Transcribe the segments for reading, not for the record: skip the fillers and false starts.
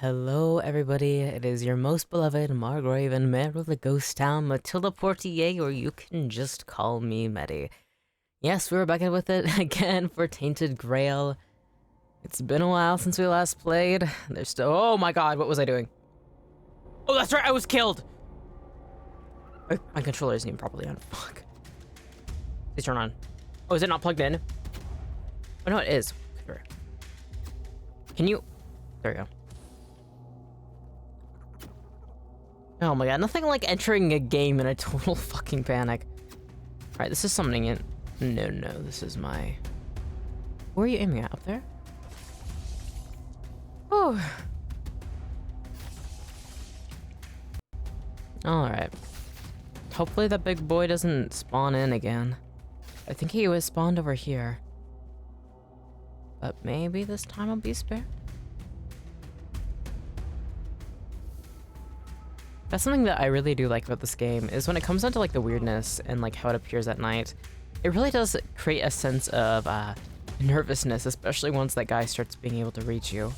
Hello, everybody. It is your most beloved Margraven, Mayor of the Ghost Town, Matilda Portier, or you can just call me Mettie. Yes, we're back with it again for Tainted Grail. It's been a while since we last played. There's still— oh my god, what was I doing? Oh, that's right, I was killed! My controller isn't even properly on. Fuck. Please turn on. Oh, is it not plugged in? Oh, no, it is. Sure. Can you— there we go. Oh my god, nothing like entering a game in a total fucking panic. Alright, this is summoning it. No, this is my— where are you aiming at? Up there? Oh. Alright. Hopefully that big boy doesn't spawn in again. I think he was spawned over here. But maybe this time I'll be spared. That's something that I really do like about this game, is when it comes down to like the weirdness and like how it appears at night, it really does create a sense of nervousness, especially once that guy starts being able to reach you.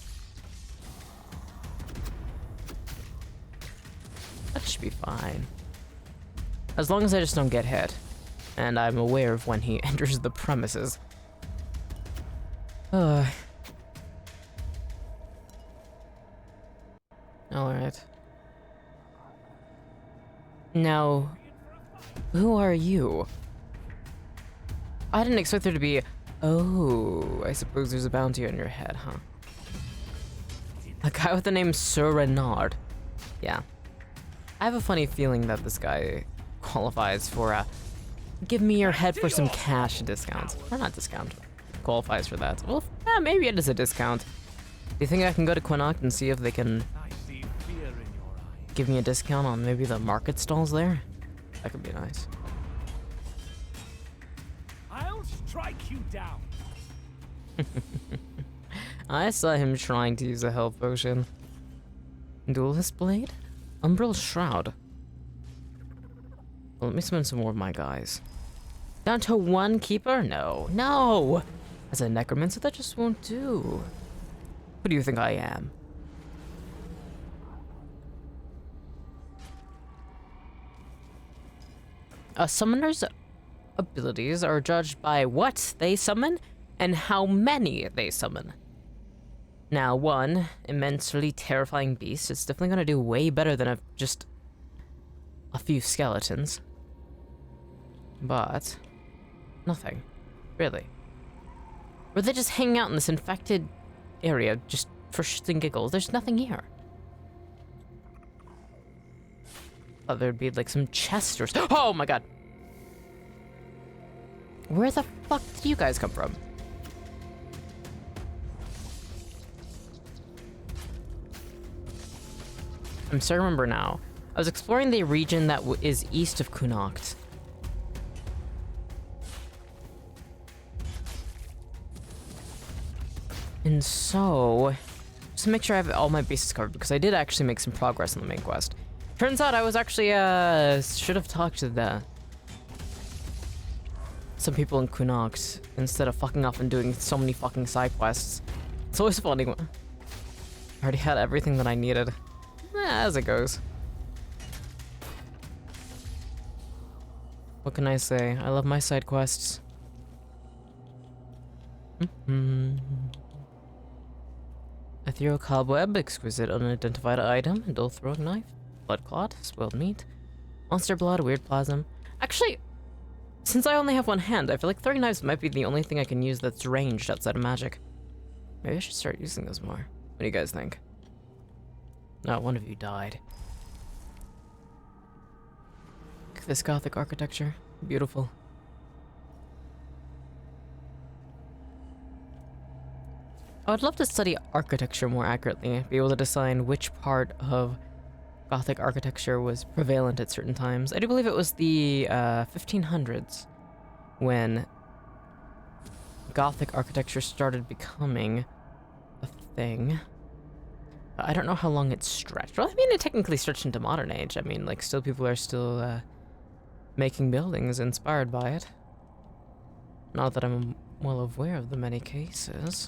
That should be fine. As long as I just don't get hit, and I'm aware of when he enters the premises. Alright. Now, who are you? I didn't expect there to be— oh, I suppose there's a bounty on your head, huh? A guy with the name Sir Renard. Yeah. I have a funny feeling that this guy qualifies for give me your head for some cash discounts. Or not discount. Qualifies for that. Well, yeah, maybe it is a discount. Do you think I can go to Quinacht and see if they can give me a discount on maybe the market stalls there? That could be nice. I'll strike you down. I saw him trying to use a health potion. Duelist Blade? Umbral Shroud. Well, let me summon some more of my guys. Down to one keeper? No. As a necromancer, that just won't do. Who do you think I am? A summoner's abilities are judged by what they summon and how many they summon. Now, one immensely terrifying beast is definitely going to do way better than just a few skeletons. But nothing, really. Were they just hanging out in this infected area just for shits and giggles? There's nothing here. Thought there'd be like some chest or— oh my god! Where the fuck did you guys come from? I'm starting to remember now. I was exploring the region that is east of Quinacht. And so, just to make sure I have all my bases covered, because I did actually make some progress on the main quest. Turns out I was actually, should have talked to some people in Quinacht instead of fucking up and doing so many fucking side quests. It's always funny when I already had everything that I needed. As it goes. What can I say? I love my side quests. Ethereal cobweb, exquisite unidentified item, dull throwing knife, blood clot, spoiled meat, monster blood, weird plasm. Actually, since I only have one hand, I feel like throwing knives might be the only thing I can use that's ranged outside of magic. Maybe I should start using those more. What do you guys think? No, one of you died. Look at this Gothic architecture. Beautiful. I would love to study architecture more accurately, be able to decide which part of Gothic architecture was prevalent at certain times. I do believe it was the 1500s when Gothic architecture started becoming a thing. I don't know how long it stretched. Well, I mean, it technically stretched into modern age. I mean, like, still people are still making buildings inspired by it. Not that I'm well aware of the many cases.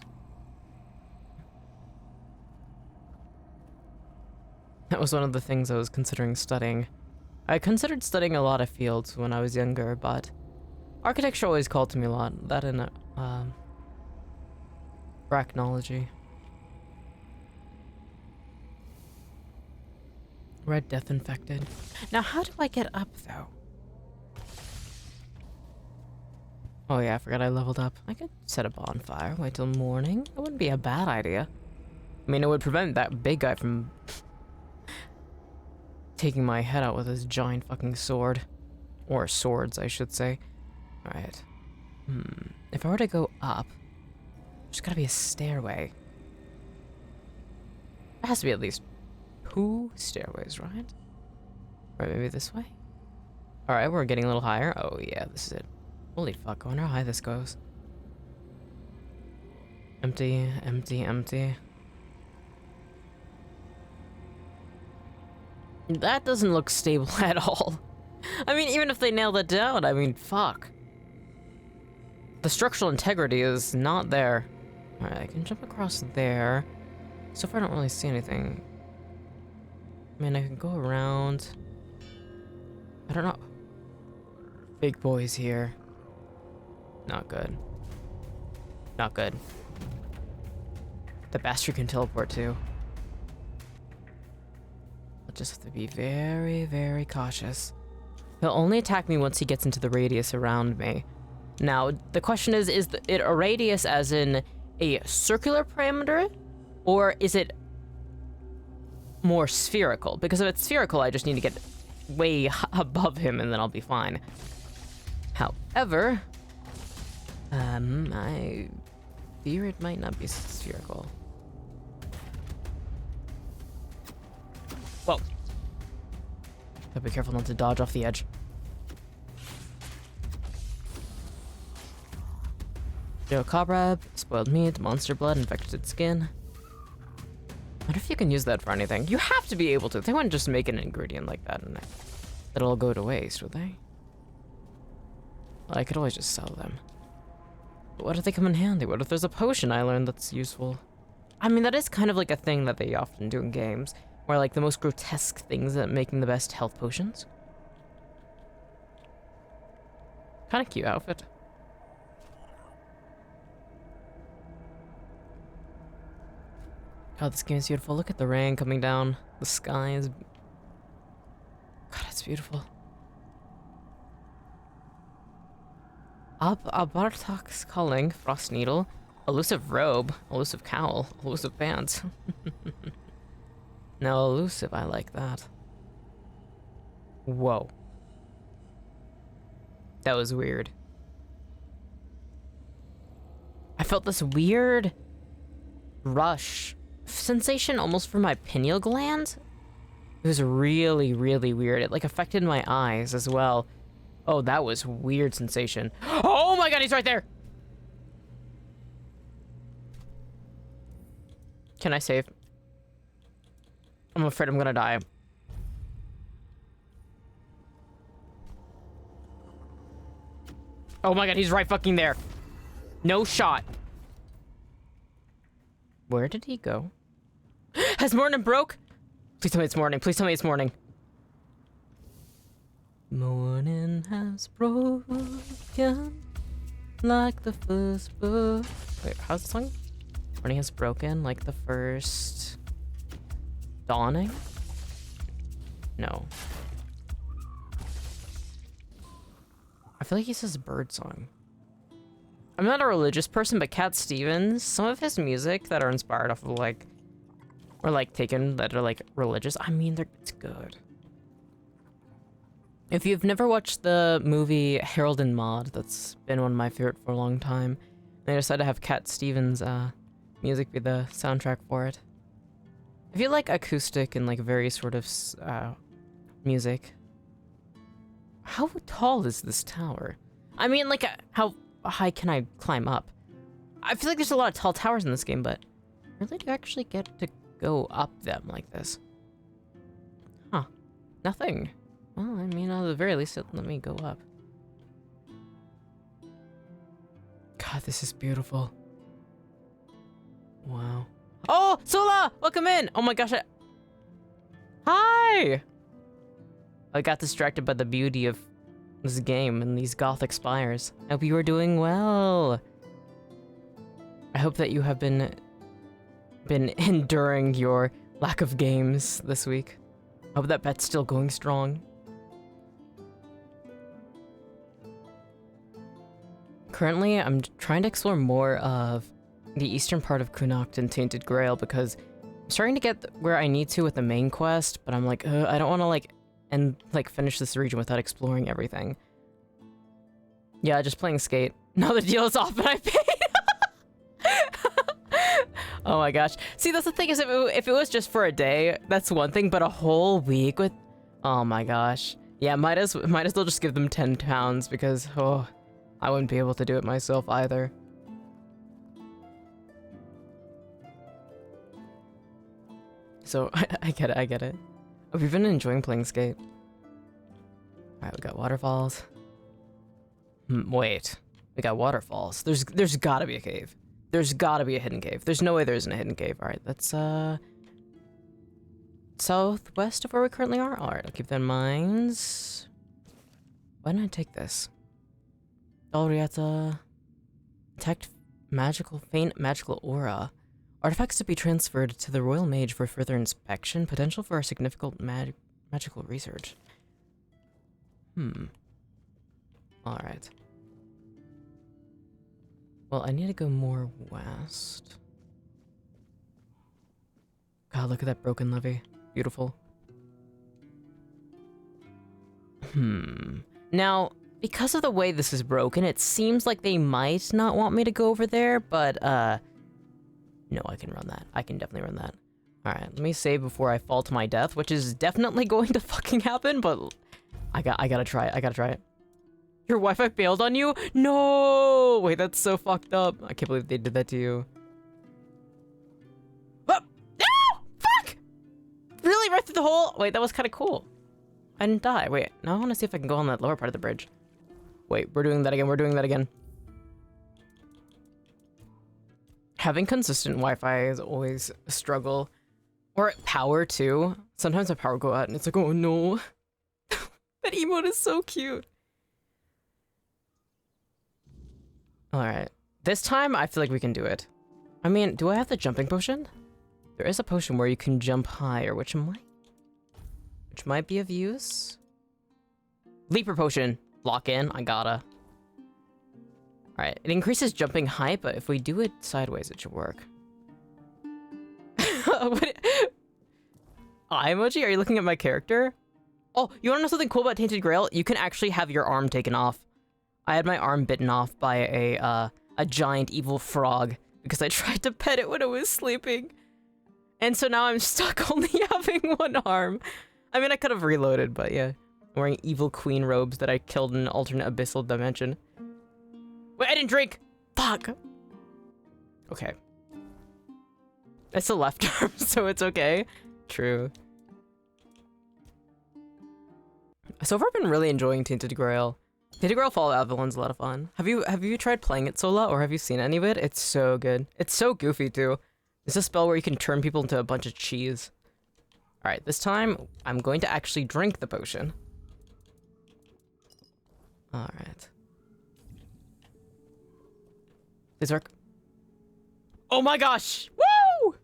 That was one of the things I was considering studying. I considered studying a lot of fields when I was younger, but architecture always called to me a lot. That and arachnology. Red Death Infected. Now, how do I get up, though? Oh yeah, I forgot I leveled up. I could set a bonfire, wait till morning. That wouldn't be a bad idea. I mean, it would prevent that big guy from taking my head out with his giant fucking sword. Or swords, I should say. Alright. If I were to go up, there's gotta be a stairway. There has to be at least 2 stairways, right? Or maybe this way? Alright, we're getting a little higher. Oh yeah, this is it. Holy fuck, I wonder how high this goes. Empty, empty, empty. That doesn't look stable at all. I mean, even if they nailed it down, I mean, fuck. The structural integrity is not there. Alright, I can jump across there. So far I don't really see anything. I mean, I can go around. I don't know. Big boys here. Not good. Not good. The bastard can teleport too. I'll just have to be very, very cautious. He'll only attack me once he gets into the radius around me. Now, the question is it a radius as in a circular parameter? Or is it more spherical? Because if it's spherical, I just need to get way above him and then I'll be fine. However, I fear it might not be spherical. Whoa. Gotta be careful not to dodge off the edge. Joe cobweb, spoiled meat, monster blood, infected skin. I wonder if you can use that for anything. You have to be able to. They wouldn't just make an ingredient like that and it'll go to waste, would they? Well, I could always just sell them. But what if they come in handy? What if there's a potion I learned that's useful? I mean, that is kind of like a thing that they often do in games, where like the most grotesque things that making the best health potions. Kind of cute outfit. God, this game is beautiful. Look at the rain coming down. The sky is... God, it's beautiful. Bartok's calling, Frost Needle, elusive robe, elusive cowl, elusive pants. Now elusive, I like that. Whoa. That was weird. I felt this weird rush sensation almost from my pineal gland. It was really, really weird. It like affected my eyes as well. Oh, that was weird sensation. Oh my god, he's right there! Can I save? I'm afraid I'm gonna die. Oh my god, he's right fucking there. No shot. Where did he go? Has morning broke? Please tell me it's morning. Please tell me it's morning. Morning has broken like the first book. Wait, how's the song? Morning has broken like the first dawning? No. I feel like he says bird song. I'm not a religious person, but Cat Stevens, some of his music that are inspired off of like, or like taken that are like religious, I mean, it's good. If you've never watched the movie Harold and Maude, that's been one of my favorite for a long time, they decided to have Cat Stevens' music be the soundtrack for it. If you like acoustic and like very sort of music, how tall is this tower? I mean, like, how high can I climb up? I feel like there's a lot of tall towers in this game, but really do you actually get to go up them like this? Huh. Nothing. Well, I mean, at the very least, let me go up. God, this is beautiful. Wow. Oh, Sola! Welcome in! Oh my gosh, Hi! I got distracted by the beauty of this game and these gothic spires. I hope you are doing well. I hope that you have been enduring your lack of games this week. I hope that bet's still going strong. Currently, I'm trying to explore more of the eastern part of Connacht and Tainted Grail because I'm starting to get where I need to with the main quest, but I'm like, I don't want to finish this region without exploring everything. Yeah, just playing skate. Now the deal is off and I paid. Oh my gosh. See, that's the thing is if it was just for a day, that's one thing, but a whole week with, oh my gosh. Yeah, might as well just give them £10 because, oh, I wouldn't be able to do it myself either. So, I get it. Oh, we've been enjoying playing skate. Alright, we got waterfalls. Wait. We got waterfalls. There's gotta be a cave. There's gotta be a hidden cave. There's no way there isn't a hidden cave. Alright, that's, southwest of where we currently are? Alright, I'll keep that in mind. Why didn't I take this? Dalriata. Detect faint magical aura. Artifacts to be transferred to the Royal Mage for further inspection. Potential for a significant magical research. Alright. Well, I need to go more west. God, look at that broken levee. Beautiful. Now, because of the way this is broken, it seems like they might not want me to go over there, but, no, I can run that. I can definitely run that. Alright, let me save before I fall to my death, which is definitely going to fucking happen, but I gotta try it. I gotta try it. Your Wi-Fi bailed on you? No! Wait, that's so fucked up. I can't believe they did that to you. Oh! No! Fuck! Really? Right through the hole? Wait, that was kind of cool. I didn't die. Wait, now I want to see if I can go on that lower part of the bridge. Wait, we're doing that again. We're doing that again. Having consistent Wi-Fi is always a struggle. Or power, too. Sometimes my power will go out and it's like, oh no. That emote is so cute. Alright. This time, I feel like we can do it. I mean, do I have the jumping potion? There is a potion where you can jump higher, which might be of use. Leaper potion. Lock in. I gotta. Alright. It increases jumping height, but if we do it sideways, it should work. Eye emoji? Are you looking at my character? Oh, you wanna know something cool about Tainted Grail? You can actually have your arm taken off. I had my arm bitten off by a giant evil frog because I tried to pet it when it was sleeping. And so now I'm stuck only having one arm. I mean, I could have reloaded, but yeah. I'm wearing evil queen robes that I killed in an alternate abyssal dimension. Wait, I didn't drink! Fuck! Okay. It's the left arm, so it's okay. True. So far, I've been really enjoying Tainted Grail. Tainted Grail Fallout Villain's a lot of fun. Have you tried playing it, Sola, or have you seen any of it? It's so good. It's so goofy, too. It's a spell where you can turn people into a bunch of cheese. Alright, this time, I'm going to actually drink the potion. Alright. Please work. Oh my gosh! Woo!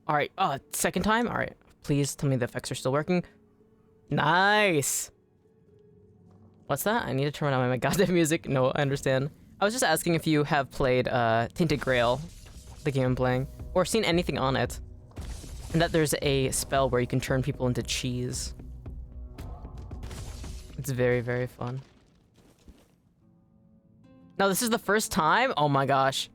Alright, second time? Alright. Please tell me the effects are still working. Nice! What's that? I need to turn on my goddamn music. No, I understand. I was just asking if you have played Tainted Grail, the game I'm playing, or seen anything on it. And that there's a spell where you can turn people into cheese. It's very, very fun. No, this is the first time? Oh my gosh.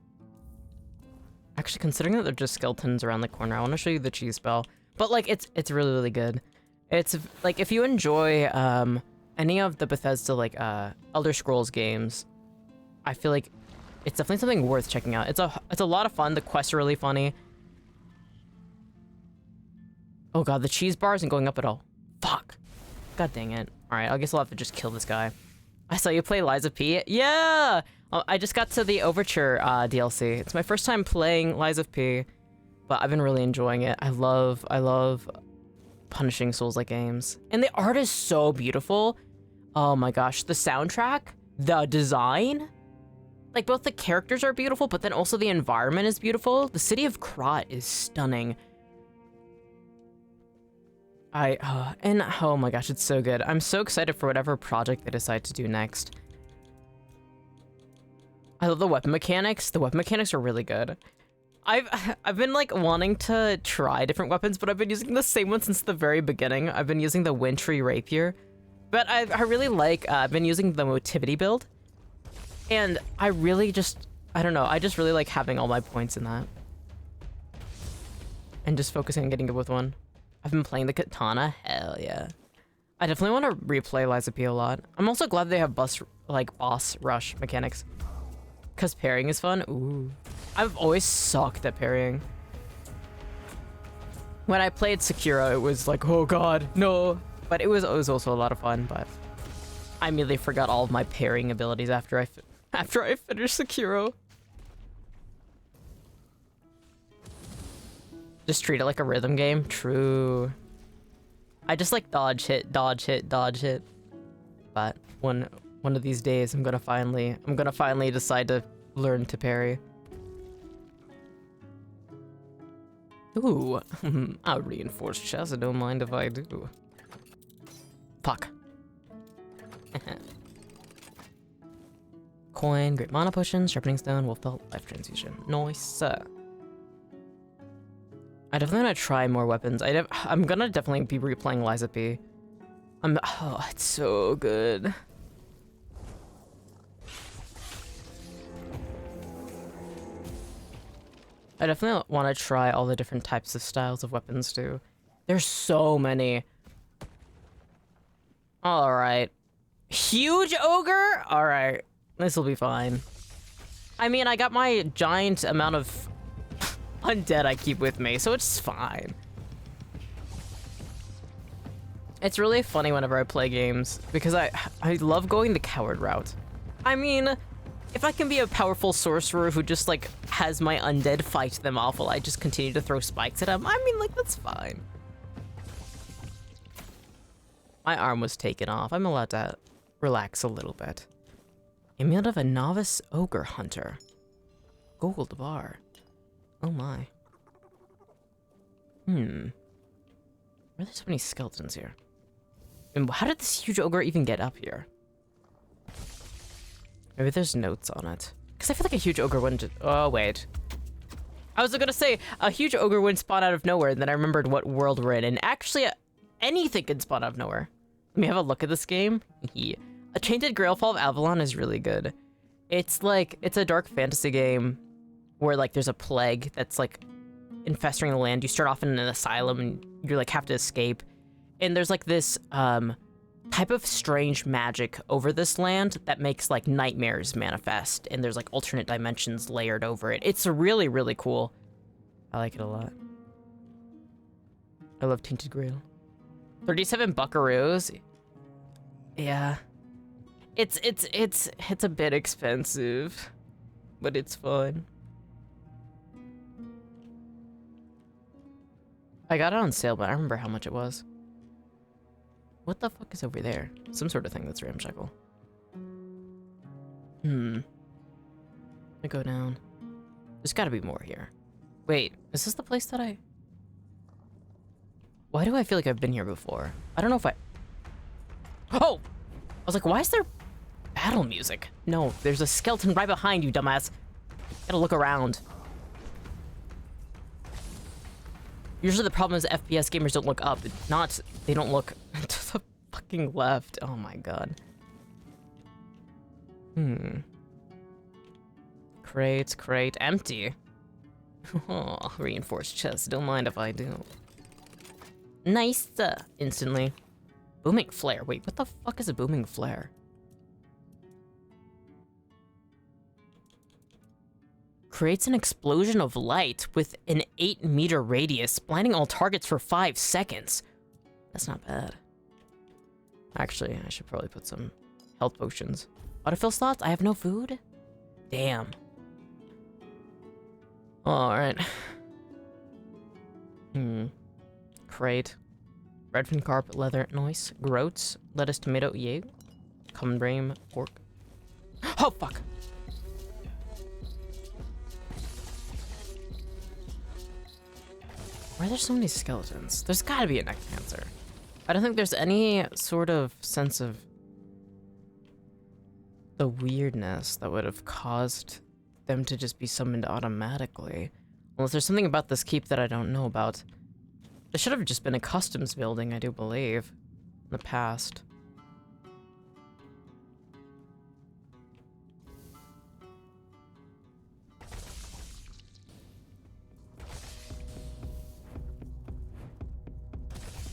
Actually, considering that they're just skeletons around the corner, I want to show you the cheese spell. But like, it's really, really good. It's like, if you enjoy any of the Bethesda like Elder Scrolls games, I feel like it's definitely something worth checking out. It's a lot of fun. The quests are really funny. Oh god, the cheese bar isn't going up at all. Fuck. God dang it. Alright, I guess I'll have to just kill this guy. I saw you play Lies of P. Yeah! I just got to the Overture DLC. It's my first time playing Lies of P. but I've been really enjoying it. I love punishing Souls-like games. And the art is so beautiful. Oh my gosh, the soundtrack, the design, like both the characters are beautiful, but then also the environment is beautiful. The city of Krat is stunning. And oh my gosh, it's so good. I'm so excited for whatever project they decide to do next. I love the weapon mechanics. The weapon mechanics are really good. I've been like wanting to try different weapons, but I've been using the same one since the very beginning. I've been using the Wintry Rapier, but I really like, I've been using the Motivity build, and I really just, I don't know, I just really like having all my points in that. And just focusing on getting good with one. I've been playing the Katana, hell yeah. I definitely want to replay Liza P a lot. I'm also glad they have boss rush mechanics. Because parrying is fun. Ooh. I've always sucked at parrying. When I played Sekiro, it was like, oh god, no. But it was also a lot of fun, but I immediately forgot all of my parrying abilities after I finished Sekiro. Just treat it like a rhythm game. True. I just like dodge hit, dodge hit, dodge hit. But one of these days, I'm gonna finally decide to learn to parry. Ooh, I'll reinforce chest. I don't mind if I do. Fuck. Coin, great mana potion, sharpening stone, wolf belt, life transfusion. Nice. I definitely want to try more weapons. I'm gonna definitely be replaying Liza P. Oh, it's so good. I definitely want to try all the different types of styles of weapons too. There's so many. All right. Huge ogre? All right. This will be fine. I mean, I got my giant amount of undead I keep with me, so it's fine. It's really funny whenever I play games because I love going the coward route. I mean, if I can be a powerful sorcerer who just like has my undead fight them off while I just continue to throw spikes at them, I mean, like, that's fine. My arm was taken off. I'm allowed to relax a little bit. Amulet of a novice ogre hunter. Gold bar. Oh my. Why are there so many skeletons here? And how did this huge ogre even get up here? Maybe there's notes on it. Because I feel like a huge ogre wouldn't just... Oh, wait. I was gonna say, a huge ogre wouldn't spawn out of nowhere, and then I remembered what world we're in. And actually, anything can spawn out of nowhere. Let me have a look at this game. A Tainted Grail Fall of Avalon is really good. It's like, it's a dark fantasy game where like there's a plague that's like infesting the land. You start off in an asylum and you like have to escape. And there's like this type of strange magic over this land that makes like nightmares manifest. And there's like alternate dimensions layered over it. It's really, really cool. I like it a lot. I love Tainted Grail. 37 buckaroos. Yeah. It's a bit expensive, but it's fun. I got it on sale, but I don't remember how much it was. What the fuck is over there? Some sort of thing that's ramshackle. I go down. There's gotta be more here. Wait, is this the place that I... Why do I feel like I've been here before? I don't know if I... Oh! I was like, why is there battle music? No, there's a skeleton right behind you, dumbass. Gotta look around. Usually the problem is FPS gamers don't look up, not they don't look to the fucking left. Oh my god. Crate, empty. Oh, reinforced chest, don't mind if I do. Nice, instantly. Booming flare, wait, what the fuck is a booming flare? Creates an explosion of light with an 8-meter radius, blinding all targets for 5 seconds. That's not bad. Actually, I should probably put some health potions. Autofill slots? I have no food? Damn. Alright. crate. Redfin carpet, leather, nice. Groats, lettuce, tomato, yay. Common brain, pork. Oh, fuck! Why are there so many skeletons? There's gotta be a necromancer. I don't think there's any sort of sense of the weirdness that would have caused them to just be summoned automatically. Unless there's something about this keep that I don't know about. This should have just been a customs building, I do believe, in the past.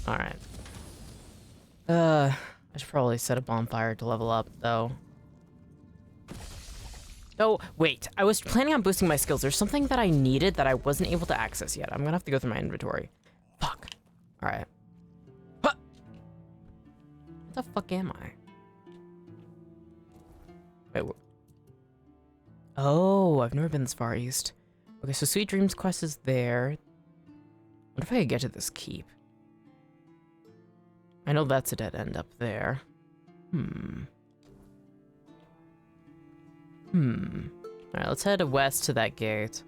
Alright. I should probably set a bonfire to level up, though. Oh, wait. I was planning on boosting my skills. There's something that I needed that I wasn't able to access yet. I'm gonna have to go through my inventory. Fuck. Alright. Huh! What the fuck am I? Wait, oh, I've never been this far east. Okay, so Sweet Dreams quest is there. What if I could get to this keep? I know that's a dead end up there. Alright, let's head west to that gate.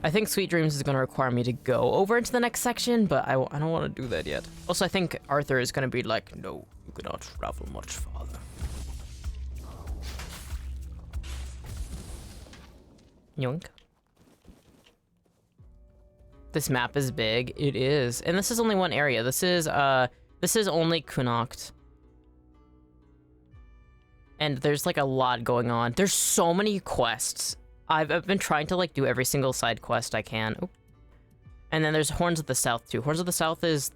I think Sweet Dreams is going to require me to go over into the next section, but I don't want to do that yet. Also, I think Arthur is going to be like, no, you cannot travel much farther. Yoink. This map is big. It is. And this is only one area. This is only Connacht. And there's like a lot going on. There's so many quests. I've been trying to like do every single side quest I can. Oop. And then there's Horns of the South too. Horns of the South is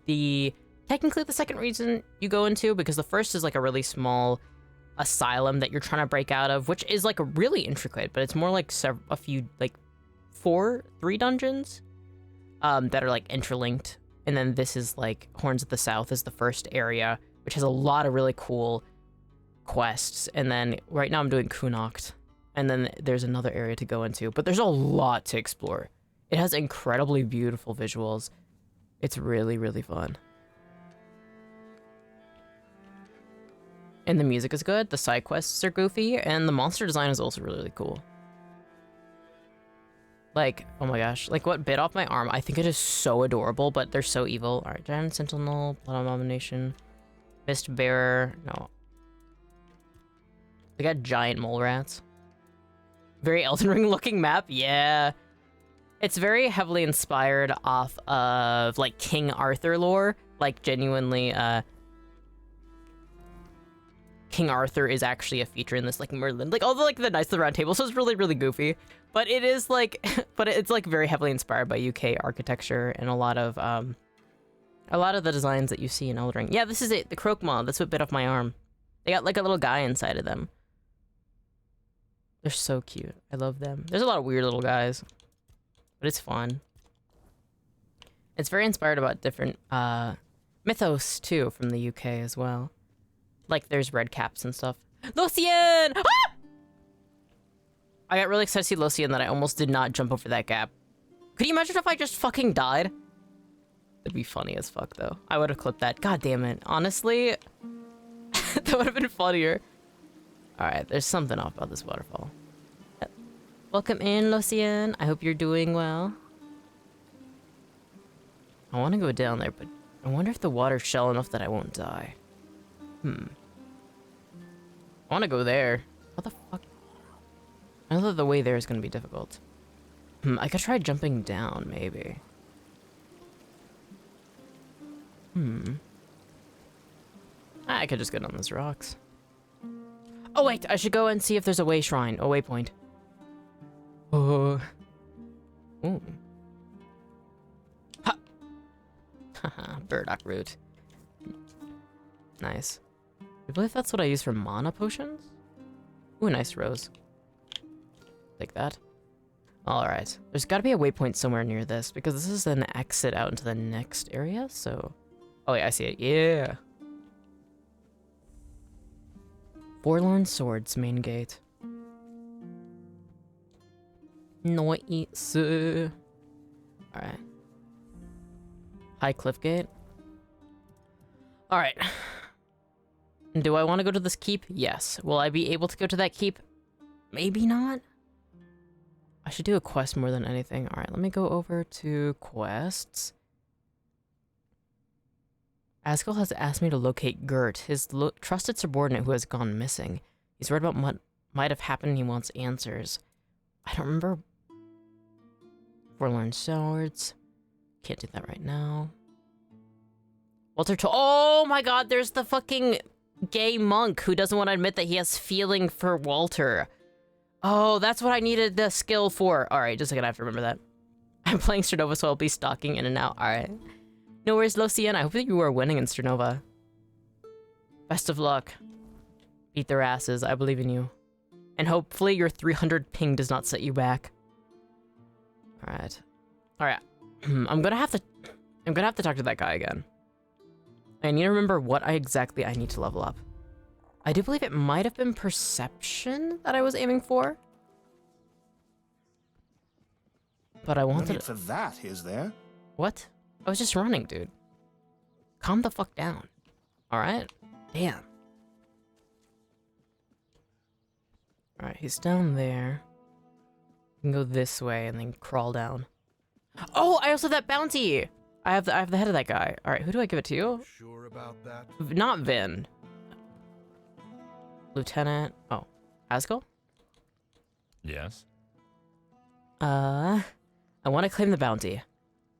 technically the second reason you go into, because the first is like a really small asylum that you're trying to break out of, which is like really intricate, but it's more like a few, like three dungeons that are like interlinked. And then this is like Horns of the South is the first area, which has a lot of really cool quests. And then right now I'm doing Connacht, and then there's another area to go into, but there's a lot to explore. It has incredibly beautiful visuals. It's really, really fun. And the music is good, the side quests are goofy, and the monster design is also really, really cool. Like, oh my gosh, like what bit off my arm, I think it is so adorable, but they're so evil. All right, Giant Sentinel, Blood Abomination, Mist Bearer, no. They got giant mole rats. Very Elden Ring looking map, yeah. It's very heavily inspired off of like King Arthur lore, like genuinely, King Arthur is actually a feature in this, like Merlin, like all the like the Knights of the Round Table, so it's really, really goofy. But it is like, but it's like very heavily inspired by UK architecture and a lot of the designs that you see in Elden Ring. Yeah, this is it, the Croak Maw, that's what bit off my arm. They got like a little guy inside of them. They're so cute. I love them. There's a lot of weird little guys, but it's fun. It's very inspired about different mythos too from the UK as well. Like there's red caps and stuff. Lucien! Ah! I got really excited to see Lucien that I almost did not jump over that gap. Could you imagine if I just fucking died? It'd be funny as fuck though. I would have clipped that. God damn it. Honestly, that would have been funnier. Alright, there's something off about this waterfall. Welcome in, Lucien. I hope you're doing well. I want to go down there, but I wonder if the water's shallow enough that I won't die. I want to go there. What the fuck? I know that the way there is going to be difficult. I could try jumping down, maybe. I could just go down those rocks. Oh wait, I should go and see if there's a way shrine, a waypoint. Oh. Ooh. Ha! Haha, burdock root. Nice. I believe that's what I use for mana potions? Ooh, nice rose. Like that. Alright. There's gotta be a waypoint somewhere near this, because this is an exit out into the next area, so... Oh wait, I see it. Yeah! Forlorn Swords, main gate. Nice. Alright. High Cliff Gate. Alright. Do I want to go to this keep? Yes. Will I be able to go to that keep? Maybe not. I should do a quest more than anything. Alright, let me go over to quests. Askel has asked me to locate Gert, his trusted subordinate who has gone missing. He's worried about what might have happened and he wants answers. I don't remember. Forlorn Swords. Can't do that right now. Walter oh my god, there's the fucking gay monk who doesn't want to admit that he has feeling for Walter. Oh, that's what I needed the skill for. Alright, just a second, I have to remember that. I'm playing Sternova, so I'll be stalking in and out. Alright. No worries, Lucien. I hope that you are winning in Sternova. Best of luck. Beat their asses. I believe in you. And hopefully your 300 ping does not set you back. Alright. Alright. I'm gonna have to talk to that guy again. I need to remember what exactly I need to level up. I do believe it might have been perception that I was aiming for. But I wanted... No need for that, is there? What? I was just running, dude. Calm the fuck down. Alright? Damn. Alright, he's down there. We can go this way and then crawl down. Oh, I also have that bounty! I have the head of that guy. Alright, who do I give it to? Sure about that? Not Vin. Lieutenant... Oh. Askel? Yes. I want to claim the bounty.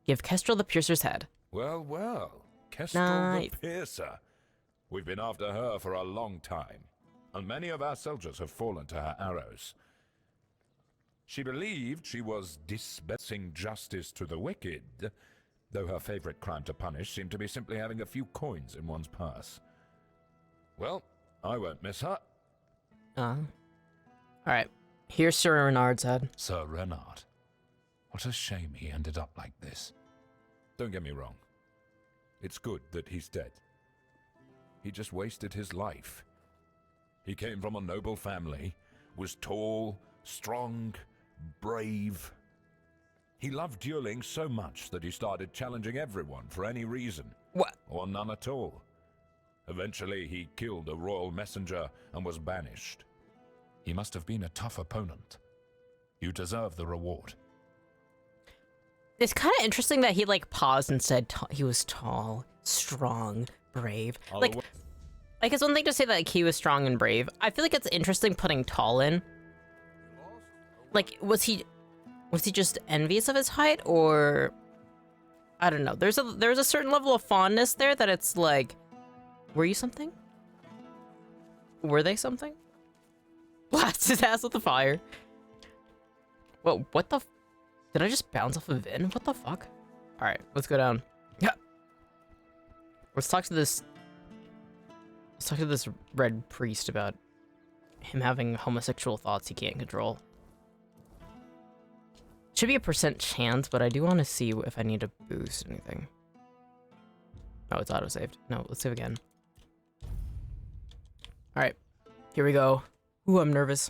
Give Kestrel the Piercer's head. Well, well. Kestrel Nice. the Piercer. We've been after her for a long time, and many of our soldiers have fallen to her arrows. She believed she was dispensing justice to the wicked, though her favorite crime to punish seemed to be simply having a few coins in one's purse. Well, I won't miss her. Alright. Here's Sir Renard's head. Sir Renard. What a shame he ended up like this. Don't get me wrong. It's good that he's dead. He just wasted his life. He came from a noble family, was tall, strong, brave. He loved dueling so much that he started challenging everyone for any reason. What? Or none at all. Eventually, he killed a royal messenger and was banished. He must have been a tough opponent. You deserve the reward. It's kind of interesting that he, like, paused and said he was tall, strong, brave. Like, it's one thing to say that like, he was strong and brave. I feel like it's interesting putting tall in. Like, was he just envious of his height, or... I don't know. There's a certain level of fondness there that it's like... Were you something? Were they something? Blast his ass with the fire. Whoa, what the... Did I just bounce off of Vin? What the fuck? Alright, let's go down. Yeah. Let's talk to this red priest about him having homosexual thoughts he can't control. Should be a % chance, but I do want to see if I need to boost anything. Oh, it's auto-saved. No, let's save again. Alright, here we go. Ooh, I'm nervous.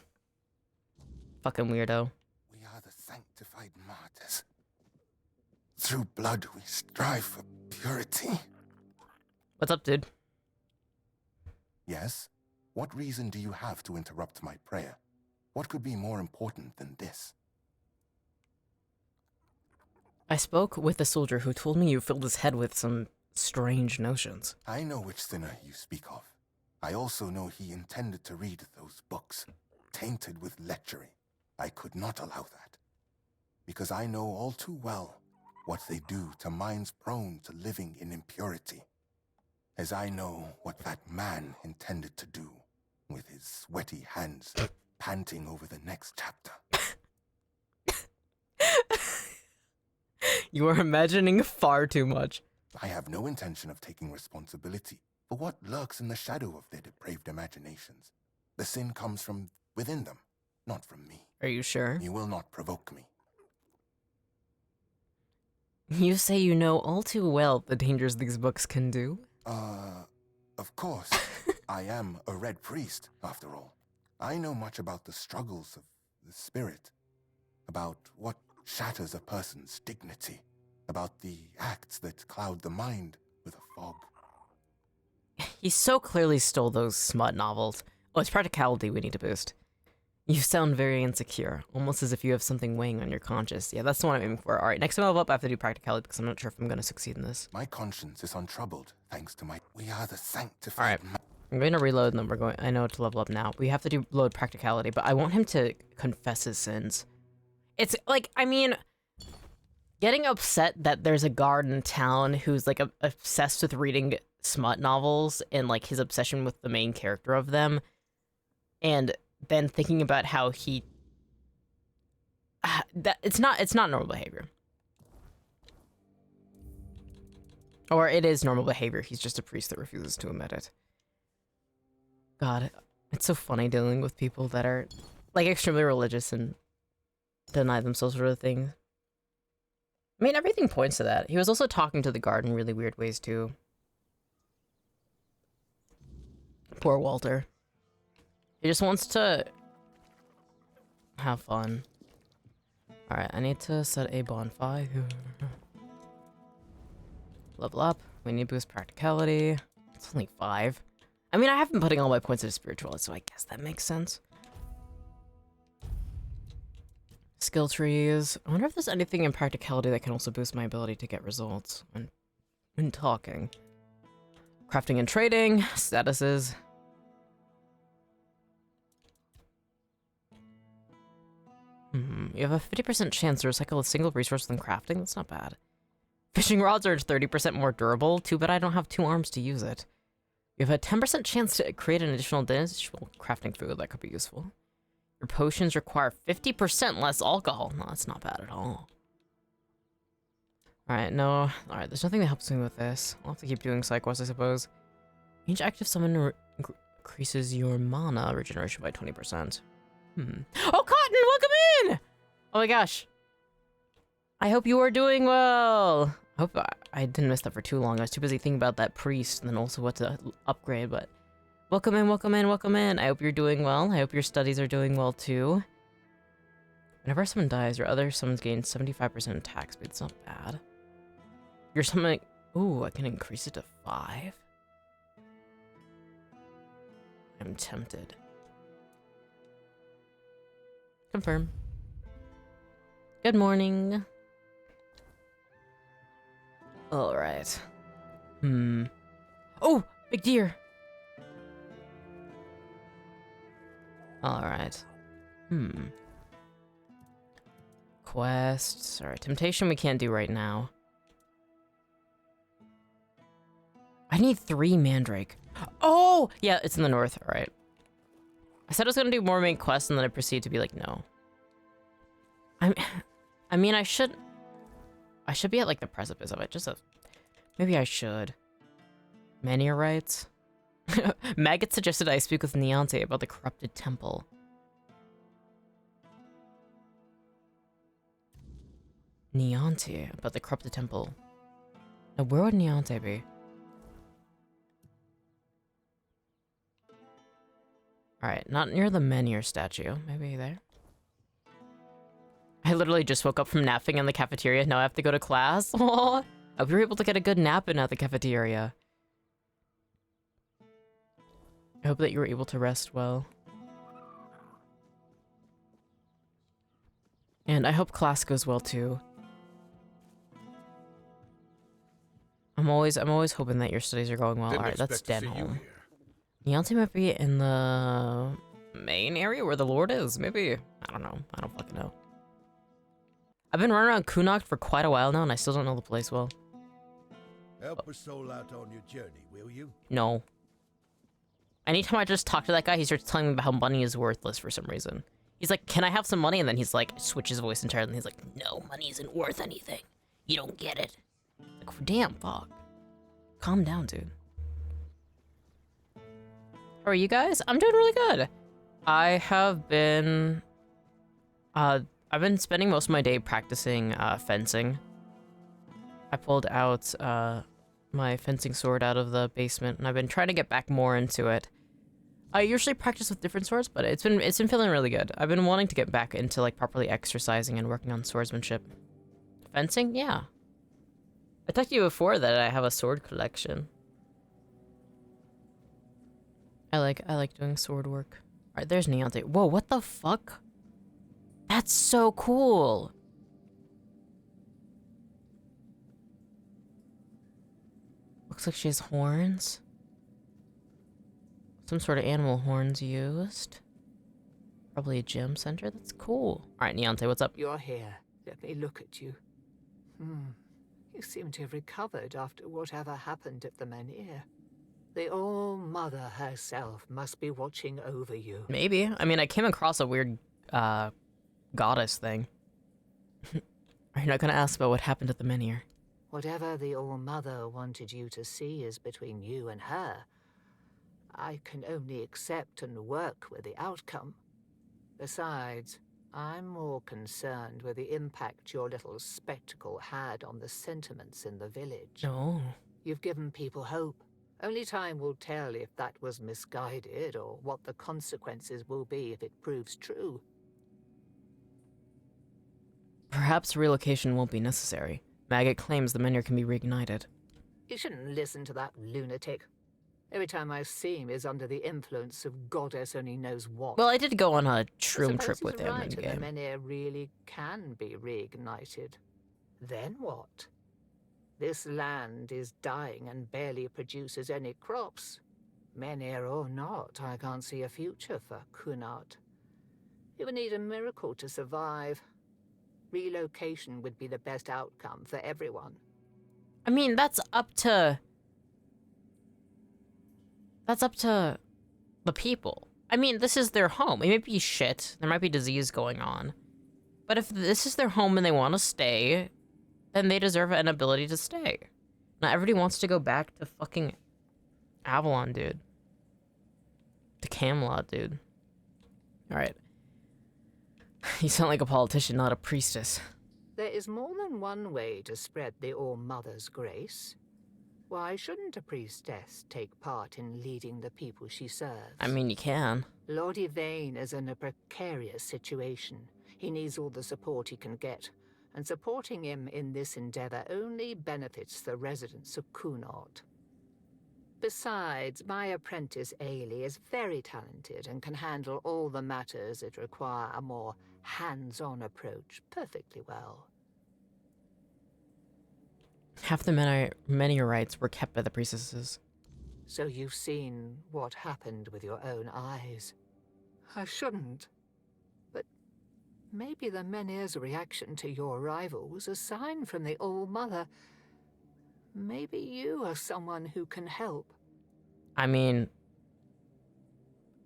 Fucking weirdo. We are the sanctified martyrs. Through blood we strive for purity. What's up, dude? Yes? What reason do you have to interrupt my prayer? What could be more important than this? I spoke with a soldier who told me you filled his head with some strange notions. I know which sinner you speak of. I also know he intended to read those books, tainted with lechery. I could not allow that, because I know all too well what they do to minds prone to living in impurity, as I know what that man intended to do with his sweaty hands, panting over the next chapter. You are imagining far too much. I have no intention of taking responsibility for what lurks in the shadow of their depraved imaginations. The sin comes from within them, not from me. Are you sure? You will not provoke me. You say you know all too well the dangers these books can do? Of course. I am a red priest, after all. I know much about the struggles of the spirit, about what shatters a person's dignity, about the acts that cloud the mind with a fog. He so clearly stole those smut novels. Oh, it's practicality we need to boost. You sound very insecure, almost as if you have something weighing on your conscience. Yeah, that's the one I'm aiming for. All right, next time I level up, I have to do practicality because I'm not sure if I'm going to succeed in this. My conscience is untroubled, thanks to my... We are the sanctified... All right. I'm going to reload and then we're going... I know to level up now. We have to do load practicality, but I want him to confess his sins. It's like, I mean... Getting upset that there's a guard in town who's like obsessed with reading smut novels and like his obsession with the main character of them, and then thinking about how he that it's not normal behavior. Or it is normal behavior. He's just a priest that refuses to admit it. God, it's so funny dealing with people that are like extremely religious and deny themselves sort of things. I mean, everything points to that. He was also talking to the guard in really weird ways, too. Poor Walter. He just wants to have fun. Alright, I need to set a bonfire. Level up. We need to boost practicality. It's only 5. I mean, I have been putting all my points into spirituality, so I guess that makes sense. Skill trees. I wonder if there's anything in practicality that can also boost my ability to get results when talking. Crafting and trading. Statuses. You have a 50% chance to recycle a single resource when crafting. That's not bad. Fishing rods are 30% more durable. Too bad I don't have 2 arms to use it. You have a 10% chance to create an additional dish while crafting food. That could be useful. Your potions require 50% less alcohol. No, that's not bad at all. Alright, no. Alright, there's nothing that helps me with this. I'll have to keep doing side quests, I suppose. Each active summon increases your mana regeneration by 20%. Oh, Cotton, welcome in! Oh my gosh. I hope you are doing well. I hope I didn't miss that for too long. I was too busy thinking about that priest and then also what to upgrade, but... Welcome in, welcome in, welcome in. I hope you're doing well. I hope your studies are doing well too. Whenever someone dies, your other summons gain 75% attack speed. It's not bad. You're summoning... Ooh, I can increase it to 5? I'm tempted. Confirm. Good morning. Alright. Oh! Big deer! Alright. Quests. Alright, temptation we can't do right now. I need 3 mandrake. Oh! Yeah, it's in the north. Alright. I said I was gonna do more main quests and then I proceeded to be like, no. I mean, I should be at like the precipice of it. Maybe I should. Maniorites? Maggot suggested I speak with Niante about the corrupted temple. Niante about the corrupted temple. Now, where would Niante be? Alright, not near the Menhir statue. Maybe there. I literally just woke up from napping in the cafeteria. Now I have to go to class. Aww. I hope you're able to get a good nap in at the cafeteria. I hope that you were able to rest well. And I hope class goes well too. I'm always hoping that your studies are going well. Alright, that's Denholm. Niante might be in the main area where the Lord is. Maybe. I don't know. I don't fucking know. I've been running around Kunakt for quite a while now, and I still don't know the place well. Help a soul out on your journey, will you? No. Anytime I just talk to that guy, he starts telling me about how money is worthless for some reason. He's like, can I have some money? And then he's like, switches voice entirely, and he's like, no, money isn't worth anything. You don't get it. Like, damn, fuck. Calm down, dude. How are you guys? I'm doing really good. I have been... I've been spending most of my day practicing fencing. I pulled out my fencing sword out of the basement, and I've been trying to get back more into it. I usually practice with different swords, but it's been feeling really good. I've been wanting to get back into like properly exercising and working on swordsmanship. Fencing, yeah. I talked to you before that I have a sword collection. I like doing sword work. Alright, there's Neonte. Whoa, what the fuck? That's so cool. Looks like she has horns. Some sort of animal horns used. Probably a gym center. That's cool. Alright, Neonte, what's up? You're here. Let me look at you. You seem to have recovered after whatever happened at the Menhir. The All-Mother herself must be watching over you. Maybe. I mean, I came across a weird, goddess thing. Are you not gonna ask about what happened at the Menhir? Whatever the All-Mother wanted you to see is between you and her. I can only accept and work with the outcome. Besides, I'm more concerned with the impact your little spectacle had on the sentiments in the village. No. You've given people hope. Only time will tell if that was misguided or what the consequences will be if it proves true. Perhaps relocation won't be necessary. Maggot claims the Menhir can be reignited. You shouldn't listen to that lunatic. Every time I see him is under the influence of goddess only knows what. Well, I did go on a I shroom suppose trip he's with him in right, the and game. the Menhir really can be reignited. Then what? This land is dying and barely produces any crops. Menhir or not, I can't see a future for Kunart. It would need a miracle to survive. Relocation would be the best outcome for everyone. I mean, that's up to the people. I mean, this is their home. It might be shit. There might be disease going on. But if this is their home and they want to stay, then they deserve an ability to stay. Not everybody wants to go back to fucking Avalon, dude. To Camelot, dude. Alright. You sound like a politician, not a priestess. There is more than one way to spread the All-Mother's grace. Why shouldn't a priestess take part in leading the people she serves? I mean, you can. Lord Yvain is in a precarious situation. He needs all the support he can get, and supporting him in this endeavor only benefits the residents of Kunart. Besides, my apprentice Ailey is very talented and can handle all the matters that require a more hands-on approach perfectly well. Half the Menhir rights were kept by the priestesses. So you've seen what happened with your own eyes. I shouldn't. But maybe the Menhir's reaction to your arrival was a sign from the All-Mother. Maybe you are someone who can help. I mean,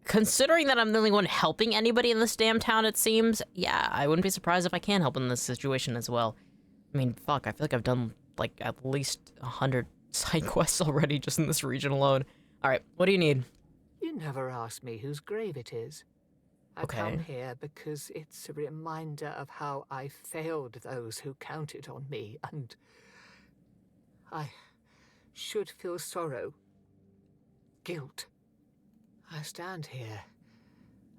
considering that I'm the only one helping anybody in this damn town, it seems, yeah, I wouldn't be surprised if I can help in this situation as well. I mean, fuck, I feel like I've done, like, at least 100 side quests already just in this region alone. Alright, what do you need? You never asked me whose grave it is. I Okay. come here because it's a reminder of how I failed those who counted on me, and I should feel sorrow, guilt. I stand here.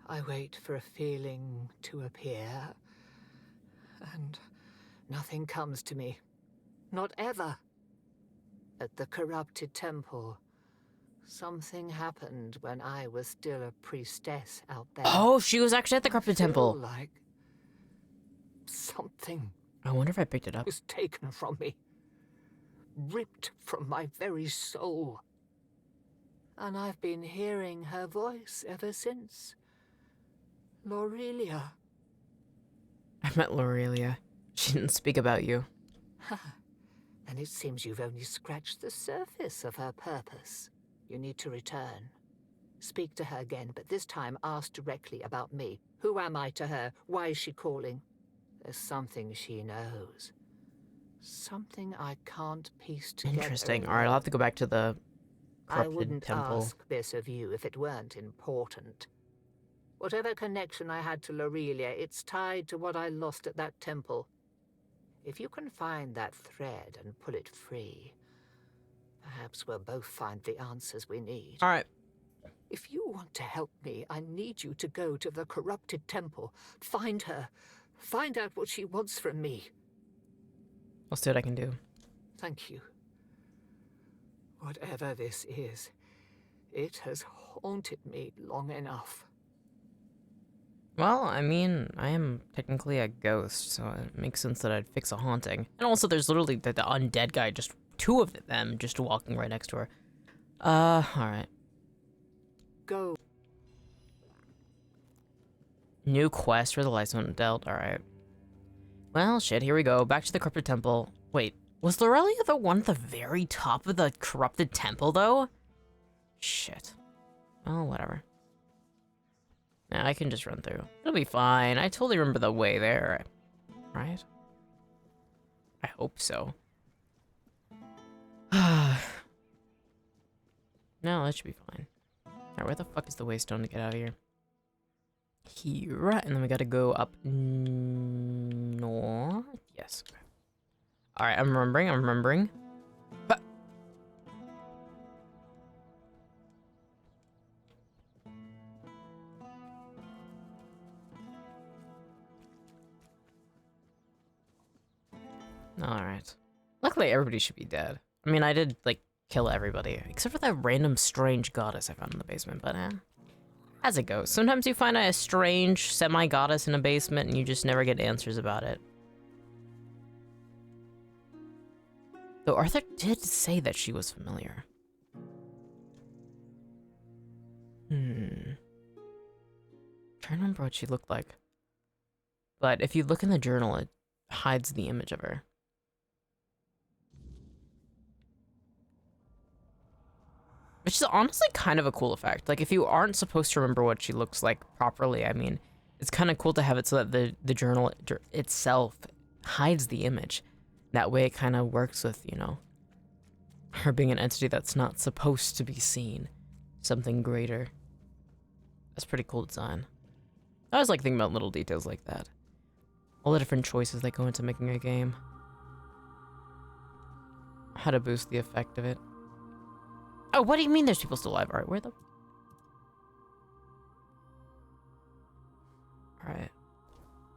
I wait for a feeling to appear, and nothing comes to me. Not ever. At the corrupted temple, something happened when I was still a priestess out there. Oh, she was actually at the corrupted I feel temple. like something I wonder if I picked it up. was taken from me, ripped from my very soul. And I've been hearing her voice ever since. Lorelia. I met Lorelia. She didn't speak about you. And it seems you've only scratched the surface of her purpose. You need to return. Speak to her again, but this time ask directly about me. Who am I to her? Why is she calling? There's something she knows. Something I can't piece together. Interesting. Alright, I'll have to go back to the I corrupted wouldn't temple. ask this of you if it weren't important. Whatever connection I had to Lorelia, it's tied to what I lost at that temple. If you can find that thread and pull it free, perhaps we'll both find the answers we need. Alright. If you want to help me, I need you to go to the corrupted temple. Find her. Find out what she wants from me. I'll see what I can do. Thank you. Whatever this is, it has haunted me long enough. Well, I mean, I am technically a ghost, so it makes sense that I'd fix a haunting. And also, there's literally the undead guy, just two of them, just walking right next to her. Alright. Go. New quest for the license dealt. Alright. Well, shit, here we go. Back to the corrupted temple. Wait, was Lorelia the one at the very top of the corrupted temple, though? Shit. Oh, whatever. Nah, I can just run through. It'll be fine. I totally remember the way there. Right? I hope so. No, that should be fine. Alright, where the fuck is the waystone to get out of here? Here, and then we gotta go up north. Yes. Alright, I'm remembering. Huh. Alright. Luckily, everybody should be dead. I mean, I did, like, kill everybody, except for that random strange goddess I found in the basement, but as it goes. Sometimes you find a strange semi-goddess in a basement and you just never get answers about it. Though Arthur did say that she was familiar. Trying to remember what she looked like. But if you look in the journal, it hides the image of her. Which is honestly kind of a cool effect. Like, if you aren't supposed to remember what she looks like properly, I mean, it's kind of cool to have it so that the journal itself hides the image. That way it kind of works with, you know, her being an entity that's not supposed to be seen. Something greater. That's pretty cool design. I always like thinking about little details like that. All the different choices that go into making a game. How to boost the effect of it. Oh, what do you mean there's people still alive? Alright, where the... Alright.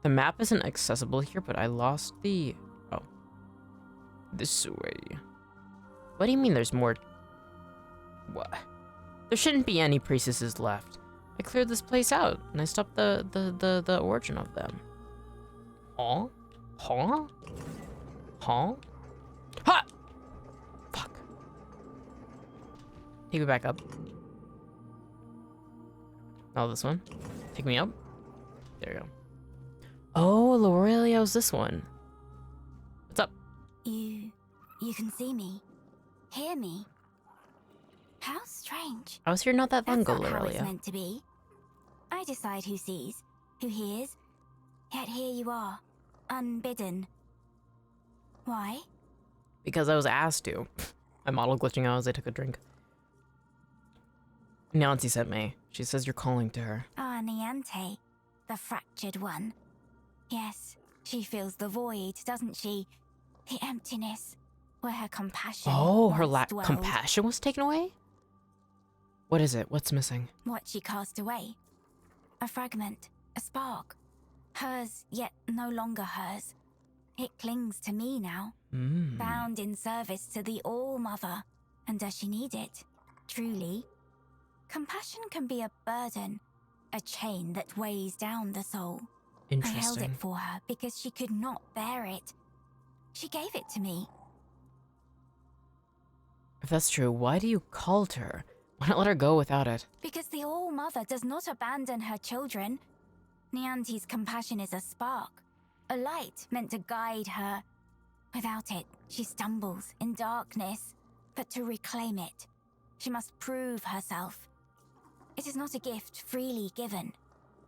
The map isn't accessible here, but I lost the... Oh. This way. What do you mean there's more... What? There shouldn't be any priestesses left. I cleared this place out, and I stopped the origin of them. Huh? Huh? Huh? Ha! Fuck. Take me back up. Oh, this one. Take me up. There you go. Oh, Lorelia's this one. What's up? You can see me, hear me. How strange. I was here not that long That's ago, not how it's Lorelia. meant to be. I decide who sees, who hears. Yet here you are, unbidden. Why? Because I was asked to. My model glitching out as I took a drink. Nancy sent me. She says you're calling to her. Ah, Niante, the fractured one. Yes, she feels the void, doesn't she? The emptiness, where her compassion Oh, her once dwelled. compassion was taken away? What is it? What's missing? What she cast away. A fragment, a spark. Hers, yet no longer hers. It clings to me now, bound in service to the All-Mother. And does she need it? Truly? Compassion can be a burden, a chain that weighs down the soul. I held Interesting. it for her because she could not bear it. She gave it to me. If that's true, why do you call to her? Why not let her go without it? Because the All-Mother does not abandon her children. Niante's compassion is a spark, a light meant to guide her. Without it, she stumbles in darkness. But to reclaim it, she must prove herself. It is not a gift freely given.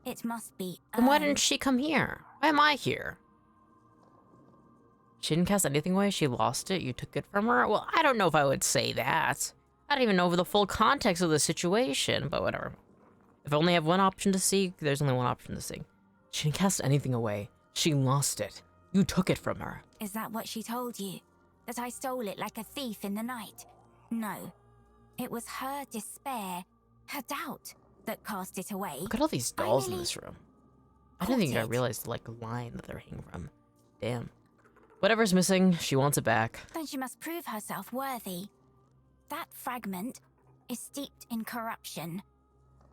It must be Then why earned. didn't she come here? Why am I here? She didn't cast anything away? She lost it? You took it from her? Well, I don't know if I would say that. I don't even know the full context of the situation, but whatever. If I only have one option to see, there's only one option to see. She didn't cast anything away. She lost it. You took it from her. Is that what she told you? That I stole it like a thief in the night? No. It was her despair, her doubt, that cast it away. Look at all these dolls in really this room. I didn't think I caught it. realized, like, the line that they're hanging from. Damn. Whatever's missing, she wants it back. Then she must prove herself worthy. That fragment is steeped in corruption.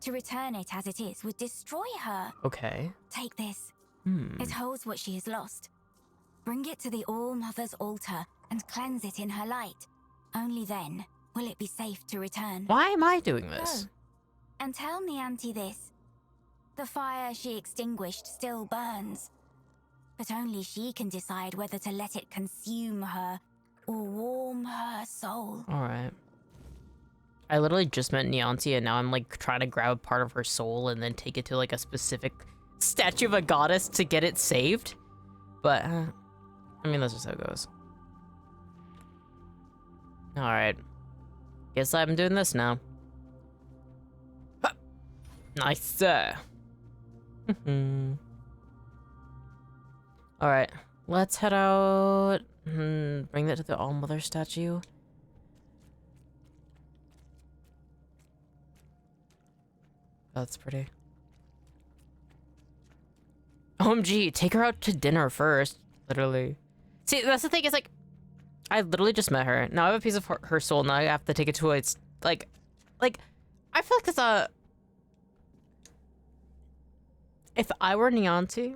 To return it as it is would destroy her. Okay. Take this. It holds what she has lost. Bring it to the All-Mother's altar and cleanse it in her light. Only then will it be safe to return. Why am I doing this? Oh, and tell me, Auntie, this. The fire she extinguished still burns. But only she can decide whether to let it consume her or warm her soul. Alright. I literally just met Nianti and now I'm like trying to grab part of her soul and then take it to like a specific statue of a goddess to get it saved. But, I mean, that's just how it goes. Alright. Guess I'm doing this now. Ha! Nice. Alright. Let's head out. Bring that to the All-Mother statue. That's pretty. OMG, take her out to dinner first. Literally. See, that's the thing, is like, I literally just met her. Now I have a piece of her soul, now I have to take it to its, like, I feel like it's a... If I were Nianti,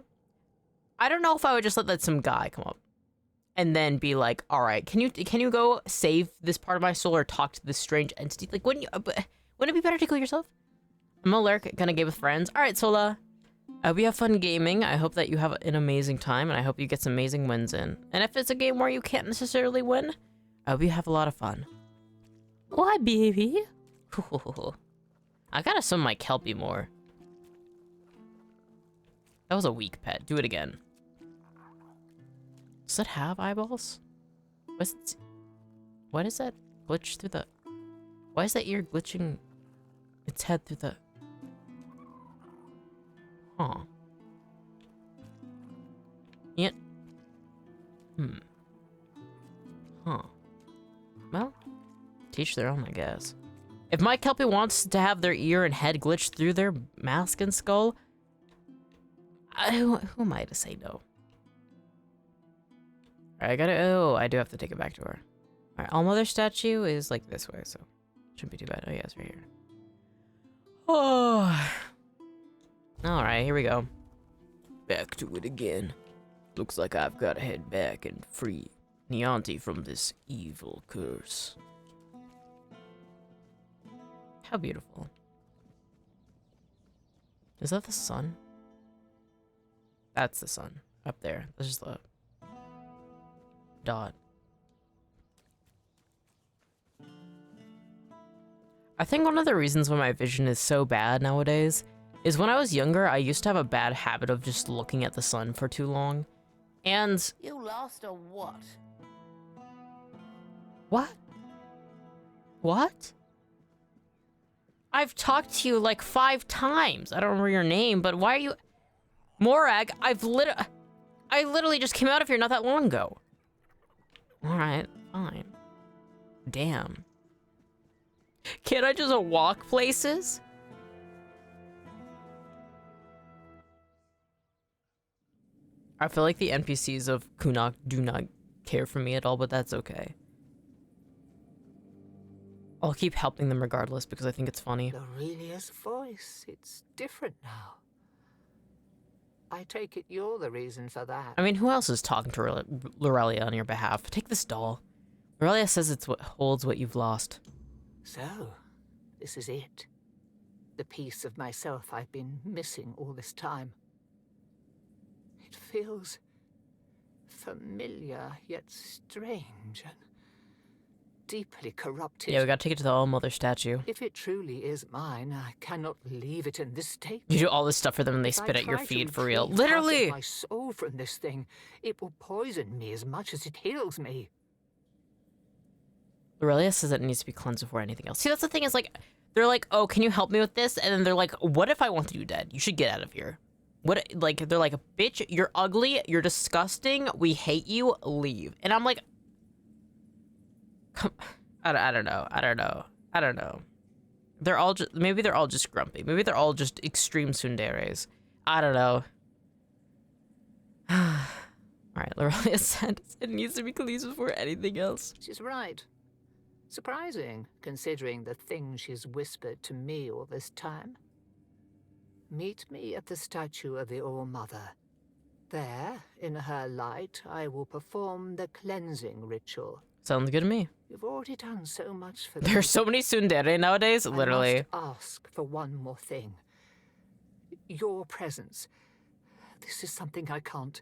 I don't know if I would just let that some guy come up and then be like, all right, can you go save this part of my soul or talk to this strange entity? Like, wouldn't it be better to go yourself? I'm a lurk, gonna game with friends. All right, Sola. I hope you have fun gaming. I hope that you have an amazing time, and I hope you get some amazing wins in. And if it's a game where you can't necessarily win, I hope you have a lot of fun. Why, baby? I gotta summon my Kelpie more. That was a weak pet. Do it again. Does it have eyeballs? What is that glitch through the... Why is that ear glitching its head through the... Huh. Yeah. Huh. Well, teach their own, I guess. If my Kelpie wants to have their ear and head glitch through their mask and skull, who am I to say no? Alright, I do have to take it back to her. Alright, All-Mother statue is like this way, so shouldn't be too bad. Oh yeah, it's right here. Oh. Alright, here we go. Back to it again. Looks like I've got to head back and free Nianti from this evil curse. How beautiful. Is that the sun? That's the sun. Up there. That's just the dot. I think one of the reasons why my vision is so bad nowadays is when I was younger, I used to have a bad habit of just looking at the sun for too long. And... You lost a what? What? What? I've talked to you like 5 times. I don't remember your name, but why are you... Morag, I literally just came out of here not that long ago. Alright, fine. Damn. Can't I just walk places? I feel like the NPCs of Kunok do not care for me at all, but that's okay. I'll keep helping them regardless because I think it's funny. Aurelia's voice, it's different now. I take it you're the reason for that. I mean, who else is talking to Lorelia on your behalf? Take this doll. Lorelia says it's what holds what you've lost. So, this is it. The piece of myself I've been missing all this time. It feels familiar, yet strange, and deeply corrupted. Yeah, we gotta take it to the All-Mother statue. If it truly is mine, I cannot leave it in this state. You do all this stuff for them and they If spit I at your try to feet for real. retrieve half of Literally! my soul from this thing, it will poison me as much as it heals me. Lorelia says that it needs to be cleansed before anything else. See, that's the thing is like, they're like, oh, can you help me with this? And then they're like, what if I want you dead? You should get out of here. What, like, they're like, bitch, you're ugly, you're disgusting, we hate you, leave. And I'm like, come, I don't know. They're all just, maybe they're all just grumpy. Maybe they're all just extreme tsunderes. I don't know. Alright, Literally a sentence. It needs to be clean before anything else. She's right. Surprising, considering the things she's whispered to me all this time. Meet me at the statue of the All-Mother. There, in her light, I will perform the cleansing ritual. Sounds good to me. You've already done so much for me. There's so many tsundere nowadays, literally. I must ask for one more thing. Your presence. This is something I can't...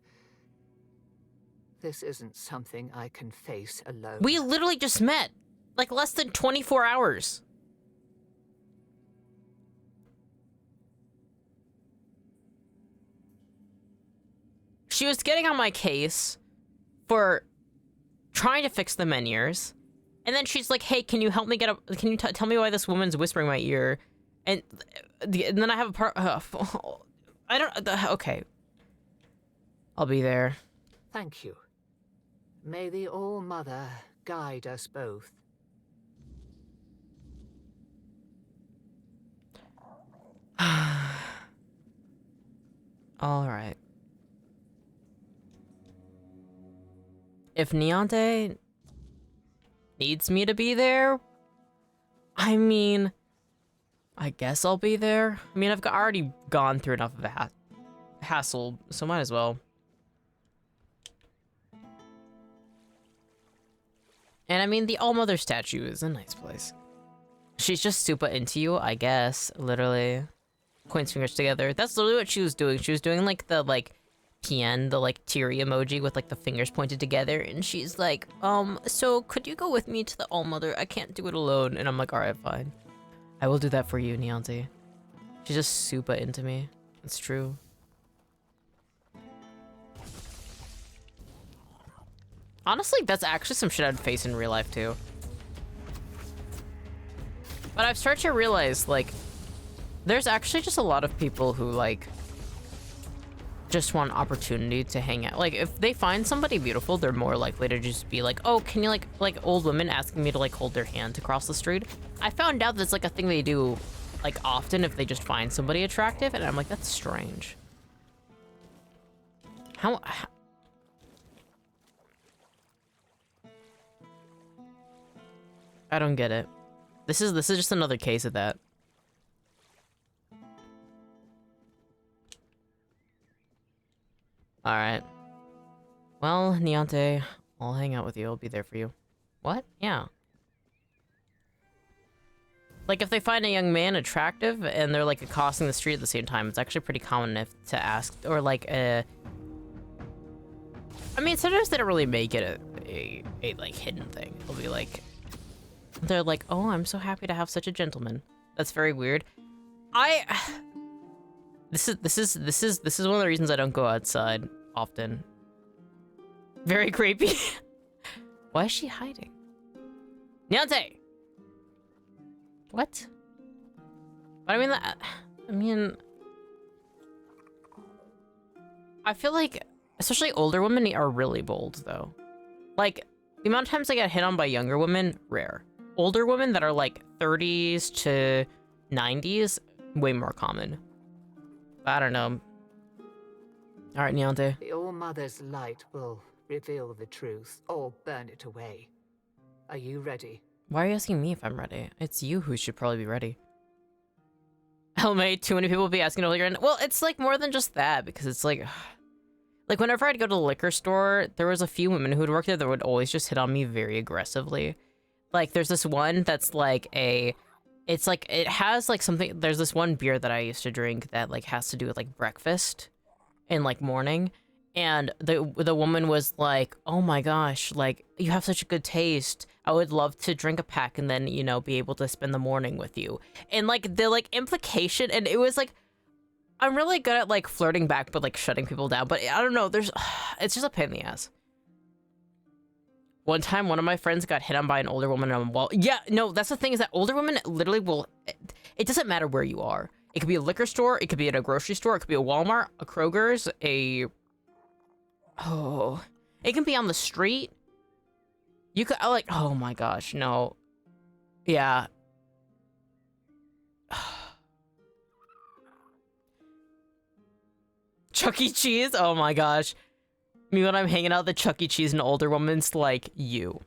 This isn't something I can face alone. We literally just met. Like less than 24 hours. She was getting on my case for trying to fix the Menhirs. And then she's like, hey, can you help me get up? Can you tell me why this woman's whispering in my ear? And then I have a part. I don't. Okay. I'll be there. Thank you. May the All-Mother guide us both. All right. If Niante needs me to be there, I mean, I guess I'll be there. I mean, I've already gone through enough of a hassle, so might as well. And I mean, the All-Mother statue is a nice place. She's just super into you, I guess, literally. Points fingers together. That's literally what she was doing. She was doing like the PN, the teary emoji with the fingers pointed together, and she's like, so could you go with me to the All-Mother? I can't do it alone. And I'm like, alright, fine. I will do that for you, Nianti. She's just super into me. It's true. Honestly, that's actually some shit I'd face in real life too. But I've started to realize, there's actually just a lot of people who, just want opportunity to hang out. If they find somebody beautiful, they're more likely to just be like, oh, can you, like old women asking me to, hold their hand to cross the street. I found out that's, a thing they do, often if they just find somebody attractive, and I'm like, that's strange. How I don't get it. This is just another case of that. Alright. Well, Niante, I'll hang out with you. I'll be there for you. What? Yeah. If they find a young man attractive and they're, accosting the street at the same time, it's actually pretty common to ask, or, I mean, sometimes they don't really make it a hidden thing. They'll be they're like, oh, I'm so happy to have such a gentleman. That's very weird. This is one of the reasons I don't go outside often. Very creepy. Why is she hiding? Niante! What? But I mean, I feel especially older women are really bold though. The amount of times I get hit on by younger women, rare. Older women that are 30s to 90s, way more common. I don't know. All right, Niante. The All-Mother's light will reveal the truth or burn it away. Are you ready? Why are you asking me if I'm ready? It's you who should probably be ready. Helmate, too many people will be asking to hold your hand. Well, it's more than just that, because it's whenever I'd go to the liquor store, there was a few women who would work there that would always just hit on me very aggressively. There's this one that's it has something, there's this one beer that I used to drink that has to do with breakfast and morning, and the woman was like, oh my gosh, you have such a good taste. I would love to drink a pack and then, be able to spend the morning with you. And the implication, and it was I'm really good at flirting back but shutting people down, but I don't know, it's just a pain in the ass. One time, one of my friends got hit on by an older woman on a wall. Yeah, no, that's the thing, is that older women literally will... It doesn't matter where you are. It could be a liquor store, it could be at a grocery store, it could be a Walmart, a Kroger's, Oh... It can be on the street. You could... oh my gosh, no. Yeah. Chuck E. Cheese? Oh my gosh. Me when I'm hanging out at the Chuck E. Cheese, an older woman's like, you.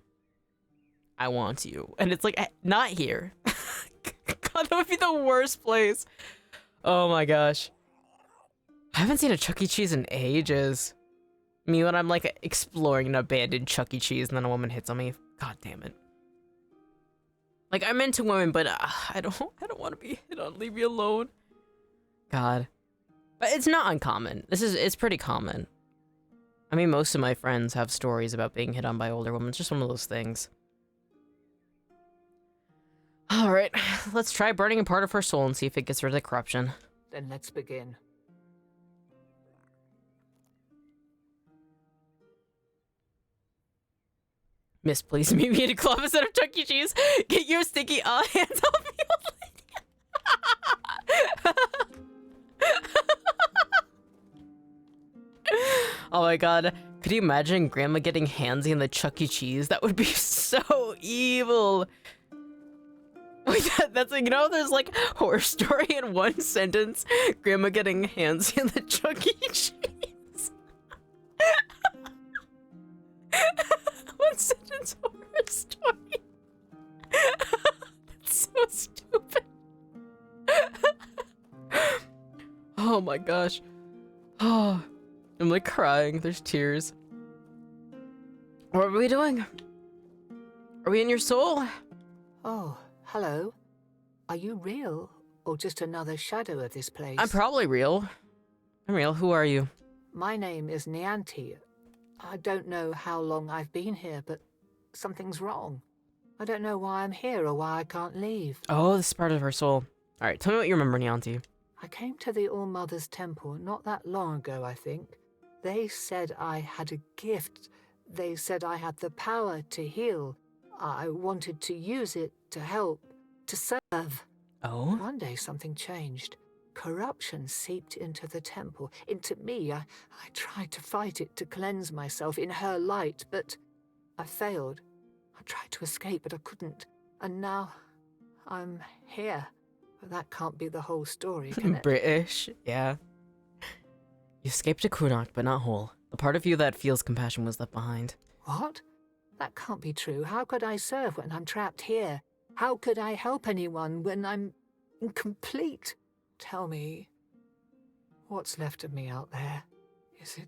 I want you. And it's like, not here. God, that would be the worst place. Oh my gosh. I haven't seen a Chuck E. Cheese in ages. Me when I'm like exploring an abandoned Chuck E. Cheese and then a woman hits on me. God damn it. Like, I'm into women, but I don't want to be hit on. Leave me alone. God. But it's not uncommon. It's pretty common. I mean, most of my friends have stories about being hit on by older women. It's just one of those things. Alright, let's try burning a part of her soul and see if it gets rid of the corruption. Then let's begin. Miss, please meet me at a club instead of Chuck E. Cheese. Get your sticky hands off me, old lady. Oh my god. Could you imagine Grandma getting handsy in the Chuck E. Cheese? That would be so evil. Wait, that's like, you know, there's like horror story in one sentence. Grandma getting handsy in the Chuck E. Cheese. One sentence horror story. That's so stupid. Oh my gosh. Oh, I'm like crying. There's tears. What are we doing? Are we in your soul? Oh, hello. Are you real or just another shadow of this place? I'm probably real. I'm real. Who are you? My name is Nianti. I don't know how long I've been here, but something's wrong. I don't know why I'm here or why I can't leave. Oh, this is part of her soul. Alright, tell me what you remember, Nianti. I came to the All-Mother's Temple not that long ago, I think. They said I had a gift. They said I had the power to heal. I wanted to use it to help, to serve. Oh? One day something changed. Corruption seeped into the temple, into me. I tried to fight it, to cleanse myself in her light, but I failed. I tried to escape, but I couldn't. And now I'm here. But that can't be the whole story, can it? British, yeah. You escaped to Kunok, but not whole. The part of you that feels compassion was left behind. What? That can't be true. How could I serve when I'm trapped here? How could I help anyone when I'm incomplete? Tell me, what's left of me out there? Is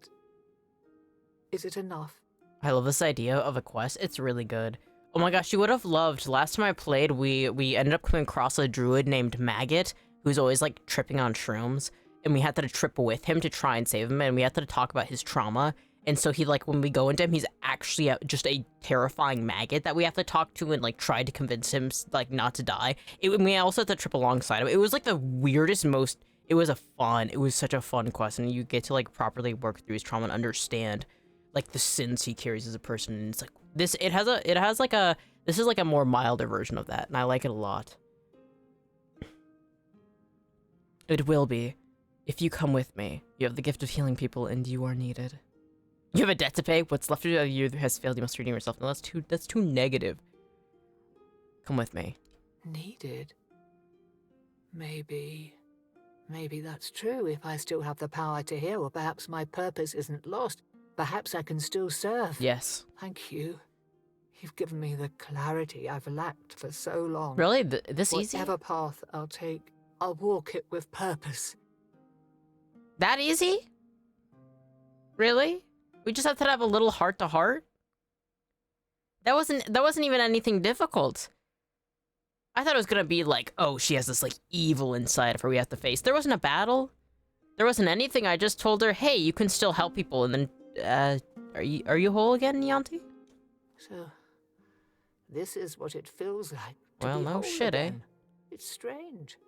it enough? I love this idea of a quest. It's really good. Oh my gosh, you would have loved. Last time I played, we ended up coming across a druid named Maggot, who's always like tripping on shrooms, and we had to trip with him to try and save him, and we had to talk about his trauma. And so he, like, when we go into him, he's actually just a terrifying maggot that we have to talk to and, like, try to convince him, like, not to die. We also had to trip alongside him. It was, like, the weirdest, it was such a fun quest, and you get to, like, properly work through his trauma and understand, like, the sins he carries as a person. And it's, like, this is, like, a more milder version of that, and I like it a lot. It will be. If you come with me, you have the gift of healing people, and you are needed. You have a debt to pay. What's left of you has failed. You must redeem yourself. No, that's too negative. Come with me. Needed? Maybe that's true if I still have the power to heal, or perhaps my purpose isn't lost. Perhaps I can still serve. Yes. Thank you. You've given me the clarity I've lacked for so long. Really? This easy? Whatever path I'll take, I'll walk it with purpose. That easy? Really? We just have to have a little heart-to-heart? That wasn't even anything difficult. I thought it was gonna be like, oh, she has this, like, evil inside of her we have to face. There wasn't a battle. There wasn't anything. I just told her, hey, you can still help people, and then, are you whole again, Nianti? So, this is what it feels like to Well, be no whole shit, eh? again. It's strange.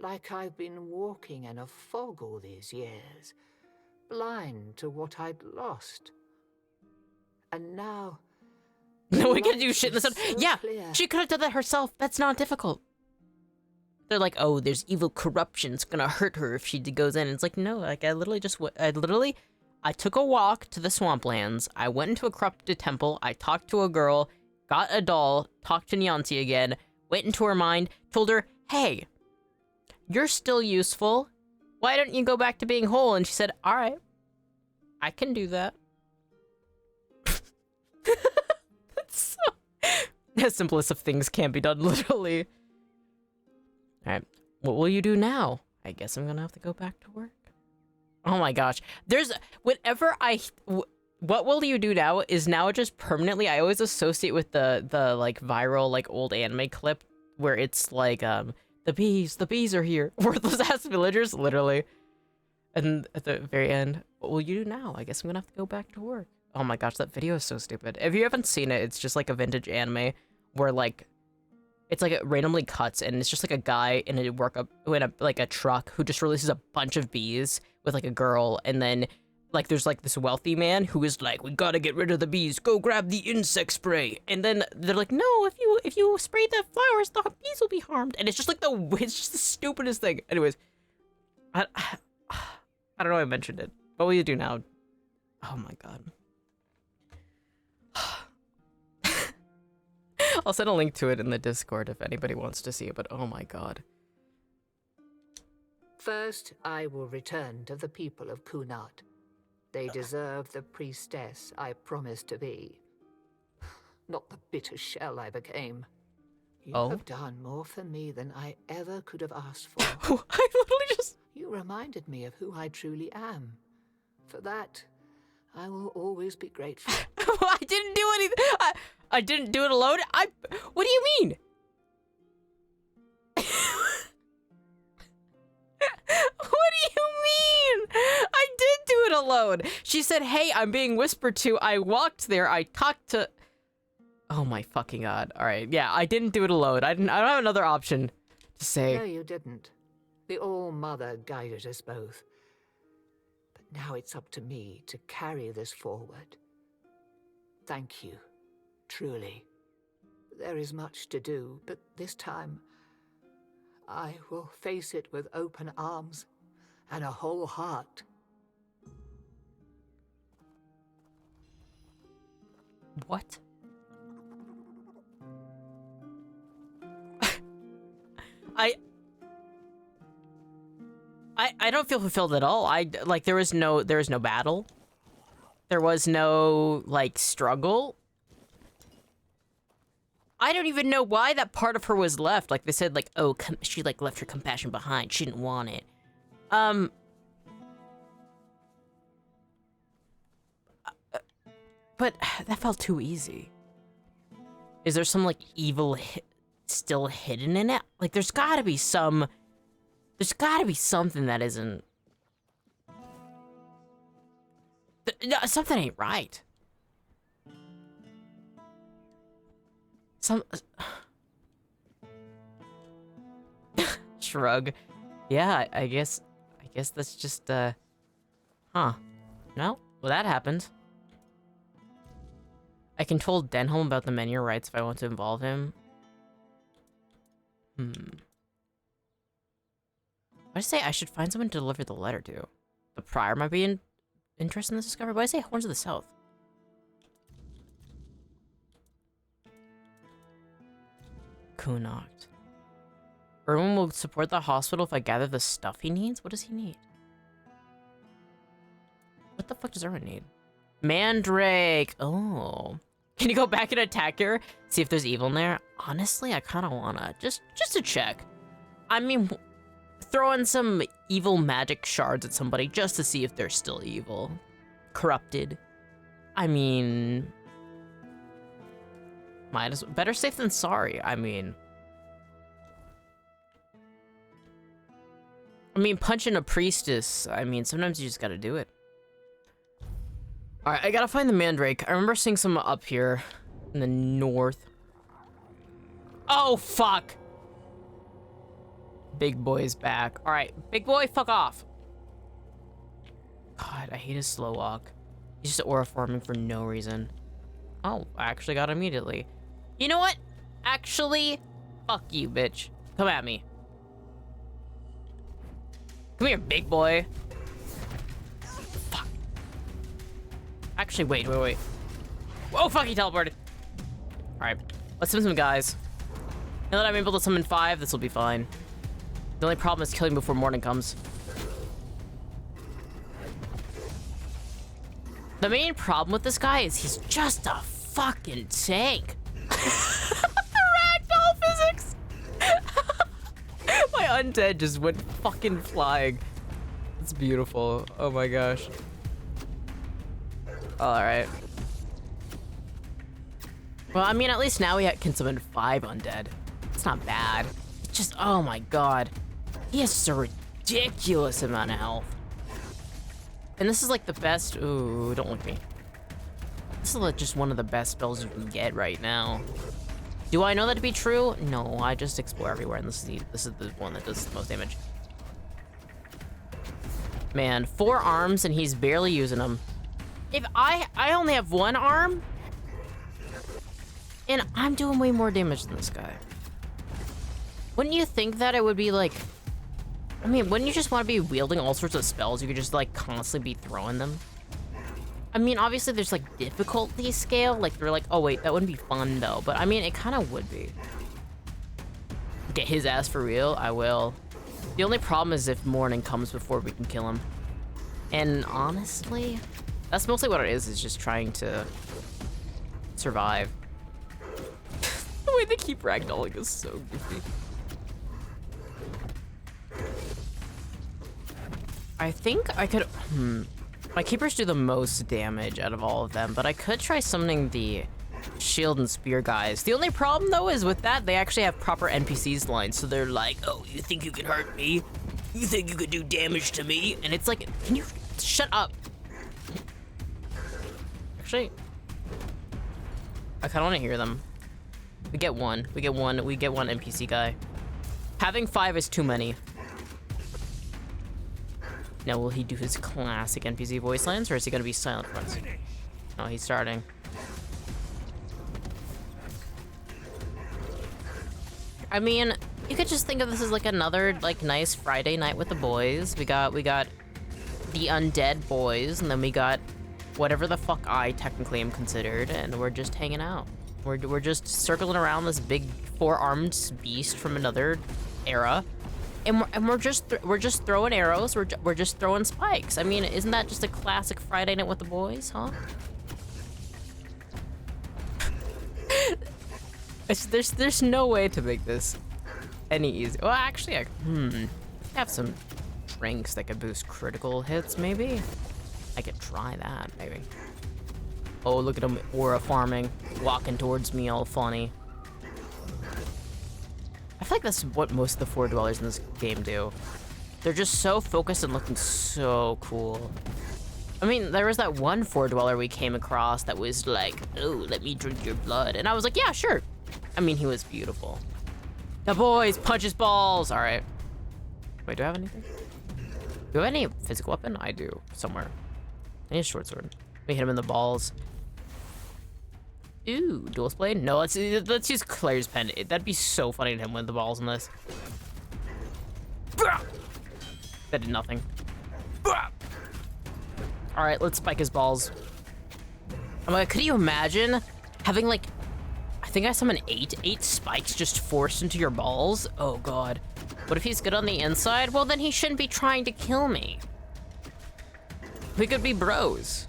Like I've been walking in a fog all these years, blind to what I'd lost. And now... No one can light do shit in the sun. is so Yeah, clear. she could have done that herself. That's not difficult. They're like, oh, there's evil corruption. It's gonna hurt her if she goes in. And it's like, no, like, I took a walk to the swamplands. I went into a corrupted temple. I talked to a girl, got a doll, talked to Nianti again, went into her mind, told her, hey, you're still useful. Why don't you go back to being whole? And she said, all right. I can do that. That's so... The simplest of things can't be done, literally. Alright, what will you do now? I guess I'm gonna have to go back to work. Oh my gosh. There's... Whenever what will you do now is now just permanently... I always associate with the like, viral, like, old anime clip where it's like, the bees are here. Worthless ass villagers, literally. And at the very end, what will you do now? I guess I'm gonna have to go back to work. Oh my gosh, that video is so stupid. If you haven't seen it, it's just like a vintage anime where like, it's like it randomly cuts and it's just like a guy in a truck who just releases a bunch of bees with like a girl, and then like there's like this wealthy man who is like, we gotta get rid of the bees, go grab the insect spray. And then they're like, no, if you spray the flowers, the bees will be harmed. And it's just like it's just the stupidest thing. Anyways, I don't know why I mentioned it. What will you do now? Oh my god. I'll send a link to it in the Discord if anybody wants to see it, but oh my god. First, I will return to the people of Kunat. They deserve the priestess I promised to be. Not the bitter shell I became. You have done more for me than I ever could have asked for. I literally just... You reminded me of who I truly am. For that, I will always be grateful. I didn't do anything. I didn't do it alone. What do you mean? What do you mean? I did do it alone. She said, hey, I'm being whispered to. I walked there. I talked to... Oh my fucking god. All right. Yeah, I didn't do it alone. I don't have another option to say. No, you didn't. The All-Mother guided us both. But now it's up to me to carry this forward. Thank you. Truly. There is much to do, but this time I will face it with open arms and a whole heart. What? I don't feel fulfilled at all. There was no battle. There was no like struggle. I don't even know why that part of her was left. Like they said, like, oh, she like left her compassion behind. She didn't want it. But that felt too easy. Is there some like evil still hidden in it? Like there's gotta be something that isn't... something ain't right. Shrug. Yeah, I guess that's just, huh. No? Well, that happened. I can tell Denholm about the Menhir rights if I want to involve him. I say I should find someone to deliver the letter to. The Prior might be interested in this discovery, but I say Horns of the South. Kunat. Erwin will support the hospital if I gather the stuff he needs? What does he need? What the fuck does Erwin need? Mandrake! Oh. Can you go back and attack her? See if there's evil in there? Honestly, I kind of wanna. Just to check. I mean, throw in some evil magic shards at somebody just to see if they're still evil. Corrupted. I mean... better safe than sorry, I mean... punching a priestess, I mean, sometimes you just gotta do it. Alright, I gotta find the Mandrake. I remember seeing some up here in the north. Oh, fuck! Big boy's back. Alright, big boy, fuck off. God, I hate his slow walk. He's just aura forming for no reason. Oh, I actually got it immediately. You know what? Actually, fuck you, bitch. Come at me. Come here, big boy. Fuck. Actually, wait. Oh, fuck, he teleported. Alright, let's summon some guys. Now that I'm able to summon 5, this will be fine. The only problem is killing before morning comes. The main problem with this guy is he's just a fucking tank. The ragdoll physics! My undead just went fucking flying. It's beautiful. Oh my gosh. Alright. Well, I mean, at least now we can summon 5 undead. It's not bad. It's just, oh my god. He has just a ridiculous amount of health. And this is like the best. Ooh, don't look at me. This is like just one of the best spells you can get right now. Do I know that to be true? No, I just explore everywhere, and this is the one that does the most damage. Man, 4 arms, and he's barely using them. If I only have 1 arm, and I'm doing way more damage than this guy. Wouldn't you think that it would be like? I mean, wouldn't you just want to be wielding all sorts of spells? You could just like constantly be throwing them. I mean, obviously there's like difficulty scale. Like they're like, oh wait, that wouldn't be fun though. But I mean, it kind of would be. Get his ass for real? I will. The only problem is if morning comes before we can kill him. And honestly, that's mostly what it is just trying to survive. The way they keep ragdolling is so goofy. I think I could, my keepers do the most damage out of all of them, but I could try summoning the shield and spear guys. The only problem though is with that, they actually have proper NPCs lines, so they're like, oh, you think you can hurt me? You think you could do damage to me? And it's like, can you shut up? Actually, I kinda wanna hear them. We get one NPC guy. Having 5 is too many. Now, will he do his classic NPC voice lines, or is he gonna be silent for us? Oh, he's starting. I mean, you could just think of this as like another like nice Friday night with the boys. We got the undead boys, and then we got whatever the fuck I technically am considered, and we're just hanging out. We're just circling around this big 4-armed beast from another era. And we're just throwing arrows. We're just throwing spikes. I mean, isn't that just a classic Friday night with the boys, huh? There's no way to make this any easier. Well, actually, I have some drinks that could boost critical hits. Maybe I could try that. Maybe. Oh, look at him aura farming, walking towards me all funny. I feel like that's what most of the 4 dwellers in this game do. They're just so focused and looking so cool. I mean, there was that one 4 dweller we came across that was like, oh, let me drink your blood. And I was like, yeah, sure. I mean, he was beautiful. The boys, punch his balls. All right. Wait, do I have anything? Do I have any physical weapon? I do, somewhere. I need a short sword. Let me hit him in the balls. Ooh, dual blade? No, let's use Claire's pen. That'd be so funny to hit him with the balls in this. That did nothing. All right, let's spike his balls. I'm like, could you imagine having like, I think I summoned 8 spikes just forced into your balls? Oh God. What if he's good on the inside? Well, then he shouldn't be trying to kill me. We could be bros.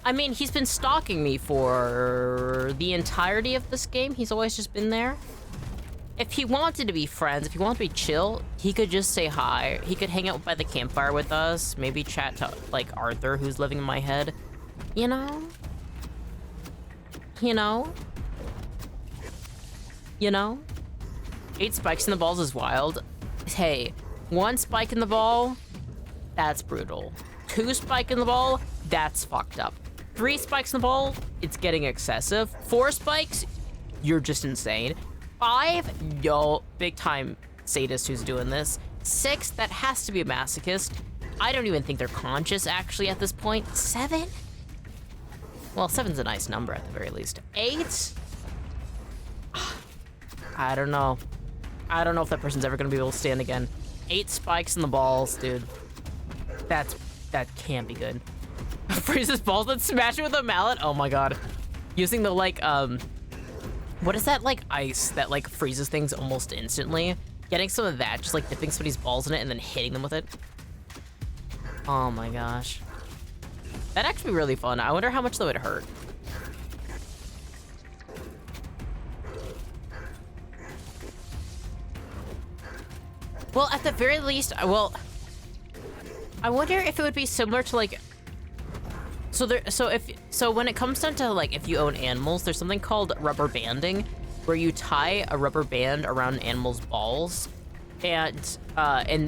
I mean, he's been stalking me for the entirety of this game. He's always just been there. If he wanted to be friends, if he wanted to be chill, he could just say hi. He could hang out by the campfire with us, maybe chat to, like, Arthur, who's living in my head. You know? You know? You know? 8 spikes in the balls is wild. Hey, 1 spike in the ball, that's brutal. 2 spike in the ball, that's fucked up. 3 spikes in the ball, it's getting excessive. 4 spikes, you're just insane. 5, yo, big time sadist who's doing this. 6, that has to be a masochist. I don't even think they're conscious actually at this point. 7? Well, 7's a nice number at the very least. 8? I don't know. I don't know if that person's ever gonna be able to stand again. 8 spikes in the balls, dude. That can't be good. Freeze his balls and smash it with a mallet? Oh my God. Using the like, what is that like ice that like freezes things almost instantly? Getting some of that, just like dipping somebody's balls in it and then hitting them with it. Oh my gosh. That'd actually be really fun. I wonder how much that would hurt. Well, at the very least, I wonder if it would be similar to like. So when it comes down to like if you own animals, there's something called rubber banding, where you tie a rubber band around an animal's balls, and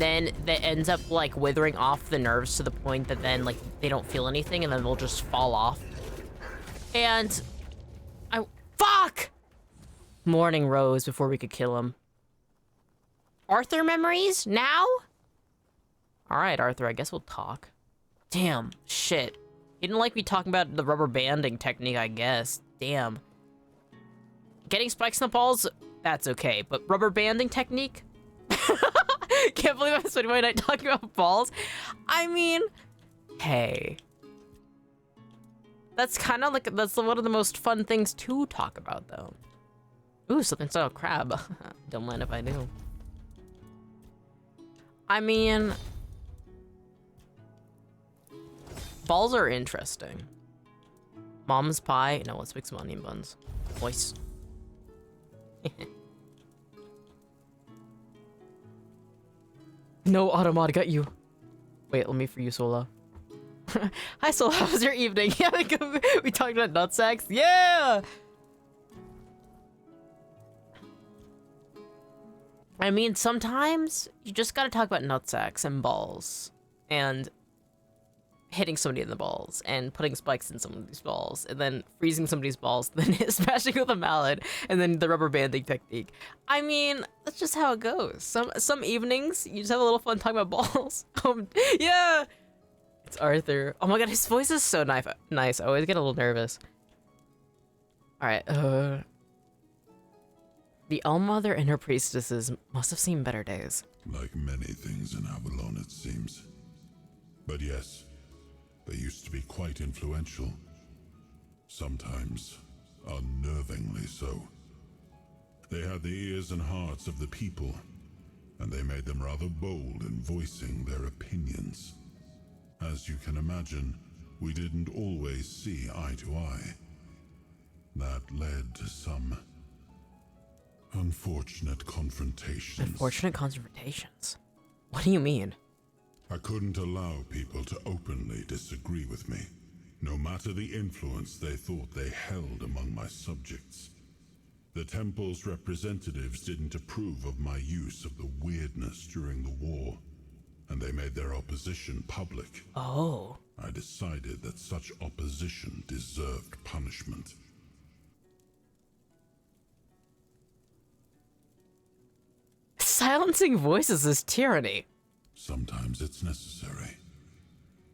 then that ends up like withering off the nerves to the point that then like they don't feel anything, and then they'll just fall off. And fuck! Morning rose before we could kill him. Arthur memories now? All right, Arthur, I guess we'll talk. Damn, shit. He didn't like me talking about the rubber banding technique, I guess. Damn. Getting spikes in the balls, that's okay. But rubber banding technique? Can't believe I'm spending my night talking about balls. I mean, hey. That's kind of like, that's one of the most fun things to talk about, though. Ooh, something style crab. Don't mind if I do. I mean, balls are interesting. Mom's pie. No, let's make some onion buns. Voice. No, Automod got you. Wait, let me for you, Sola. Hi, Sola. How was your evening? Yeah, we talked about nutsacks. Yeah. I mean, sometimes you just gotta talk about nutsacks and balls, and hitting somebody in the balls, and putting spikes in somebody's balls, and then freezing somebody's balls, then smashing with a mallet, and then the rubber banding technique. I mean, that's just how it goes. Some evenings, you just have a little fun talking about balls. Yeah! It's Arthur. Oh my god, his voice is so nice. I always get a little nervous. Alright, the All-Mother and her priestesses must have seen better days. Like many things in Avalon, it seems. But yes, they used to be quite influential. Sometimes unnervingly so. They had the ears and hearts of the people, and they made them rather bold in voicing their opinions. As you can imagine, we didn't always see eye to eye. That led to some unfortunate confrontations. Unfortunate confrontations? What do you mean? I couldn't allow people to openly disagree with me, no matter the influence they thought they held among my subjects. The temple's representatives didn't approve of my use of the weirdness during the war, and they made their opposition public. Oh. I decided that such opposition deserved punishment. Silencing voices is tyranny. Sometimes it's necessary,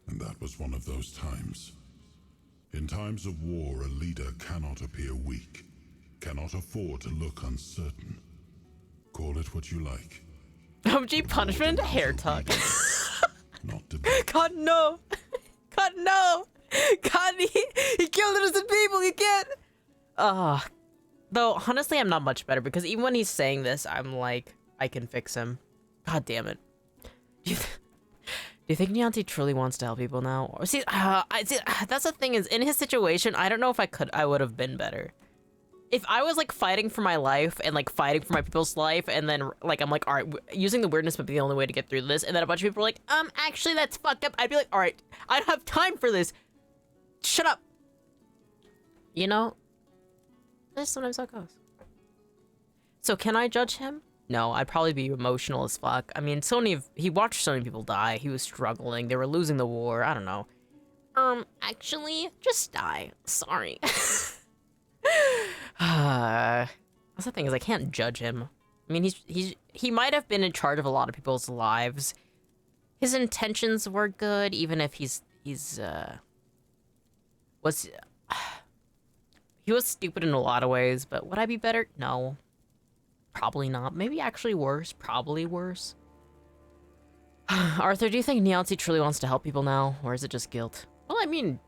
and that was one of those times. In times of war, a leader cannot appear weak, cannot afford to look uncertain. Call it what you like. OMG punishment? Hair tuck. Not debate. God, no. God, no. God, he killed innocent people. You can't. Though, honestly, I'm not much better, because even when he's saying this, I'm like, I can fix him. God damn it. Do you think Niantic truly wants to help people now? Or see, that's the thing is, in his situation, I don't know if I would have been better. If I was like fighting for my life and like fighting for my people's life, and then like I'm like, all right, using the weirdness might be the only way to get through this, and then a bunch of people are like, actually that's fucked up. I'd be like, all right, I don't have time for this. Shut up. You know, that's sometimes how it goes. So can I judge him? No, I'd probably be emotional as fuck. I mean, he watched so many people die. He was struggling. They were losing the war. I don't know. Actually, just die. Sorry. That's the thing is, I can't judge him. I mean, he might have been in charge of a lot of people's lives. His intentions were good, even if he was stupid in a lot of ways. But would I be better? No. Probably not. Maybe actually worse. Probably worse. Arthur, do you think Niantic truly wants to help people now? Or is it just guilt? Well, I mean,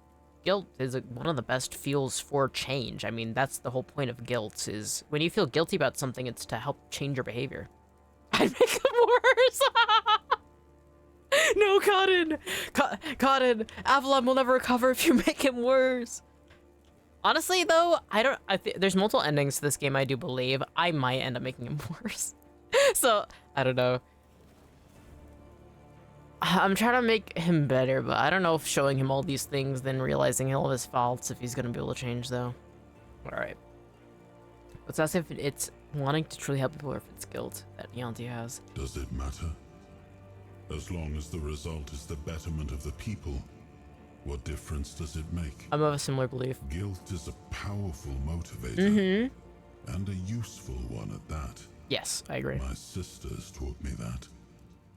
guilt is one of the best fuels for change. I mean, that's the whole point of guilt, is when you feel guilty about something, it's to help change your behavior. I'd make it worse! No, Cotton! Cotton! Avalon will never recover if you make him worse. Honestly, though, there's multiple endings to this game, I do believe. I might end up making him worse. So, I don't know. I'm trying to make him better, but I don't know if showing him all these things, then realizing all of his faults, if he's gonna be able to change, though. Alright. Let's ask if it's wanting to truly help people or if it's guilt that Yanti has. Does it matter? As long as the result is the betterment of the people, what difference does it make? I'm of a similar belief. Guilt is a powerful motivator, and a useful one at that. Yes, I agree. My sisters taught me that,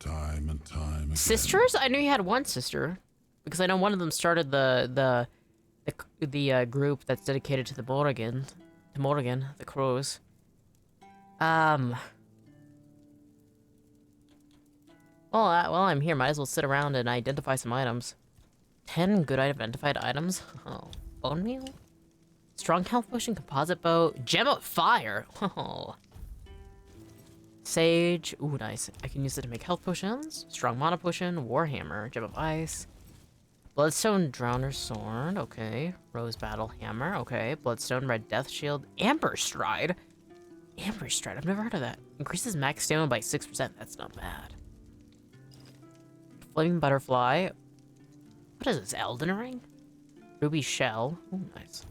time and time again. Sisters? I knew you had one sister, because I know one of them started the group that's dedicated to the Morrigan, the crows. Well, while I'm here, might as well sit around and identify some items. 10 good identified items. Oh, bone meal? Strong health potion, composite bow, gem of fire. Oh. Sage. Ooh, nice. I can use it to make health potions. Strong mana potion, warhammer, gem of ice. Bloodstone drowner sword. Okay. Rose battle hammer. Okay. Bloodstone red death shield. Amber stride. Amber stride. I've never heard of that. Increases max stamina by 6%. That's not bad. Flaming butterfly. What is this? Elden ring? Ruby shell. Ooh, nice.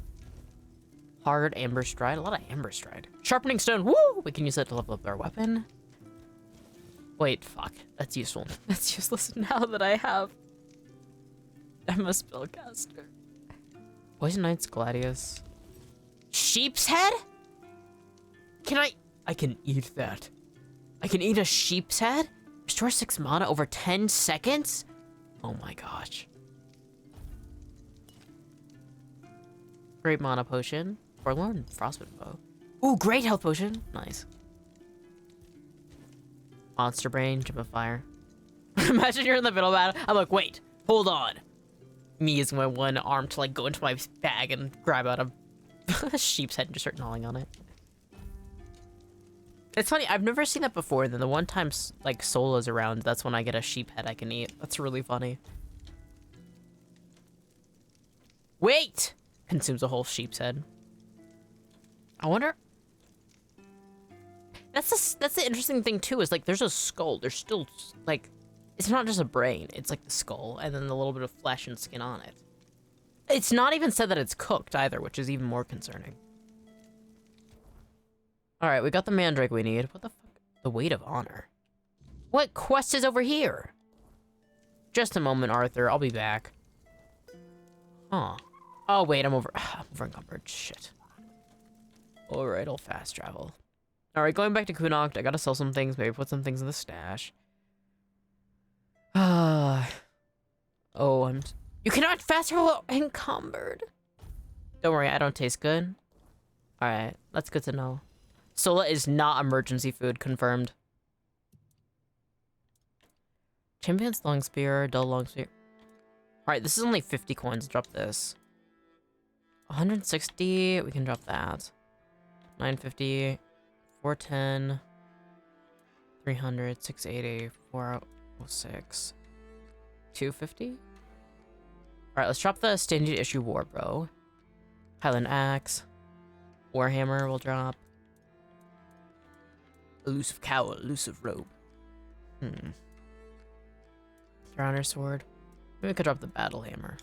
Hard amber stride. A lot of amber stride. Sharpening stone. Woo! We can use that to level up our weapon. Wait, fuck. That's useful. That's useless now that I'm a spellcaster. Poison Knight's Gladius. Sheep's head? I can eat that. I can eat a sheep's head? Restore 6 mana over 10 seconds? Oh my gosh. Great mana potion. Forlorn frostbite bow. Ooh, great health potion. Nice. Monster brain, gem of fire. Imagine you're in the middle of battle. I'm like, wait, hold on. Me using my one arm to like go into my bag and grab out a sheep's head and just start gnawing on it. It's funny, I've never seen that before. Then the one time like Sola's around, that's when I get a sheep head I can eat. That's really funny. Wait! Consumes a whole sheep's head. I wonder. That's the interesting thing too. Is like there's a skull. There's still like, it's not just a brain. It's like the skull and then the little bit of flesh and skin on it. It's not even said that it's cooked either, which is even more concerning. All right, we got the mandrake we need. What the fuck? The weight of honor. What quest is over here? Just a moment, Arthur. I'll be back. Huh. Oh wait, I'm over encumbered. Shit. All right, I'll fast travel. All right, going back to Kunakt. I gotta sell some things. Maybe put some things in the stash. Oh, you cannot fast travel encumbered. Don't worry, I don't taste good. All right, that's good to know. Sola is not emergency food, confirmed. Champion's long spear, dull long spear. All right, this is only 50 coins. Drop this. 160, we can drop that. 950, 410, 300, 680, 406, 250. All right, let's drop the standard issue war bow. Highland axe, warhammer will drop. Elusive cowl, elusive robe. Drowner sword. Maybe we could drop the battle hammer.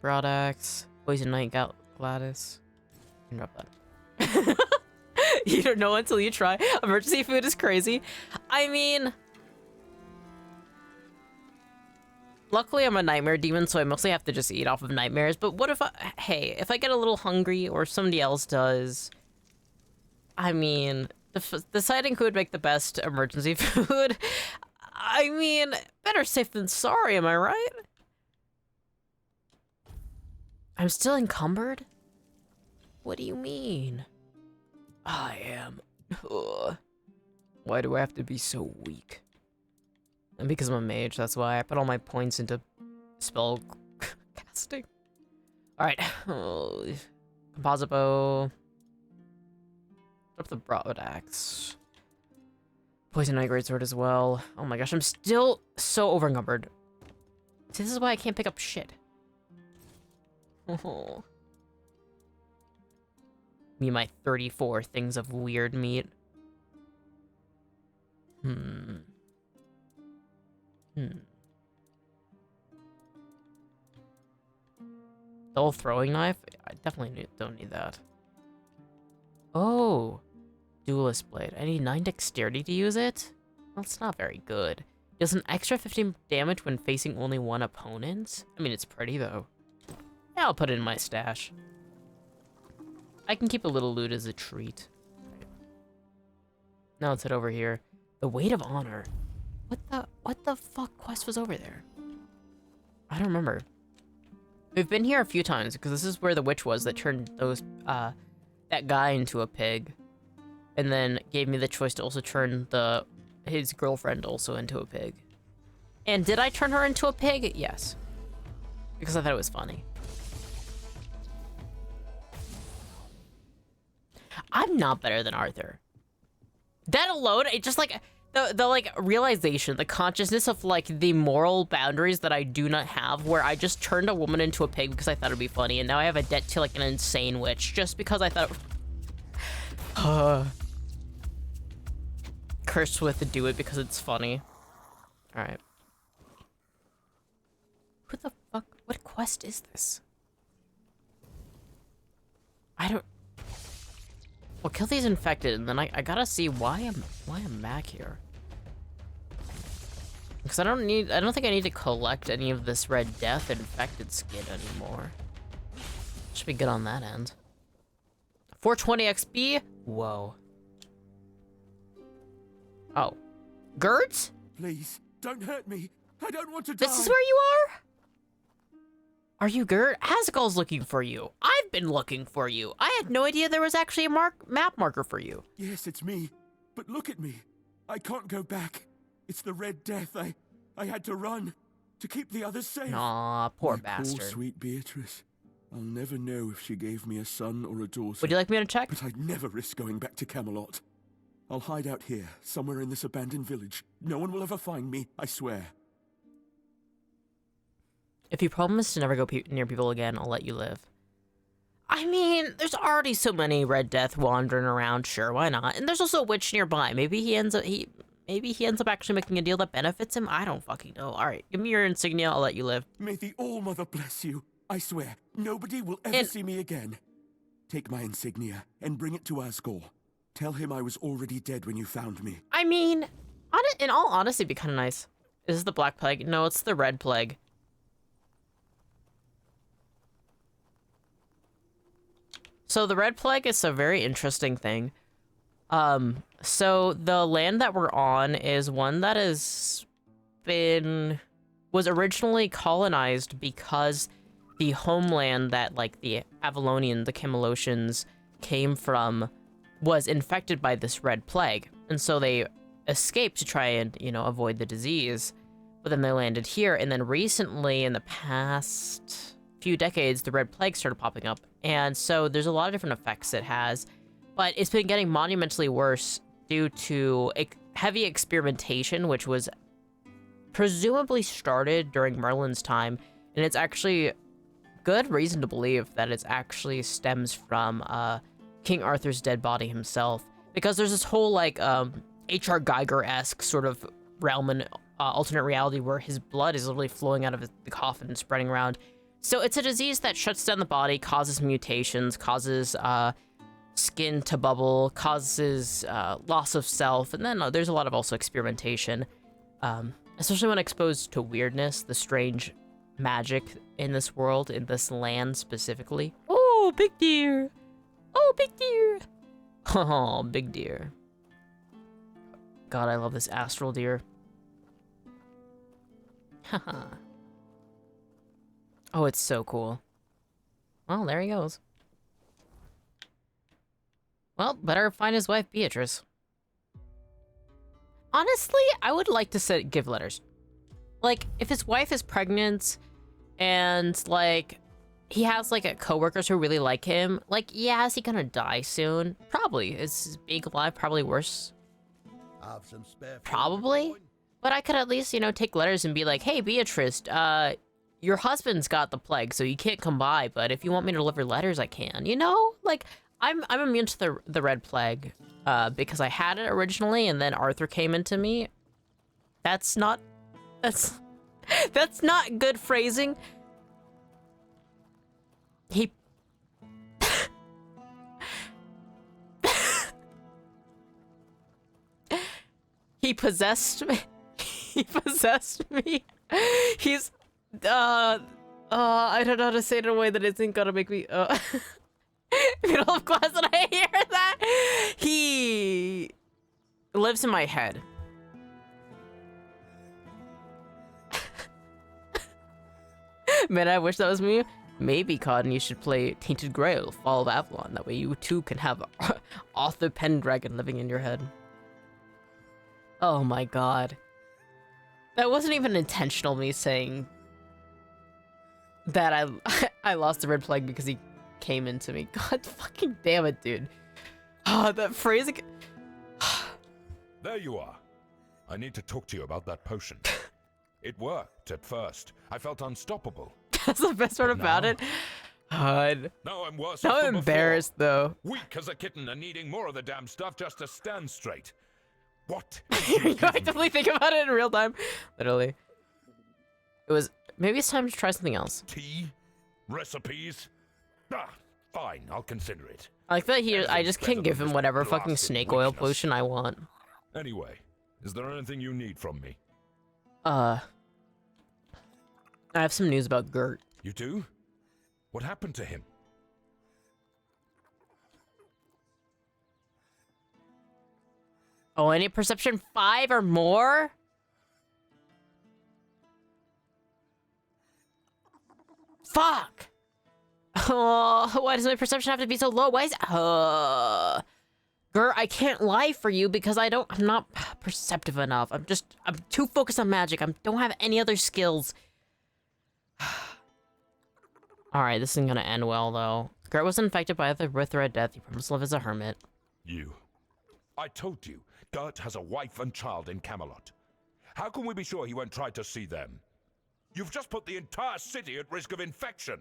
Broadaxe, poison knight Gladys. You can drop that. You don't know until you try. Emergency food is crazy. I mean, luckily I'm a nightmare demon, so I mostly have to just eat off of nightmares. But what if if I get a little hungry or somebody else does? I mean, deciding who would make the best emergency food. I mean, better safe than sorry, am I right? I'm still encumbered? What do you mean? I am. Ugh. Why do I have to be so weak? And because I'm a mage, that's why I put all my points into spell casting. Alright. Oh, composite bow. Drop the broadaxe. Poison Eye Greatsword as well. Oh my gosh, I'm still so overencumbered. See, this is why I can't pick up shit. Oh. Me and my 34 things of weird meat. Dull throwing knife? I definitely don't need that. Oh. Duelist blade. I need 9 dexterity to use it? That's not very good. Does an extra 15 damage when facing only one opponent? I mean, it's pretty though. Yeah, I'll put it in my stash. I can keep a little loot as a treat. Right. Now let's head over here. The Weight of Honor. What the fuck quest was over there? I don't remember. We've been here a few times because this is where the witch was that turned that guy into a pig. And then gave me the choice to also turn his girlfriend also into a pig. And did I turn her into a pig? Yes. Because I thought it was funny. I'm not better than Arthur. That alone, it just like the like realization, the consciousness of like the moral boundaries that I do not have, where I just turned a woman into a pig because I thought it'd be funny, and now I have a debt to like an insane witch just because I thought cursed with to do it because it's funny. Alright. Who the fuck? What quest is this? I don't... Well, kill these infected, and then I gotta see why I'm back here. Because I don't think I need to collect any of this Red Death infected skin anymore. Should be good on that end. 420 XP? Whoa. Oh. Gertz? Please, don't hurt me. I don't want to die. This is where you are? Are you Gert? Hazakal's looking for you. I've been looking for you. I had no idea there was actually a map marker for you. Yes, it's me. But look at me. I can't go back. It's the Red Death. I had to run to keep the others safe. Aw, poor My bastard. Poor sweet Beatrice. I'll never know if she gave me a son or a daughter. Would you like me to check? But I'd never risk going back to Camelot. I'll hide out here, somewhere in this abandoned village. No one will ever find me, I swear. If you promise to never go near people again, I'll let you live. I mean, there's already so many Red Death wandering around. Sure, why not? And there's also a witch nearby. Maybe he ends up actually making a deal that benefits him. I don't fucking know. All right, give me your insignia. I'll let you live. May the All-Mother bless you. I swear, nobody will ever see me again. Take my insignia and bring it to Asgore. Tell him I was already dead when you found me. I mean, in all honesty, it'd be kind of nice. Is this the Black Plague? No, it's the Red Plague. So the Red Plague is a very interesting thing. So the land that we're on is one that was originally colonized because the homeland that like the Avalonian, the Camelosians came from was infected by this Red Plague. And so they escaped to try and, avoid the disease. But then they landed here, and then recently in the past few decades, the Red Plague started popping up. And so there's a lot of different effects it has, but it's been getting monumentally worse due to heavy experimentation, which was presumably started during Merlin's time. And it's actually good reason to believe that it actually stems from King Arthur's dead body himself. Because there's this whole like H.R. Geiger-esque sort of realm and alternate reality where his blood is literally flowing out of the coffin and spreading around. So it's a disease that shuts down the body, causes mutations, causes skin to bubble, causes loss of self, and then there's a lot of also experimentation, especially when exposed to weirdness, the strange magic in this world, in this land specifically. Oh, big deer! Oh, big deer! Oh, big deer. God, I love this astral deer. Haha. Oh, it's so cool. Well, there he goes. Well, better find his wife, Beatrice. Honestly, I would like to give letters. Like, if his wife is pregnant and, like, he has, like, coworkers who really like him, like, yeah, is he gonna die soon? Probably. Is being alive probably worse? Have some spare food Probably. coin? But I could at least, you know, take letters and be like, hey, Beatrice, your husband's got the plague, so you can't come by, but if you want me to deliver letters, I can. You know? Like, I'm immune to the red plague, because I had it originally, and then Arthur came into me. That's not good phrasing. He possessed me. He possessed me. He's, I don't know how to say it in a way that isn't gonna make me, middle of class and I hear that. He lives in my head. Man, I wish that was me. Maybe, Cotton, you should play Tainted Grail, Fall of Avalon. That way you too can have Arthur Pendragon living in your head. Oh my god. That wasn't even intentional, me saying that I lost the red plague because he came into me. God fucking damn it, dude. Oh, that phrasing. There you are. I need to talk to you about that potion. It worked at first. I felt unstoppable. That's the best part about it. God. Now I'm worse. So embarrassed, though. Weak as a kitten and needing more of the damn stuff just to stand straight. What? You actively think about it in real time. Literally. It was... Maybe it's time to try something else. Tea? Recipes? Ah, fine, I'll consider it. I like that here, I just can't give him whatever fucking snake oil potion I want. Anyway, is there anything you need from me? I have some news about Gert. You do? What happened to him? Oh, any perception 5 or more? Fuck! Oh, why does my perception have to be so low? Why is Gert, I can't lie for you because I'm not perceptive enough. I'm too focused on magic. I don't have any other skills. Alright, this isn't gonna end well, though. Gert was infected by the Red Death. He promised to live as a hermit. You. I told you, Gert has a wife and child in Camelot. How can we be sure he won't try to see them? You've just put the entire city at risk of infection.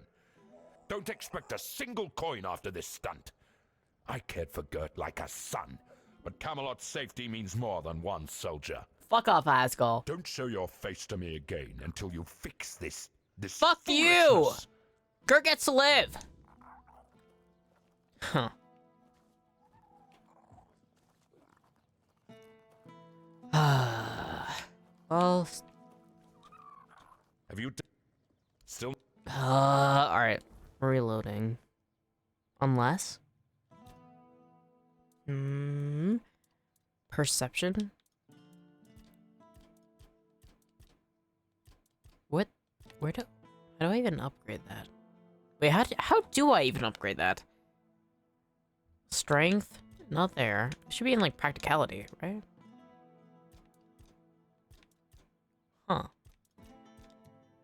Don't expect a single coin after this stunt. I cared for Gert like a son, but Camelot's safety means more than one soldier. Fuck off, Asgol. Don't show your face to me again until you fix this Fuck you! Gert gets to live! Huh. Well... Have you still... Alright. Reloading. Unless... Perception? What? How do I even upgrade that? Wait, how do I even upgrade that? Strength? Not there. It should be in, like, practicality, right? Huh.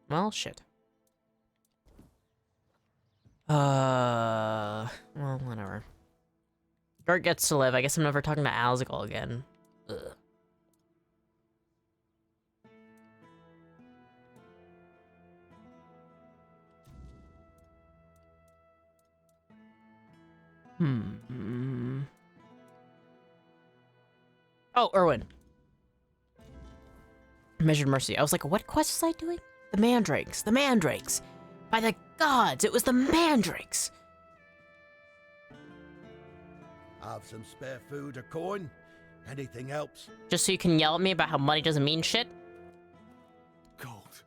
Well, shit. Well, whatever. Gert gets to live. I guess I'm never talking to Asgol again. Ugh. Oh, Erwin. Measured Mercy. I was like, what quest was I doing? The Mandrakes. The Mandrakes. By the gods, it was the Mandrakes. Have some spare food or coin? Anything helps. Just so you can yell at me about how money doesn't mean shit? Gold.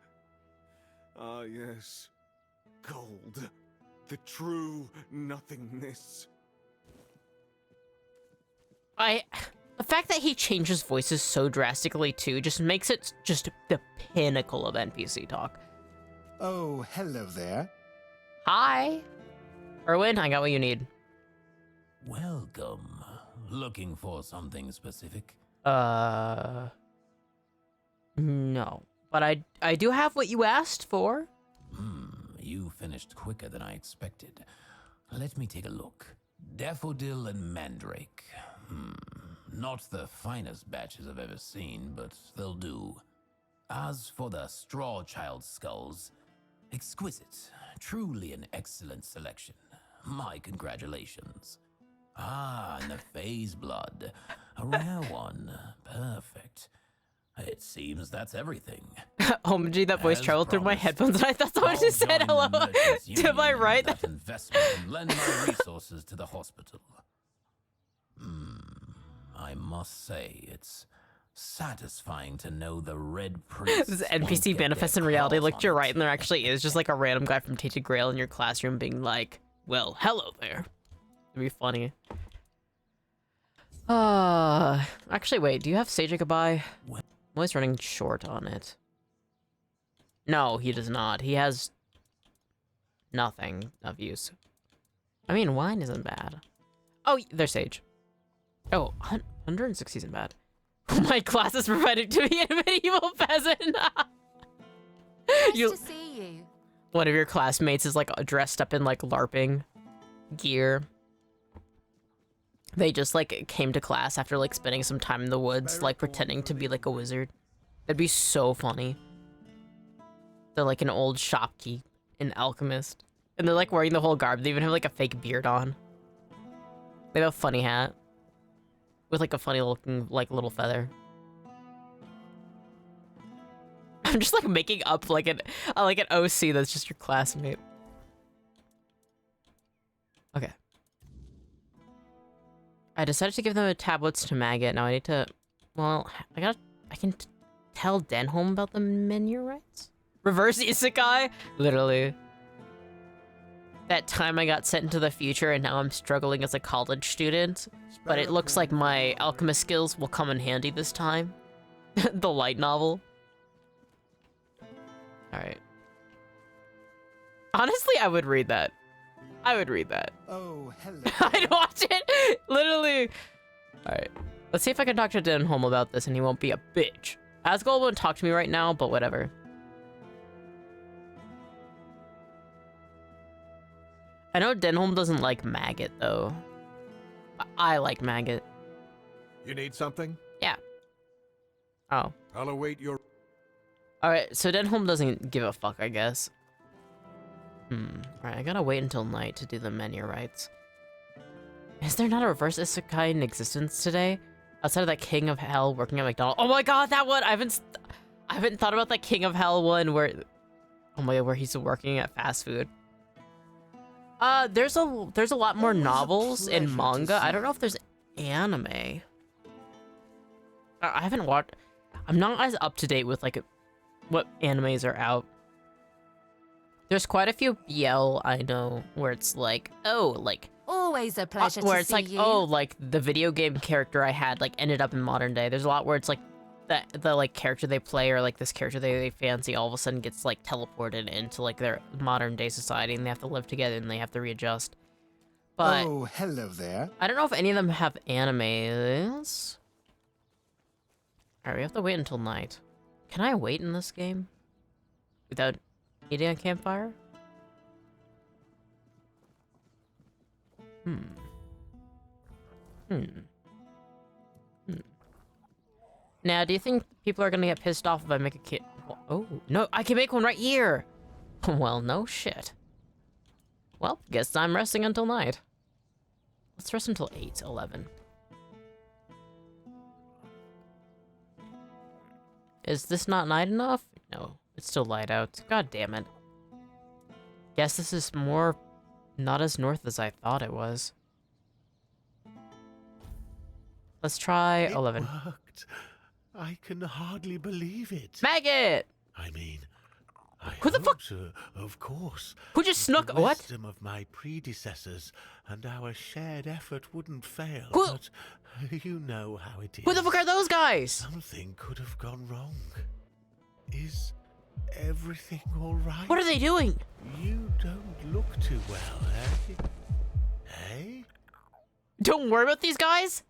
Ah, yes. Gold. The true nothingness. The fact that he changes voices so drastically too just makes it just the pinnacle of NPC talk. Oh, hello there. Hi. Erwin, I got what you need. Welcome. Looking for something specific? No. But I do have what you asked for. You finished quicker than I expected. Let me take a look. Daffodil and Mandrake. Not the finest batches I've ever seen, but they'll do. As for the Straw Child skulls, exquisite. Truly an excellent selection. My congratulations. Ah, Nefay's blood. A rare one. Perfect. It seems that's everything. Oh, gee, that voice As traveled through my promised, headphones, and I thought someone I'll just said join the hello. Merchants To my Union in right. that investment and lend my resources to the hospital. I must say, it's satisfying to know the Red Priest. This NPC manifests in reality. Look to your right, and there actually is just like a random guy from Tainted Grail in your classroom being like, well, hello there. It'd be funny. Actually, wait, do you have Sage Goodbye? I'm always running short on it. No, he does not. He has nothing of use. I mean, wine isn't bad. Oh, there's Sage. Oh, 160 isn't bad. My class is provided to be a medieval peasant. Nice to see you. One of your classmates is like dressed up in like LARPing gear. They just like came to class after like spending some time in the woods, like pretending to be like a wizard. That'd be so funny. They're like an old shopkeep, an alchemist, and they're like wearing the whole garb. They even have like a fake beard on. They have a funny hat with like a funny looking like little feather. I'm just like making up like an OC that's just your classmate. Okay. I decided to give them the tablets to Maggot. Now I need to, well, I can tell Denholm about the menu rights? Reverse isekai? Literally. That time I got sent into the future and now I'm struggling as a college student. But it looks like my alchemist skills will come in handy this time. The light novel. Alright. Honestly, I would read that. I would read that. Oh, hello. I'd watch it. Literally. Alright. Let's see if I can talk to Denholm about this and he won't be a bitch. Asgol won't talk to me right now, but whatever. I know Denholm doesn't like Maggot, though. But I like Maggot. You need something? Yeah. Oh. I'll await your... Alright, so Denholm doesn't give a fuck, I guess. Alright, I gotta wait until night to do the menu rights. Is there not a reverse isekai in existence today? Outside of that King of Hell working at McDonald's? Oh my god, that one! I haven't thought about that King of Hell one where... Oh my god, where he's working at fast food. There's a lot more novels and manga. I don't know if there's anime. I haven't watched... I'm not as up to date with, like, what animes are out. There's quite a few BL I know where it's like, oh, like... Always a pleasure where to it's see like, you. oh, like, the video game character I had, like, ended up in modern day. There's a lot where it's like, the like, character they play or, like, this character they fancy all of a sudden gets, like, teleported into, like, their modern day society and they have to live together and they have to readjust. But... Oh, hello there. I don't know if any of them have animes. Alright, we have to wait until night. Can I wait in this game? Without eating a campfire? Now, do you think people are gonna get pissed off if I make a kit? Oh, no, I can make one right here! Well, no shit. Well, guess I'm resting until night. Let's rest until 8:11. Is this not night enough? No, it's still light out. God damn it. Guess this is more not as north as I thought it was. Let's try 11. It worked. I can hardly believe it. Maggot! I mean, Who the fuck? Of course. Who just snuck? The What? wisdom of my predecessors and our shared effort wouldn't fail. Who? But you know how it is. Who the fuck are those guys? Something could have gone wrong. Is everything all right? What are they doing? You don't look too well, eh? Hey? Don't worry about these guys.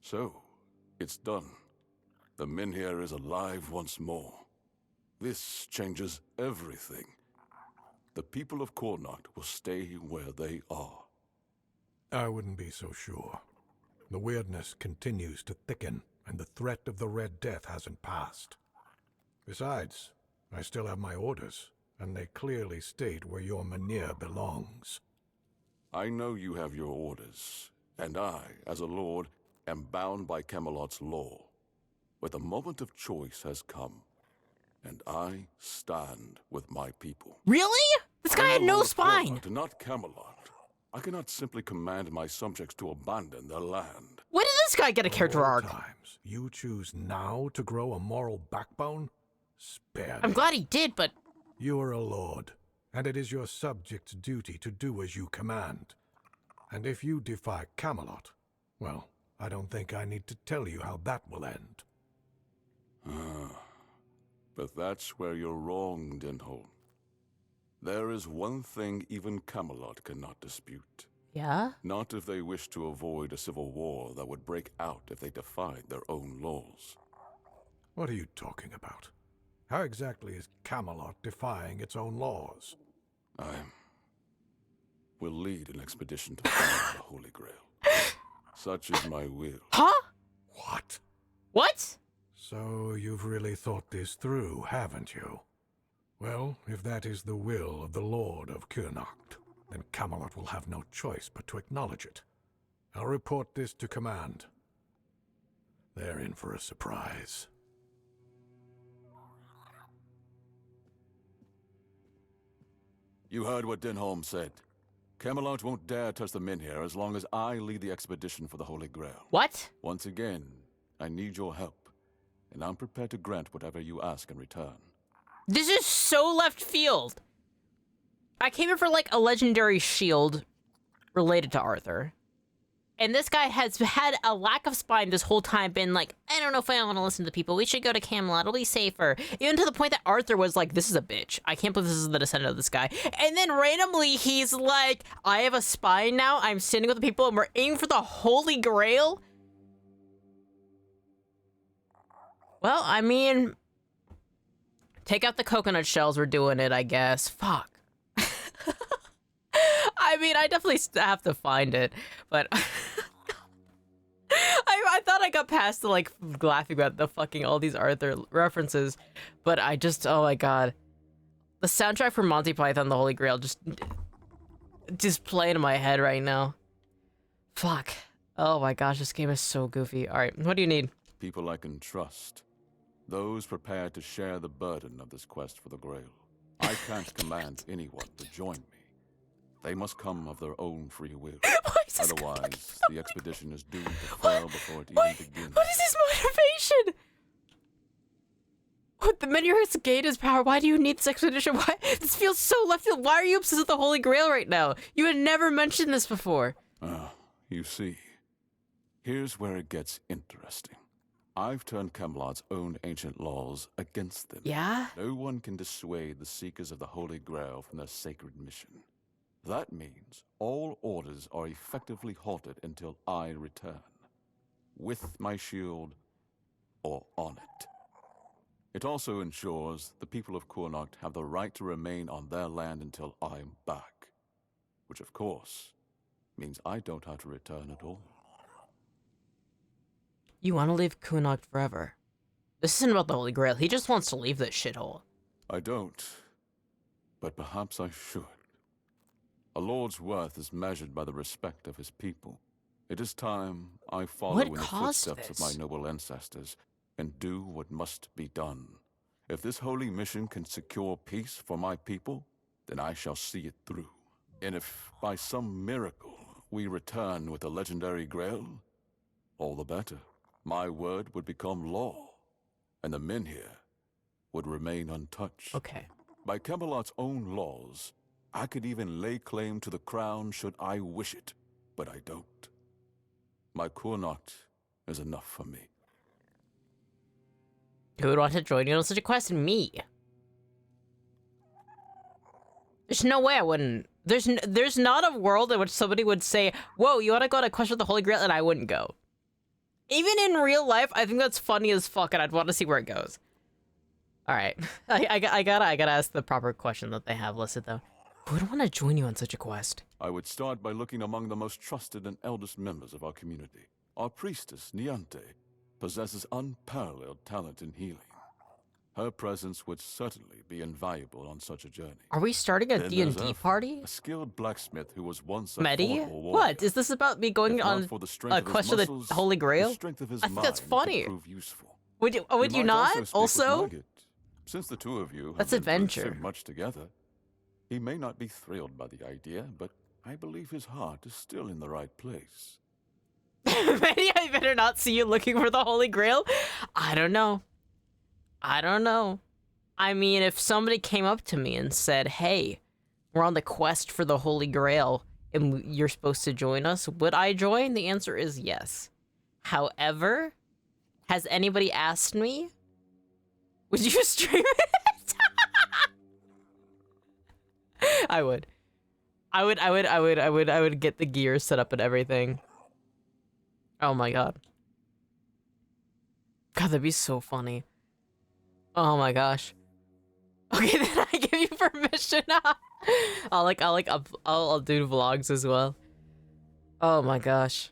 So, it's done. The Menhir is alive once more. This changes everything. The people of Connacht will stay where they are. I wouldn't be so sure. The weirdness continues to thicken, and the threat of the Red Death hasn't passed. Besides, I still have my orders, and they clearly state where your Mynheer belongs. I know you have your orders, and I, as a lord, am bound by Camelot's law. But the moment of choice has come, and I stand with my people. Really? This guy had no spine. Connacht, not Camelot. I cannot simply command my subjects to abandon their land. When did this guy get a character arc? Times, you choose now to grow a moral backbone? Spare me. I'm glad he did, but... You are a lord, and it is your subjects' duty to do as you command. And if you defy Camelot, well, I don't think I need to tell you how that will end. But that's where you're wrong, Denholm. There is one thing even Camelot cannot dispute. Yeah? Not if they wish to avoid a civil war that would break out if they defied their own laws. What are you talking about? How exactly is Camelot defying its own laws? I will lead an expedition to find the Holy Grail. Such is my will. Huh? What? What? So you've really thought this through, haven't you? Well, if that is the will of the Lord of Connacht, then Camelot will have no choice but to acknowledge it. I'll report this to command. They're in for a surprise. You heard what Denholm said. Camelot won't dare touch the Mynheer as long as I lead the expedition for the Holy Grail. What? Once again, I need your help, and I'm prepared to grant whatever you ask in return. This is so left field. I came here for, like, a legendary shield related to Arthur. And this guy has had a lack of spine this whole time, been like, I don't know if I want to listen to people. We should go to Camelot. It'll be safer. Even to the point that Arthur was like, this is a bitch. I can't believe this is the descendant of this guy. And then randomly, he's like, I have a spine now. I'm standing with the people, and we're aiming for the Holy Grail. Well, I mean, take out the coconut shells. We're doing it, I guess. Fuck. I mean, I definitely have to find it, but I thought I got past the, like, laughing about the fucking all these Arthur references, but I just, oh my god. The soundtrack for Monty Python, The Holy Grail, just playing in my head right now. Fuck. Oh my gosh, this game is so goofy. Alright, what do you need? People I can trust. Those prepared to share the burden of this quest for the Grail. I can't command anyone to join me. They must come of their own free will. Otherwise, the expedition is doomed to fail before it even begins. What is his motivation? What, the Mynheer has gained his power. Why do you need this expedition? Why? This feels so left field. Why are you obsessed with the Holy Grail right now? You had never mentioned this before. You see, here's where it gets interesting. I've turned Camelot's own ancient laws against them. Yeah? No one can dissuade the seekers of the Holy Grail from their sacred mission. That means all orders are effectively halted until I return. With my shield, or on it. It also ensures the people of Connacht have the right to remain on their land until I'm back. Which, of course, means I don't have to return at all. You want to leave Connacht forever? This isn't about the Holy Grail. He just wants to leave this shithole. I don't. But perhaps I should. A lord's worth is measured by the respect of his people. It is time I follow in the footsteps of my noble ancestors and do what must be done. If this holy mission can secure peace for my people, then I shall see it through. And if by some miracle we return with the legendary Grail, all the better. My word would become law, and the Mynheer would remain untouched. Okay. By Camelot's own laws, I could even lay claim to the crown should I wish it, but I don't. My Connacht is enough for me. Who would want to join you on such a quest? Me. There's no way I wouldn't. There's not a world in which somebody would say, whoa, you want to go on a quest with the Holy Grail? And I wouldn't go. Even in real life, I think that's funny as fuck, and I'd want to see where it goes. All right. I gotta ask the proper question that they have listed though. Who would want to join you on such a quest? I would start by looking among the most trusted and eldest members of our community. Our priestess, Niante, possesses unparalleled talent in healing. Her presence would certainly be invaluable on such a journey. Are we starting a D&D party? A skilled blacksmith who was once a Mettie? formidable warrior. What? Is this about me going on a quest of the Holy Grail? I think that's funny. Would you not? Also? Since the two of you that's have been adventure. so much together, he may not be thrilled by the idea, but I believe his heart is still in the right place. Mettie, I better not see you looking for the Holy Grail. I don't know. I mean, if somebody came up to me and said, hey, we're on the quest for the Holy Grail and you're supposed to join us, would I join? The answer is yes. However, has anybody asked me, would you stream it? I would get the gear set up and everything. Oh my god. God, that'd be so funny. Oh my gosh. Okay, then I give you permission. I'll do vlogs as well. Oh my gosh.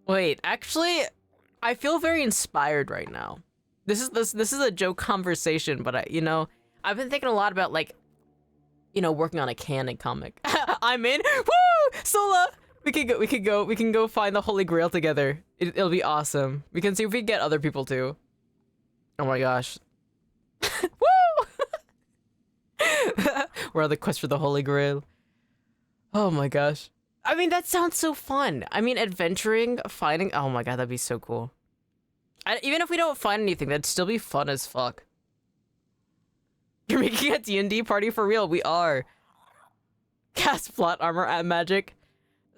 Wait, actually, I feel very inspired right now. This is a joke conversation, but I've been thinking a lot about working on a canon comic. I'm in. Woo! Sola! We can go find the Holy Grail together. It'll be awesome. We can see if we can get other people too. Oh my gosh. Woo! We're on the quest for the Holy Grail. Oh my gosh. I mean, that sounds so fun. I mean, adventuring, finding, oh my god, that'd be so cool. Even if we don't find anything, that'd still be fun as fuck. You're making a D&D party for real? We are. Cast plot armor at magic.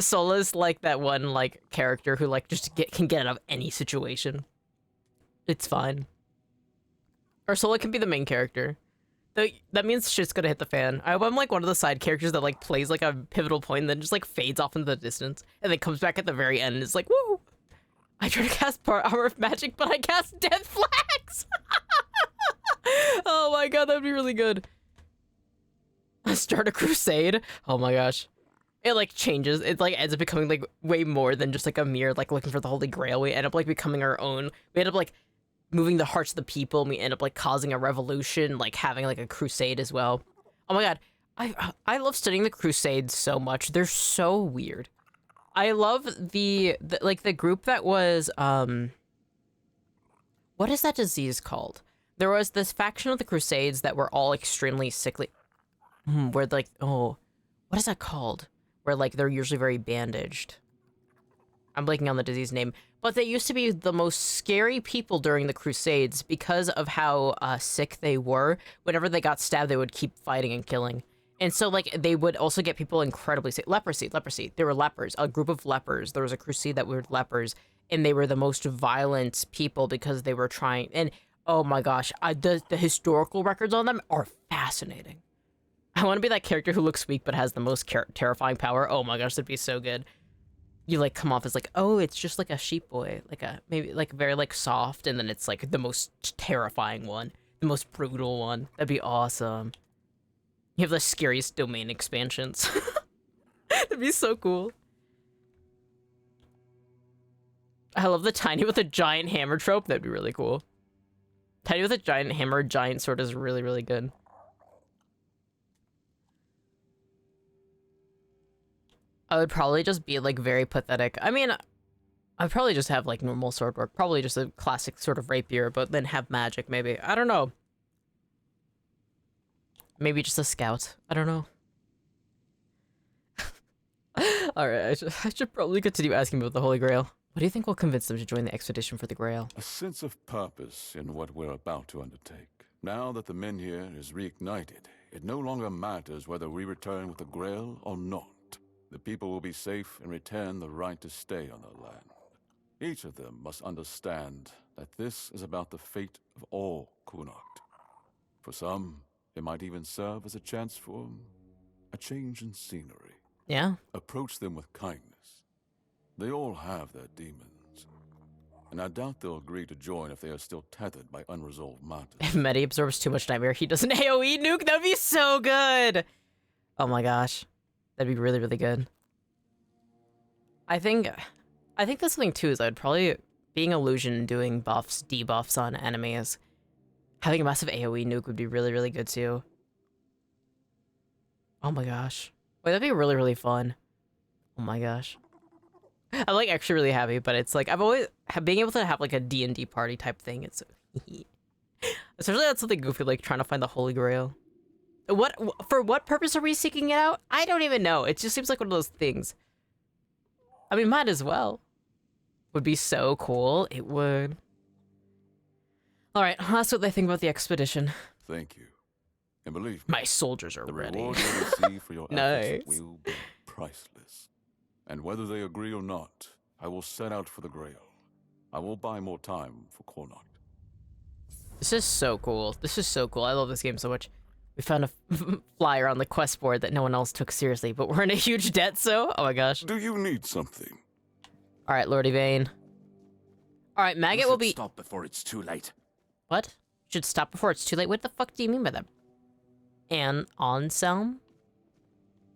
Sola's like that one character who just can get out of any situation. It's fine. Or Sola can be the main character. That means shit's gonna hit the fan. I hope I'm one of the side characters that plays a pivotal point and then just fades off into the distance and then comes back at the very end and is like, woo! I try to cast part armor of magic, but I cast death flags! Oh my god, that'd be really good. Start a crusade? Oh my gosh. It changes. It ends up becoming way more than just a mere looking for the Holy Grail. We end up becoming our own. We end up moving the hearts of the people, and we end up causing a revolution, having a crusade as well. Oh my god. I love studying the crusades so much. They're so weird. I love the group that was what is that disease called? There was this faction of the Crusades that were all extremely sickly. Where oh, what is that called? Where they're usually very bandaged. I'm blanking on the disease name. But they used to be the most scary people during the Crusades because of how sick they were. Whenever they got stabbed, they would keep fighting and killing. And so they would also get people incredibly sick. Leprosy. They were lepers. A group of lepers. There was a crusade that were lepers. And they were the most violent people because they were trying. And oh my gosh, the historical records on them are fascinating. I want to be that character who looks weak but has the most terrifying power. Oh my gosh, that'd be so good. You come off as oh, it's just a sheep boy, maybe very soft, and then it's the most terrifying one, the most brutal one. That'd be awesome. You have the scariest domain expansions. That'd be so cool. I love the tiny with a giant hammer trope. That'd be really cool. Tiny with a giant hammer, giant sword is really, really good. I would probably just be very pathetic. I mean, I'd probably just have normal sword work. Probably just a classic sort of rapier, but then have magic maybe. I don't know. Maybe just a scout. I don't know. Alright, I should probably continue asking about the Holy Grail. What do you think will convince them to join the expedition for the Grail? A sense of purpose in what we're about to undertake. Now that the men here is reignited, it no longer matters whether we return with the Grail or not. The people will be safe and retain the right to stay on their land. Each of them must understand that this is about the fate of all Connacht. For some, it might even serve as a chance for a change in scenery. Yeah. Approach them with kindness. They all have their demons. and I doubt they'll agree to join if they are still tethered by unresolved matters. If Mettie absorbs too much nightmare, he does an AoE nuke. That'd be so good. Oh my gosh, that'd be really, really good. I think that's something too. Is I'd probably being illusion and doing buffs, debuffs on enemies. Having a massive AoE nuke would be really, really good too. Oh my gosh, wait, that'd be really, really fun. Oh my gosh. I'm like actually really happy, but it's like I've always being able to have like a D&D party type thing. It's especially that's something goofy like trying to find the Holy Grail. For what purpose are we seeking it out? I don't even know. It just seems like one of those things. I mean, might as well. Would be so cool. It would. All right, that's what they think about the expedition. Thank you, and believe me, my soldiers are ready. The reward you receive for your Nice. efforts will be priceless. And whether they agree or not, I will set out for the Grail. I will buy more time for Connacht. This is so cool. This is so cool. I love this game so much. We found a flyer on the quest board that no one else took seriously, but we're in a huge debt, so... Oh my gosh. Do you need something? Alright, Lord Yvain. Alright, Maggot will be... Stop before it's too late. What? Should stop before it's too late? What the fuck do you mean by that? And Anselm?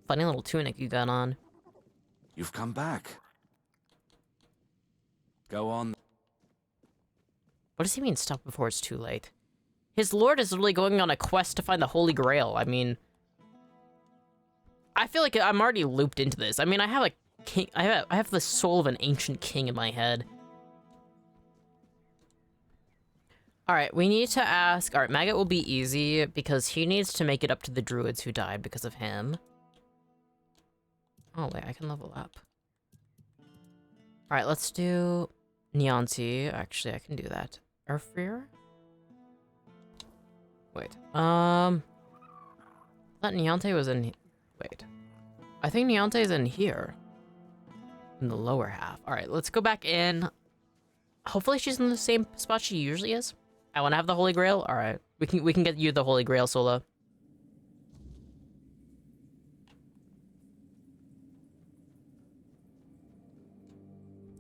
Funny little tunic you got on. You've come back. Go on. What does he mean, stop before it's too late? His lord is literally going on a quest to find the Holy Grail. I mean... I feel like I'm already looped into this. I mean, I have a king... I have the soul of an ancient king in my head. Alright, we need to ask... Alright, Maggot will be easy because he needs to make it up to the druids who died because of him. Oh, wait, I can level up. Alright, let's do Nianti. Actually, I can do that. Urfrir? Wait, that Nianti was in... Wait. I think Nianti is in here. In the lower half. Alright, let's go back in. Hopefully she's in the same spot she usually is. I want to have the Holy Grail? Alright. We can get you the Holy Grail, Sola.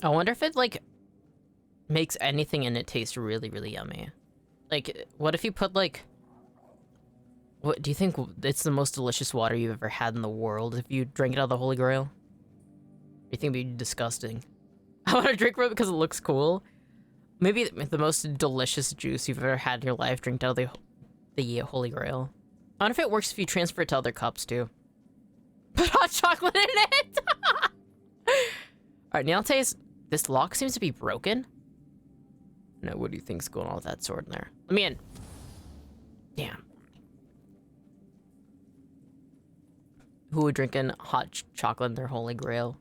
I wonder if it, like, makes anything in it taste really, really yummy. Like, what if you put, like... What, do you think it's the most delicious water you've ever had in the world if you drank it out of the Holy Grail? Or do you think it'd be disgusting? I want to drink from it because it looks cool. Maybe the most delicious juice you've ever had in your life, drink out of the Holy Grail. I wonder if it works if you transfer it to other cups, too. Put hot chocolate in it! Alright, Niante's... This lock seems to be broken. No, what do you think's going on with that sword in there? Let me in. Damn. Who would drink in hot chocolate in their Holy Grail?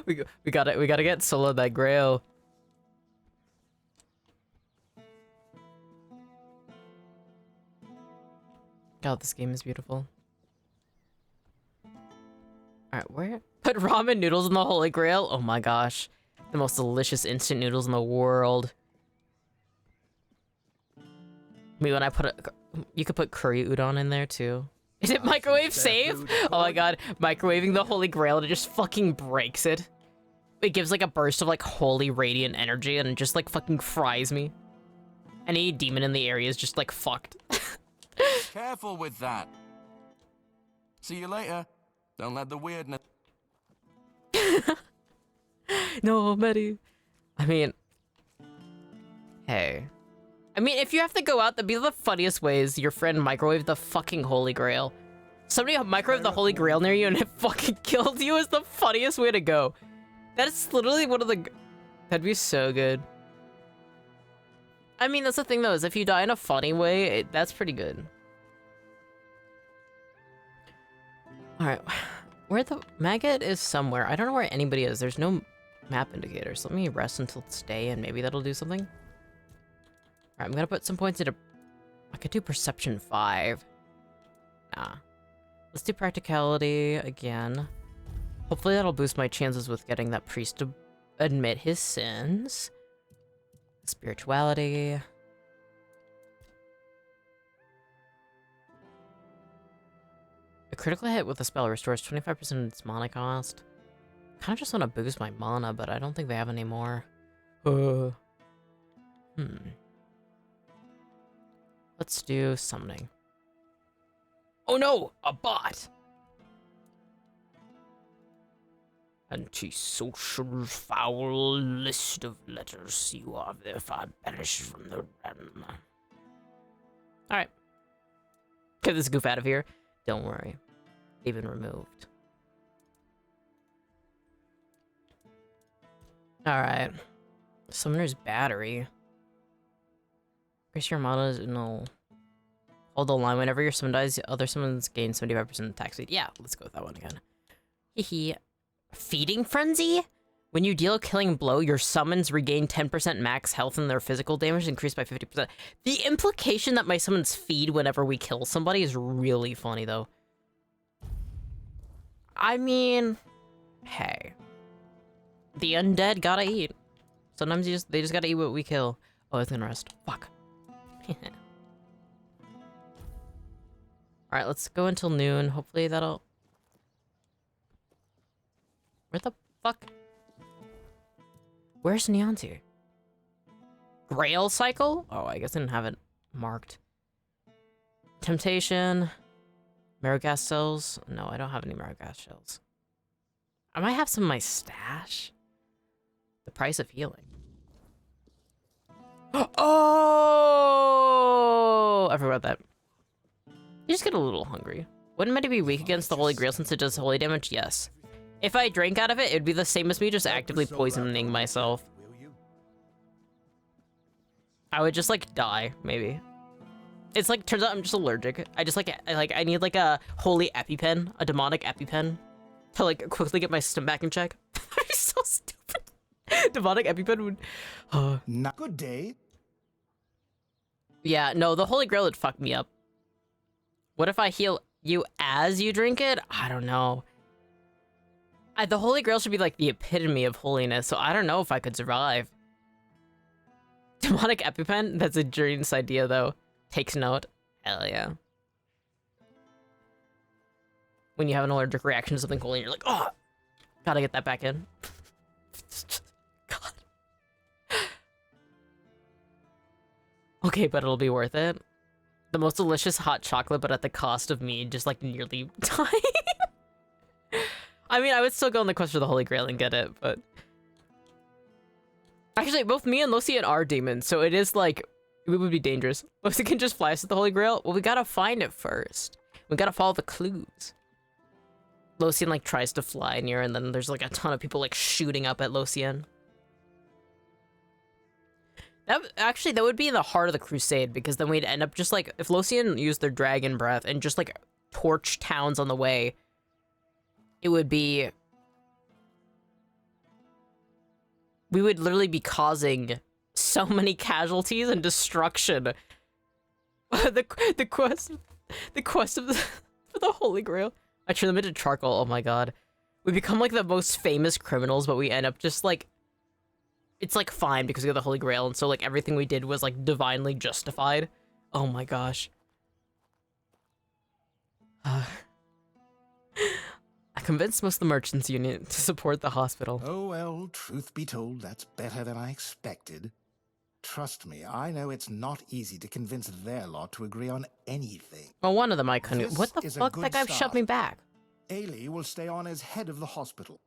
we gotta get Sola that Grail. God, this game is beautiful. Alright, where? Put ramen noodles in the Holy Grail? Oh my gosh. The most delicious instant noodles in the world. Maybe when I put you could put curry udon in there too. Is it microwave safe? Oh my god, microwaving the Holy Grail and it just fucking breaks it. It gives like a burst of like holy radiant energy and it just like fucking fries me. Any demon in the area is just like fucked. Careful with that. See you later. Don't let the weirdness... No, Mettie. I mean... Hey. I mean, if you have to go out, that'd be the funniest ways your friend microwaved the fucking Holy Grail. Somebody microwaved the Holy Grail near you and it fucking killed you is the funniest way to go. That's literally one of the... That'd be so good. I mean, that's the thing though, is if you die in a funny way, that's pretty good. Alright, where the... Maggot is somewhere. I don't know where anybody is. There's no map indicators. Let me rest until it's day and maybe that'll do something. Alright, I'm gonna put some points into... I could do Perception 5. Nah. Let's do Practicality again. Hopefully that'll boost my chances with getting that priest to admit his sins. Spirituality. A critical hit with a spell restores 25% of its mana cost. Kind of just want to boost my mana, but I don't think they have any more. Let's do summoning. Oh no! A bot! Antisocial, foul list of letters. You are therefore banished from the realm. Alright. Get this goof out of here. Don't worry. Even removed. Alright. Summoner's battery. Increase your mana. No. Hold the line. Whenever your summon dies, other summons gain 75% attack speed. Yeah, let's go with that one again. Hehe. Feeding Frenzy? When you deal a killing blow, your summons regain 10% max health and their physical damage increased by 50%. The implication that my summons feed whenever we kill somebody is really funny, though. I mean, hey. The undead gotta eat. Sometimes they just gotta eat what we kill. Oh, it's gonna rest. Fuck. Alright, let's go until noon. Hopefully that'll... Where the fuck? Where's Neontir? Grail cycle? Oh, I guess I didn't have it marked. Temptation. Marrowgas cells. No, I don't have any Marrowgas shells. I might have some in my stash. The price of healing. Oh! I forgot that. You just get a little hungry. Wouldn't Mettie be weak against the Holy Grail since it does holy damage? Yes. If I drank out of it, it'd be the same as me just actively poisoning myself. I would just like die, maybe. It's like, turns out I'm just allergic. I just I need like a holy EpiPen, a demonic EpiPen, to like quickly get my stomach back in check. That'd be so stupid. Demonic EpiPen would... Not good day. Yeah, no, the Holy Grail would fuck me up. What if I heal you as you drink it? I don't know. The Holy Grail should be like the epitome of holiness, so I don't know if I could survive. Demonic EpiPen? That's a genius idea, though. Takes note. Hell yeah. When you have an allergic reaction to something holy, you're like, oh, gotta get that back in. God. Okay, but it'll be worth it. The most delicious hot chocolate, but at the cost of me just like nearly dying. I mean, I would still go on the quest for the Holy Grail and get it, but... Actually, both me and Lucian are demons, so it is like... It would be dangerous. Lucian can just fly us to the Holy Grail? Well, we gotta find it first. We gotta follow the clues. Lucian, like, tries to fly near, and then there's, like, a ton of people, like, shooting up at Lucian. Actually, that would be in the heart of the crusade, because then we'd end up just, like... If Lucian used their dragon breath and just, like, torch towns on the way... It would be... We would literally be causing so many casualties and destruction. the quest of for the Holy Grail. I turn them into charcoal, oh my god. We become like the most famous criminals, but we end up just like... It's like fine because we have the Holy Grail, and so like everything we did was like divinely justified. Oh my gosh. I convinced most of the merchants union to support the hospital. Oh well, truth be told, that's better than I expected. Trust me, I know it's not easy to convince their lot to agree on anything. Well, one of them I couldn't. What the fuck? That guy shoved me back. Ailey will stay on as head of the hospital.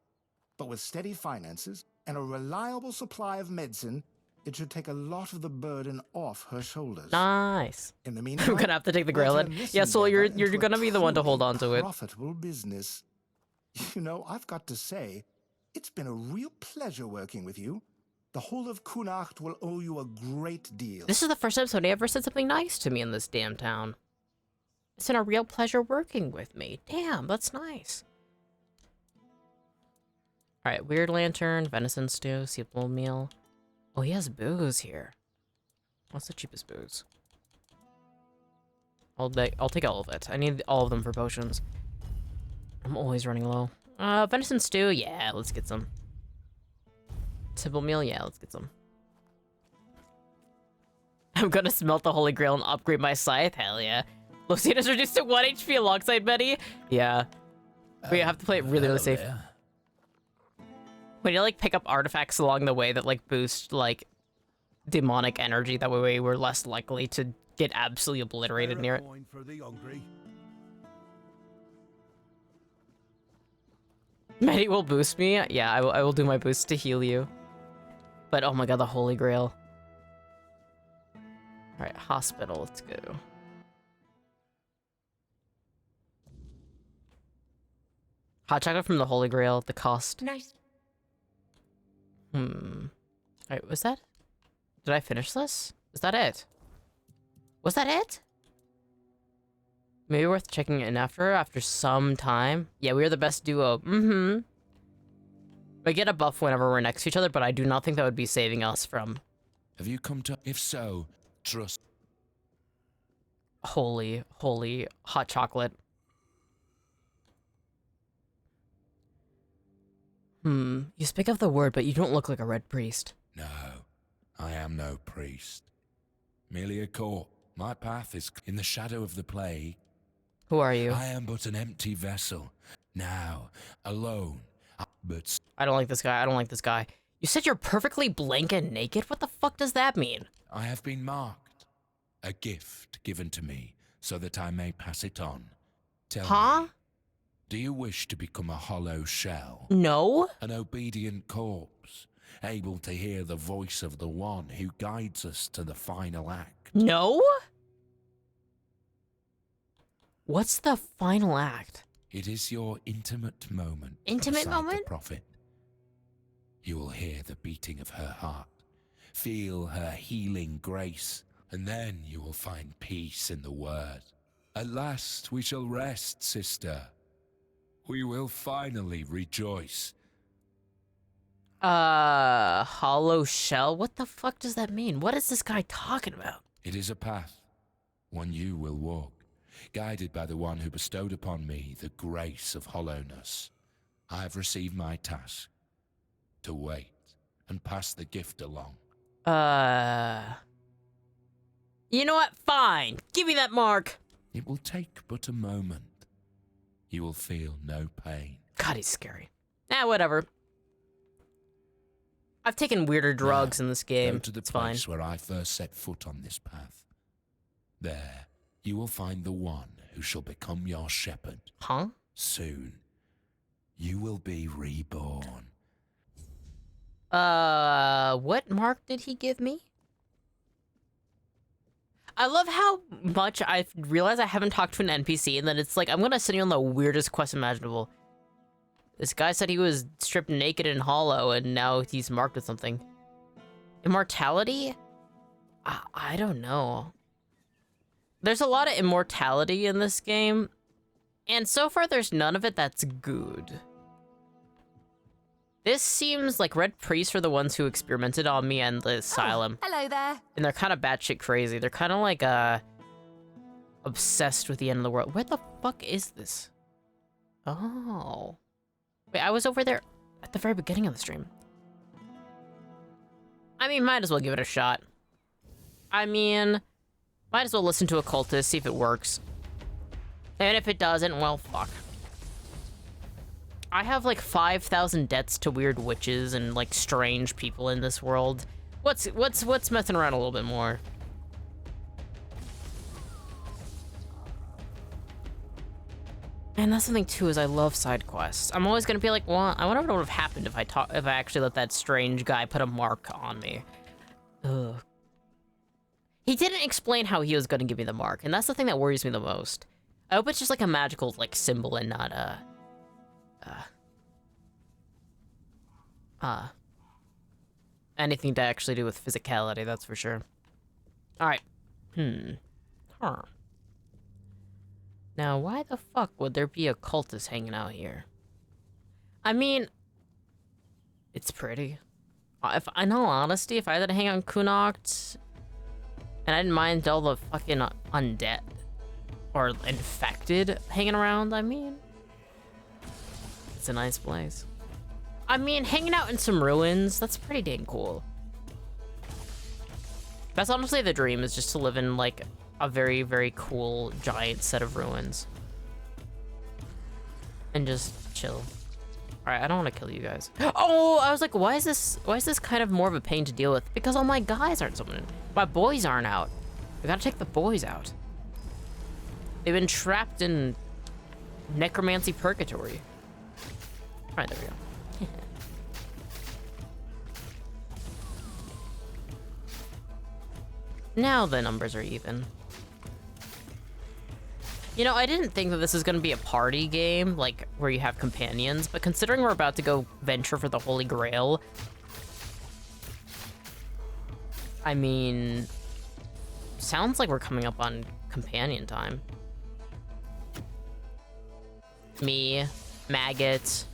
But with steady finances and a reliable supply of medicine, it should take a lot of the burden off her shoulders. Nice. In the meantime, I'm gonna have to take the Grail then. Yeah, so you're gonna be the one to hold on to it. Profitable business. You know, I've got to say, it's been a real pleasure working with you. The whole of Kunacht will owe you a great deal. This is the first time somebody ever said something nice to me in this damn town. It's been a real pleasure working with me. Damn, that's nice. Alright, Weird Lantern, Venison Stew, Seafood Meal. Oh, he has booze here. What's the cheapest booze? I'll take all of it. I need all of them for potions. I'm always running low. Venison Stew, yeah, let's get some. Simple Meal, yeah, let's get some. I'm gonna smelt the Holy Grail and upgrade my scythe, hell yeah. Lucian is reduced to 1 HP alongside Mettie. Yeah. We have to play it really, really safe. When you like pick up artifacts along the way that like boost like demonic energy, that way we're less likely to get absolutely obliterated near it. For the hungry. Medi will boost me. Yeah, I will do my boost to heal you. But oh my god, the Holy Grail. Alright, hospital, let's go. Hot chocolate from the Holy Grail, the cost. Nice. Alright, was that? Did I finish this? Is that it? Was that it? Maybe worth checking in after some time. Yeah, we are the best duo. We get a buff whenever we're next to each other, but I do not think that would be saving us from... Have you come to... If so, trust... Holy hot chocolate. You speak of the word, but you don't look like a red priest. No, I am no priest. Merely a court. My path is in the shadow of the plague. Who are you? I am but an empty vessel. Now, alone. But... I don't like this guy. I don't like this guy. You said you're perfectly blank and naked? What the fuck does that mean? I have been marked. A gift given to me, so that I may pass it on. Tell me, do you wish to become a hollow shell? No. An obedient corpse, able to hear the voice of the one who guides us to the final act? No? What's the final act? It is your intimate moment. Intimate beside moment? The prophet. You will hear the beating of her heart, feel her healing grace, and then you will find peace in the word. At last we shall rest, sister. We will finally rejoice. Hollow shell? What the fuck does that mean? What is this guy talking about? It is a path, one you will walk, guided by the one who bestowed upon me the grace of hollowness. I have received my task, to wait and pass the gift along. You know what? Fine. Give me that mark. It will take but a moment. You will feel no pain. God, he's scary. Whatever. I've taken weirder drugs in this game. Go to the place where I first set foot on this path. There, you will find the one who shall become your shepherd. Huh? Soon, you will be reborn. What mark did he give me? I love how much I realize I haven't talked to an NPC, and then it's like, I'm gonna send you on the weirdest quest imaginable. This guy said he was stripped naked and hollow, and now he's marked with something. Immortality? I don't know. There's a lot of immortality in this game, and so far there's none of it that's good. This seems like Red Priests are the ones who experimented on me and the Asylum. Hello there. And they're kind of batshit crazy. They're kind of like, obsessed with the end of the world. Where the fuck is this? Oh. Wait, I was over there at the very beginning of the stream. I mean, might as well give it a shot. I mean, might as well listen to a cultist, see if it works. And if it doesn't, well, fuck. I have like 5,000 debts to weird witches and like strange people in this world. What's messing around a little bit more? And that's something too, is I love side quests. I'm always gonna be like, well, I wonder what would have happened if I actually let that strange guy put a mark on me. Ugh. He didn't explain how he was gonna give me the mark, and that's the thing that worries me the most. I hope it's just like a magical like symbol and not anything to actually do with physicality, that's for sure. Alright. Now, why the fuck would there be a cultist hanging out here? I mean, it's pretty. If, in all honesty, if I had to hang on Connacht, and I didn't mind all the fucking undead, or infected hanging around, I mean, it's a nice place. I mean, hanging out in some ruins, that's pretty dang cool. That's honestly the dream, is just to live in, like, a very, very cool, giant set of ruins. And just chill. Alright, I don't want to kill you guys. Oh, I was like, why is this kind of more of a pain to deal with? Because all my guys aren't summoning. My boys aren't out. We gotta take the boys out. They've been trapped in necromancy purgatory. Alright, there we go. Now the numbers are even. You know, I didn't think that this is going to be a party game, like, where you have companions, but considering we're about to go venture for the Holy Grail, I mean, sounds like we're coming up on companion time. Me, Maggot,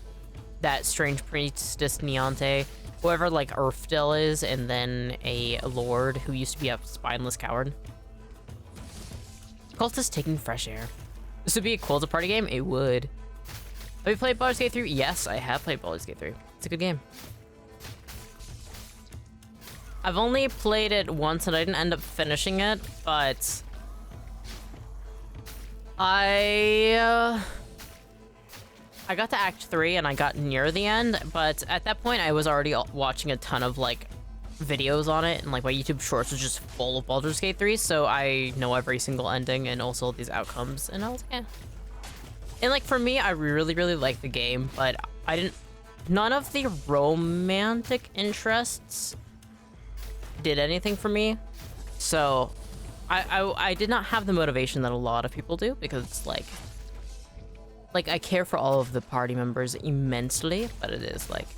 that strange priestess Neonte, whoever, like, Earthdell is, and then a lord who used to be a spineless coward. Cultists taking fresh air. This would be a cool as a party game? It would. Have you played Baldur's Gate 3? Yes, I have played Baldur's Gate 3. It's a good game. I've only played it once and I didn't end up finishing it, but I got to Act 3 and I got near the end, but at that point I was already watching a ton of, like, videos on it, and like my YouTube shorts was just full of Baldur's Gate 3, so I know every single ending and also these outcomes, and I was like, eh. And like for me, I really like the game, but none of the romantic interests did anything for me, so I did not have the motivation that a lot of people do, because like I care for all of the party members immensely, but it is like,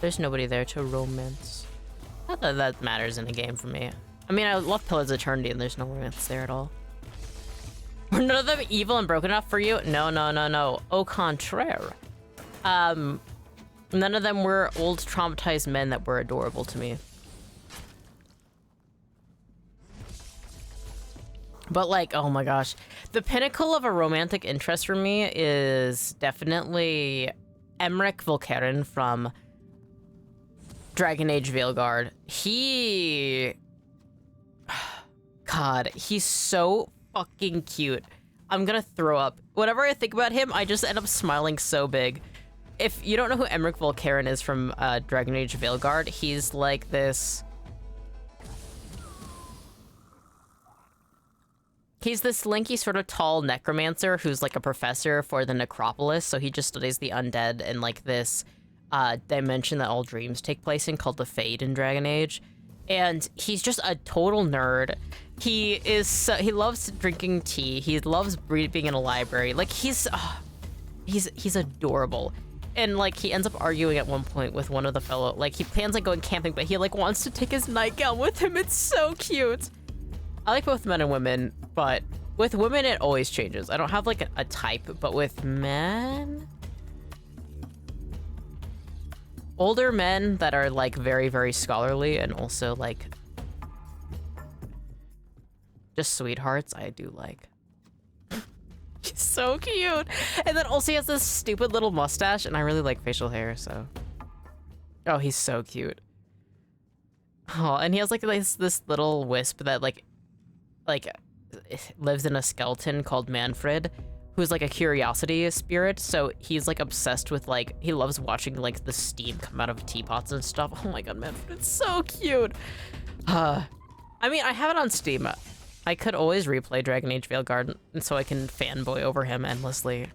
there's nobody there to romance. Not that that matters in a game for me. I mean, I love Pillars of Eternity and there's no romance there at all. Were none of them evil and broken enough for you? No. Au contraire. None of them were old traumatized men that were adorable to me. But like, oh my gosh. The pinnacle of a romantic interest for me is definitely Emmerich Volkeren from Dragon Age Veilguard. God, he's so fucking cute. I'm gonna throw up. Whenever I think about him, I just end up smiling so big. If you don't know who Emmerich Volkeren is from Dragon Age Veilguard, he's like this... He's this lanky, sort of tall necromancer who's like a professor for the Necropolis, so he just studies the undead and like this dimension that all dreams take place in called the Fade in Dragon Age. And he's just a total nerd. He loves drinking tea. He loves being in a library. Like he's adorable. And like he ends up arguing at one point with one of the fellow, like he plans on going camping, but he like wants to take his nightgown with him. It's so cute. I like both men and women, but with women it always changes. I don't have like a type, but with men, older men that are like very scholarly and also like just sweethearts, I do like. He's so cute. And then also he has this stupid little mustache, and I really like facial hair, so. Oh, he's so cute. Oh, and he has like this little wisp that like lives in a skeleton called Manfred, who's like a curiosity spirit, so he's like obsessed with like, he loves watching like the steam come out of teapots and stuff. Oh my god, Manfred, it's so cute. I mean, I have it on Steam. I could always replay Dragon Age Veilguard, and so I can fanboy over him endlessly.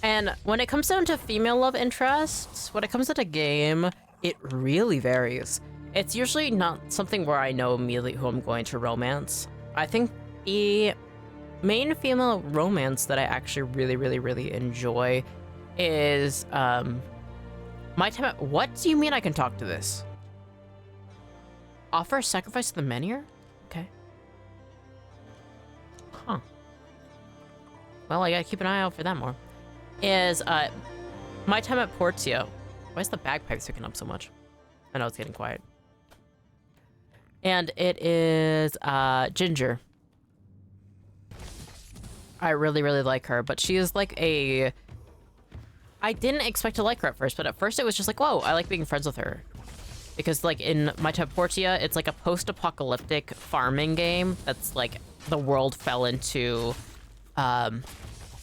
And when it comes down to female love interests, when it comes to the game, it really varies. It's usually not something where I know immediately who I'm going to romance. I think the main female romance that I actually really enjoy is my time at... What do you mean I can talk to this? Offer a sacrifice to the Menhir? Okay. Huh. Well, I gotta keep an eye out for that more. Is my time at Portia. Why is the bagpipes picking up so much? I know it's getting quiet. And it is Ginger. I really like her, but she is like a... I didn't expect to like her at first, but at first it was just like, whoa, I like being friends with her. Because like in my time Portia, it's like a post-apocalyptic farming game that's like the world fell into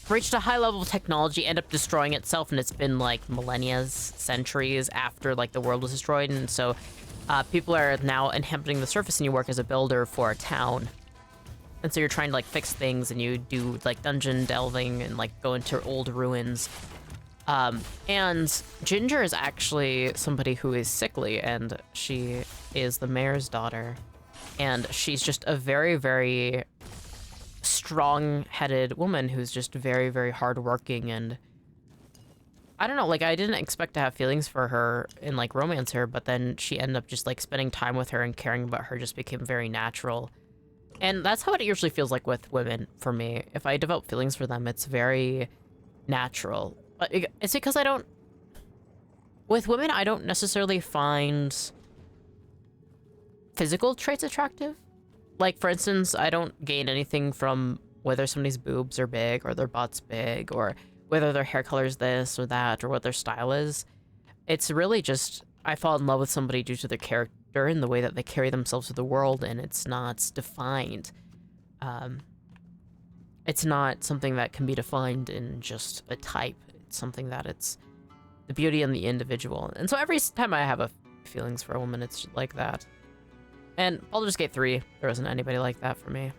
reached a high level of technology, ended up destroying itself, and it's been like millennia, centuries after like the world was destroyed, and so people are now inhabiting the surface, and you work as a builder for a town. And so you're trying to like fix things, and you do like dungeon delving and like go into old ruins. And Ginger is actually somebody who is sickly, and she is the mayor's daughter. And she's just a very, very strong-headed woman who's just very, very hardworking. And I don't know, like I didn't expect to have feelings for her and like romance her, but then she ended up just like spending time with her and caring about her just became very natural. And that's how it usually feels like with women for me. If I develop feelings for them, it's very natural. It's because I don't... With women, I don't necessarily find physical traits attractive. Like, for instance, I don't gain anything from whether somebody's boobs are big or their butt's big or whether their hair color is this or that or what their style is. It's really just... I fall in love with somebody due to their character and the way that they carry themselves through the world, and it's not defined. It's not something that can be defined in just a type. It's something that it's the beauty in the individual. And so every time I have feelings for a woman, it's like that. And Baldur's Gate 3, there wasn't anybody like that for me.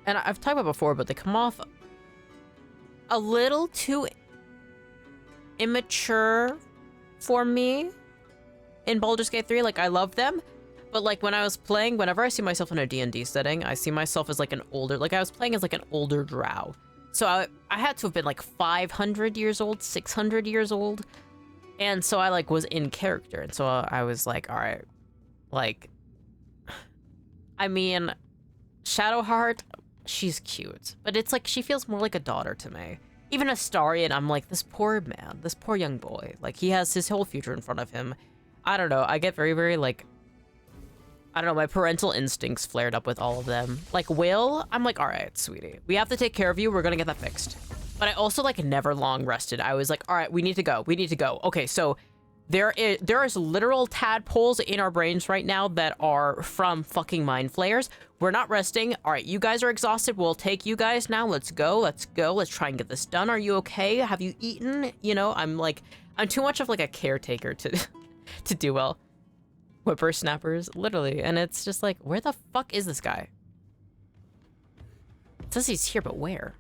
And I've talked about before, but they come off a little too immature for me in Baldur's Gate 3. Like, I love them, but like when I was playing, whenever I see myself in a D&D setting, I see myself as like an older, like I was playing as like an older drow. So I had to have been like 500 years old, 600 years old. And so I like was in character. And so I was like, all right, like, I mean, Shadowheart, she's cute, but it's like, she feels more like a daughter to me. Even Astarion, I'm like, this poor man, this poor young boy, like he has his whole future in front of him. I don't know, I get very, very like, I don't know, my parental instincts flared up with all of them. Like Will, I'm like, all right, sweetie, we have to take care of you, we're gonna get that fixed. But I also like never long rested. I was like, all right, we need to go. Okay, so there is literal tadpoles in our brains right now that are from fucking mind flayers. We're not resting. All right, you guys are exhausted. We'll take you guys now. Let's go. Let's try and get this done. Are you okay? Have you eaten? You know, I'm too much of like a caretaker to do well. Whippersnappers, literally. And it's just like, where the fuck is this guy? It says he's here, but where?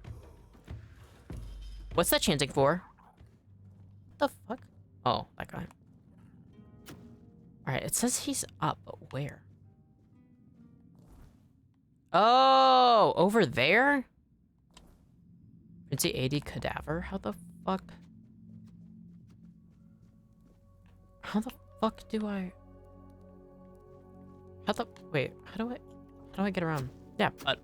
What's that chanting for? What the fuck? Oh, that guy. Alright, it says he's up, but where? Oh, over there? Prince AD Cadaver? How the fuck? How the fuck do I... Wait, how do I get around? Yeah, but...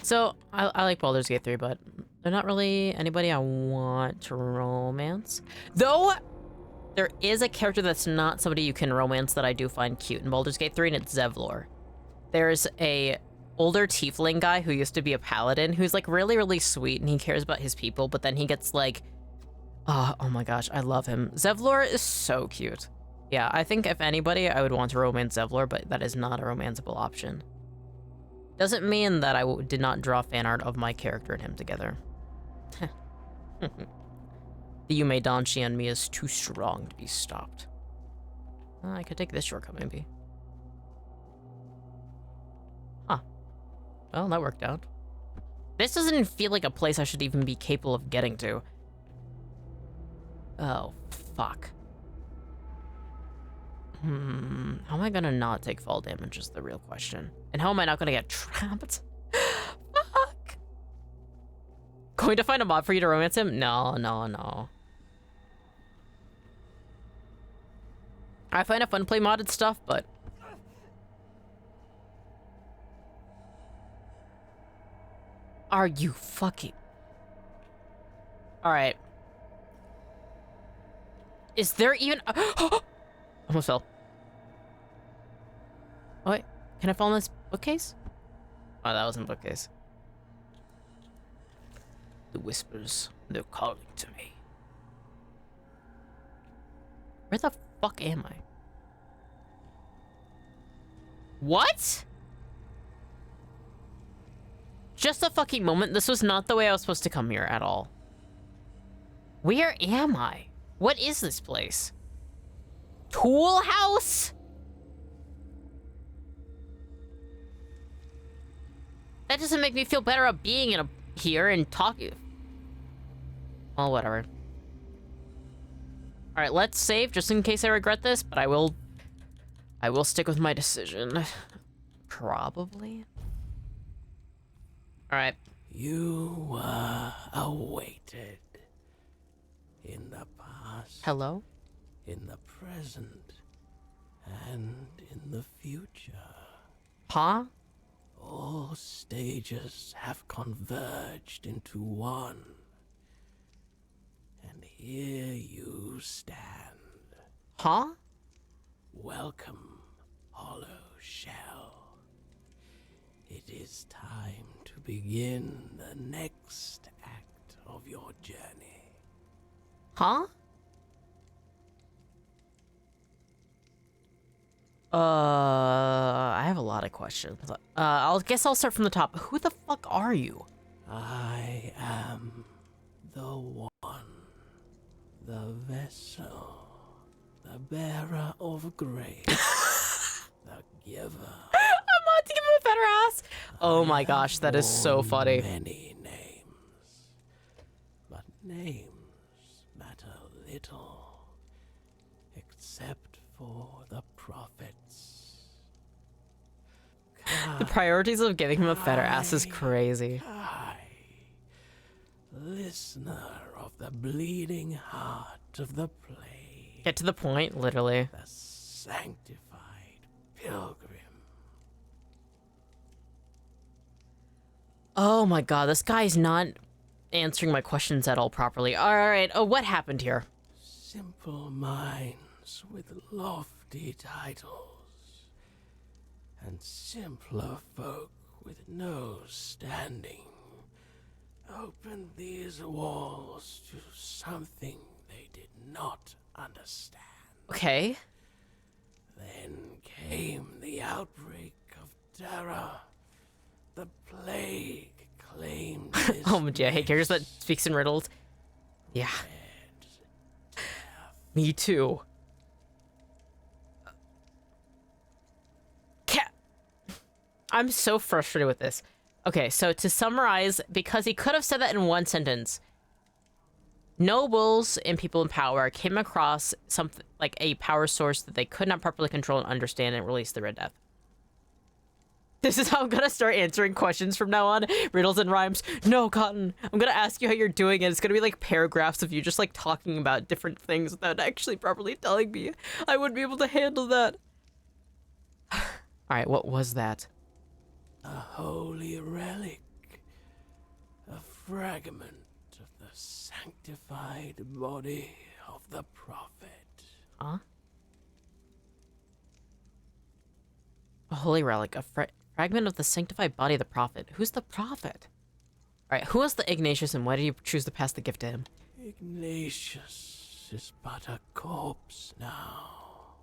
So, I like Baldur's Gate 3, but they're not really anybody I want to romance. Though, there is a character that's not somebody you can romance that I do find cute in Baldur's Gate 3, and it's Zevlor. There's a older tiefling guy who used to be a paladin who's like really, really sweet, and he cares about his people, but then he gets like... Oh my gosh, I love him. Zevlor is so cute. Yeah, I think if anybody, I would want to romance Zevlor, but that is not a romanceable option. Doesn't mean that I did not draw fan art of my character and him together. The Yume Danshi on me is too strong to be stopped. I could take this shortcut, maybe. Huh. Well, that worked out. This doesn't feel like a place I should even be capable of getting to. Oh, fuck. How am I gonna not take fall damage is the real question. And how am I not gonna get trapped? Fuck! Going to find a mod for you to romance him? No. I find it fun to play modded stuff, but... Are you fucking... Alright. Is there even... Almost fell. Oh, wait. Can I fall in this bookcase? Oh, that wasn't a bookcase. The whispers, they're calling to me. Where the fuck am I? What? Just a fucking moment. This was not the way I was supposed to come here at all. Where am I? What is this place? Tool house? That doesn't make me feel better about being here and talking. Well, whatever. All right, let's save just in case I regret this, but I will stick with my decision. Probably. All right. You were awaited. In the past. Hello? In the present. And in the future. Huh? All stages have converged into one. And here you stand. Huh? Welcome, hollow shell. It is time to begin the next act of your journey. Huh? I have a lot of questions. Guess I'll start from the top. Who the fuck are you? I am the one, the vessel, the bearer of grace, the giver. I'm about to give him a better ass. Oh my gosh, that is so funny. Many names, but names matter little, except for the prophets. The priorities of giving him a better ass is crazy. Listener of the bleeding heart of the plague. Get to the point, literally. The sanctified pilgrim. Oh my god, this guy's not answering my questions at all properly. Alright, what happened here? Simple minds with lofty titles. And simpler folk with no standing opened these walls to something they did not understand. Okay. Then came the outbreak of terror. The plague claimed this Oh, yeah, I hate characters that speaks in riddles. Yeah. Me too. I'm so frustrated with this. Okay, so to summarize, because he could have said that in one sentence, nobles and people in power came across something like a power source that they could not properly control and understand and release the Red Death. This is how I'm gonna start answering questions from now on. Riddles and rhymes. No, Cotton. I'm gonna ask you how you're doing, and it's gonna be like paragraphs of you just like talking about different things without actually properly telling me. I wouldn't be able to handle that. Alright, what was that? A holy relic. A fragment of the sanctified body of the prophet. Huh? A holy relic. A fragment of the sanctified body of the prophet. Who's the prophet? Alright, who was the Ignatius and why did you choose to pass the gift to him? Ignatius is but a corpse now.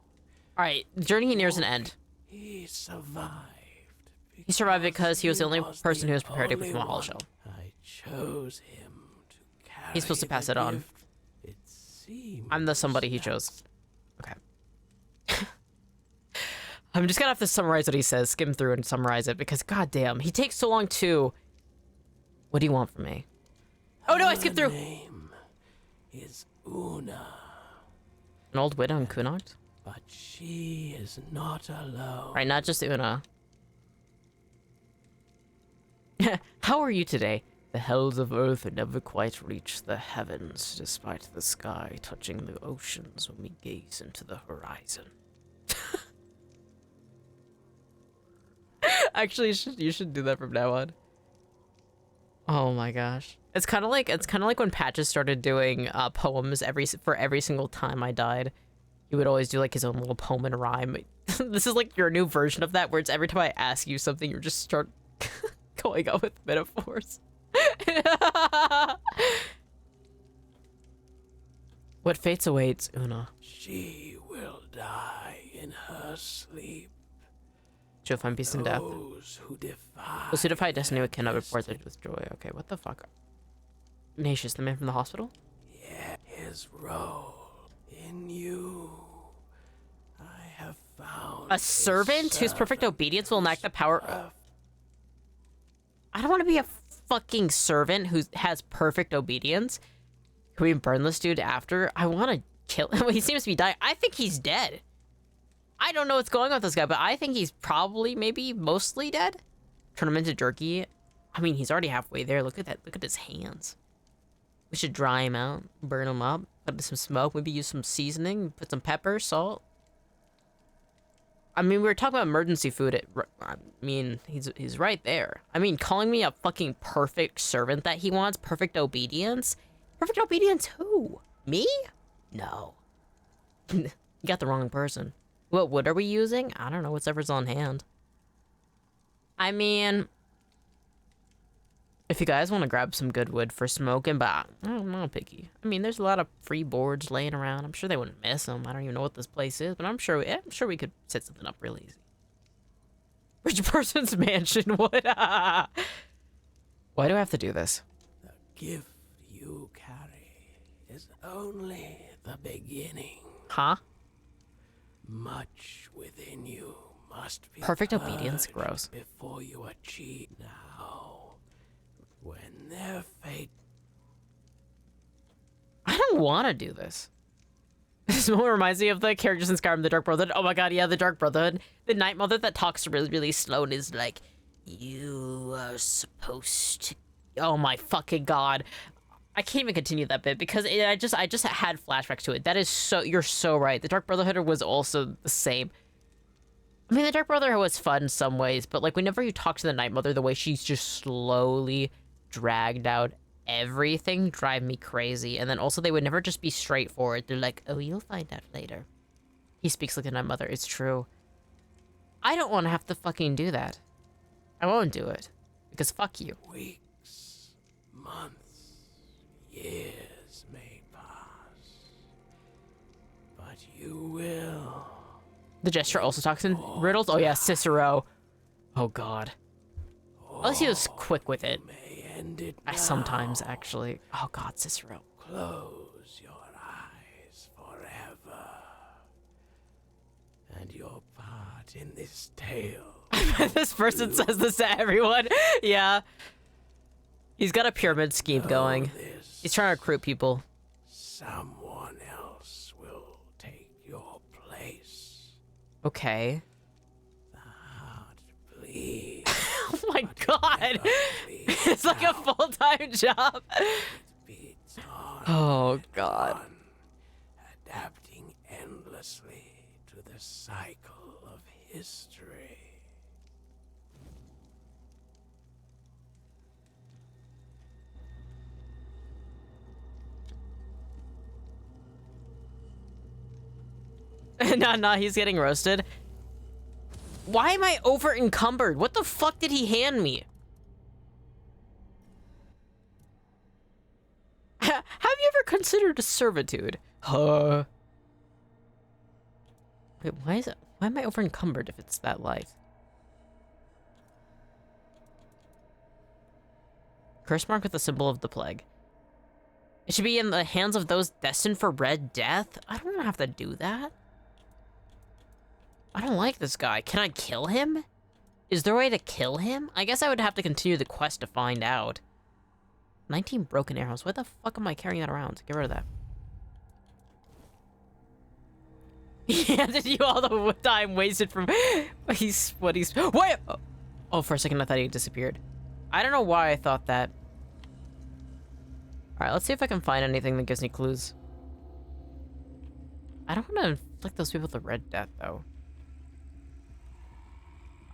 Alright, the journey nears an end. He survived. He survived because he was the only person who was prepared to give him a hollow shell. I chose him to carry. He's supposed to pass it on. I'm the somebody he chose. Okay. I'm just gonna have to summarize what he says, skim through and summarize it because goddamn, he takes so long too. What do you want from me? Oh no, I skipped through. Her name is Una. An old widow in Kunart? But she is not alone. Right, not just Una. How are you today? The hells of earth never quite reach the heavens, despite the sky touching the oceans when we gaze into the horizon. Actually, you should do that from now on. Oh my gosh, it's kind of like when Patches started doing poems for every single time I died. He would always do like his own little poem and rhyme. This is like your new version of that, where it's every time I ask you something, you just start going out with metaphors. What fates awaits, Una? She will die in her sleep. To find peace in death. Those who defy Those who defy destiny cannot report it with joy. Okay, what the fuck? Ignatius, the man from the hospital? Yeah, his role in you. I have found A servant whose perfect obedience will enact the power. I don't want to be a fucking servant who has perfect obedience. Can we burn this dude after? I want to kill him. He seems to be dying. I think he's dead. I don't know what's going on with this guy, but I think he's probably, maybe, mostly dead. Turn him into jerky. I mean, he's already halfway there. Look at that. Look at his hands. We should dry him out, burn him up, put some smoke, maybe use some seasoning, put some pepper, salt. I mean, we were talking about emergency food. I mean, he's right there. I mean, calling me a fucking perfect servant that he wants, perfect obedience? Perfect obedience who? Me? No. You got the wrong person. What wood are we using? I don't know, whatever's on hand. I mean, if you guys want to grab some good wood for smoking, but I'm not picky. I mean, there's a lot of free boards laying around. I'm sure they wouldn't miss them. I don't even know what this place is, but I'm sure we could set something up real easy. Rich person's mansion wood. Why do I have to do this? The gift you carry is only the beginning. Huh? Much within you must be perfect obedience. Gross. Before you achieve now, when their fate. I don't want to do this. This moment reminds me of the characters in Skyrim, the Dark Brotherhood. Oh my god, yeah, the Dark Brotherhood. The Night Mother that talks really, really slow and is like, you are supposed to. Oh my fucking god. I can't even continue that bit because I just had flashbacks to it. That is so, you're so right. The Dark Brotherhood was also the same. I mean, the Dark Brotherhood was fun in some ways, but like whenever you talk to the Night Mother, the way she's just slowly dragged out everything drive me crazy. And then also they would never just be straightforward. They're like, oh, you'll find out later. He speaks like a Night Mother. It's true. I don't want to have to fucking do that. I won't do it because fuck you. Weeks, months. Years may pass, but you will. The Jester also talks in riddles? Oh yeah, Cicero. Oh god. At least he was quick with it. I sometimes actually. Oh god, Cicero. Close your eyes forever. And your part in this tale. This person says this to everyone. Yeah. He's got a pyramid scheme going. He's trying to recruit people. Someone else will take your place. Okay. The heart bleeds. Oh my god! It's like a full-time job. Oh god. Adapting endlessly to the cycle of history. Nah, he's getting roasted. Why am I over encumbered? What the fuck did he hand me? Have you ever considered servitude? Wait, why am I over encumbered if it's that light? Curse mark with the symbol of the plague. It should be in the hands of those destined for red death? I don't want to have to do that. I don't like this guy. Can I kill him? Is there a way to kill him? I guess I would have to continue the quest to find out. 19 broken arrows. What the fuck am I carrying that around? Get rid of that. He handed you all the time wasted from... Wait! Oh, for a second I thought he disappeared. I don't know why I thought that. Alright, let's see if I can find anything that gives me clues. I don't want to inflict those people with the red death, though.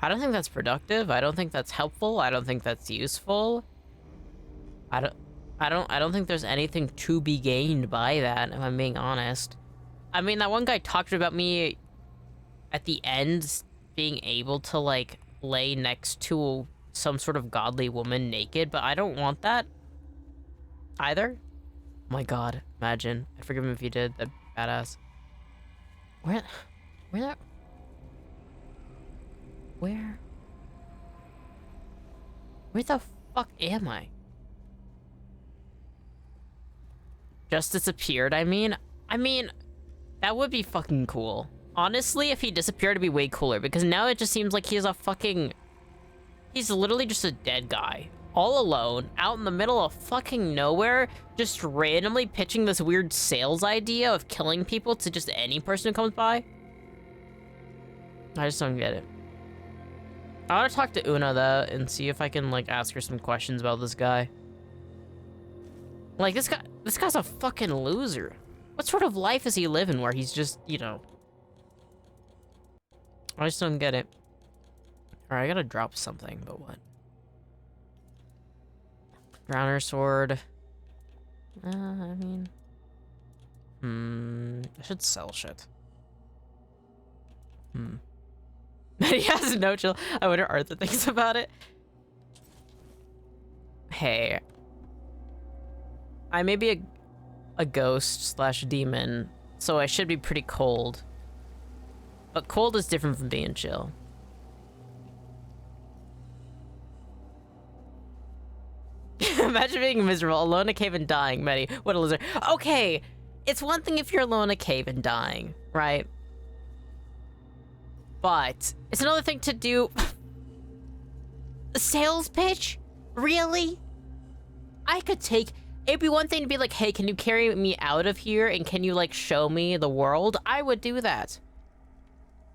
I don't think that's productive. I don't think that's helpful. I don't think that's useful. I don't think there's anything to be gained by that, if I'm being honest. I mean, that one guy talked about me at the end being able to, like, lay next to some sort of godly woman naked, but I don't want that either. Oh my god, imagine. I'd forgive him if he did. That'd be badass. Where Where the fuck am I? Just disappeared, I mean, that would be fucking cool. Honestly, if he disappeared, it'd be way cooler, because now it just seems like he's he's literally just a dead guy. All alone, out in the middle of fucking nowhere, just randomly pitching this weird sales idea of killing people to just any person who comes by. I just don't get it. I want to talk to Una, though, and see if I can, like, ask her some questions about this guy. Like, this guy's a fucking loser. What sort of life is he living where he's just, you know... I just don't get it. Alright, I gotta drop something, but what? Drowner sword. I mean... I should sell shit. He has no chill. I wonder Arthur thinks about it. Hey. I may be a ghost / demon, so I should be pretty cold. But cold is different from being chill. Imagine being miserable, alone in a cave and dying, Mettie. What a loser. Okay, it's one thing if you're alone in a cave and dying, right? But it's another thing to do a sales pitch? Really? I could take... It'd be one thing to be like, hey, can you carry me out of here and can you, like, show me the world? I would do that.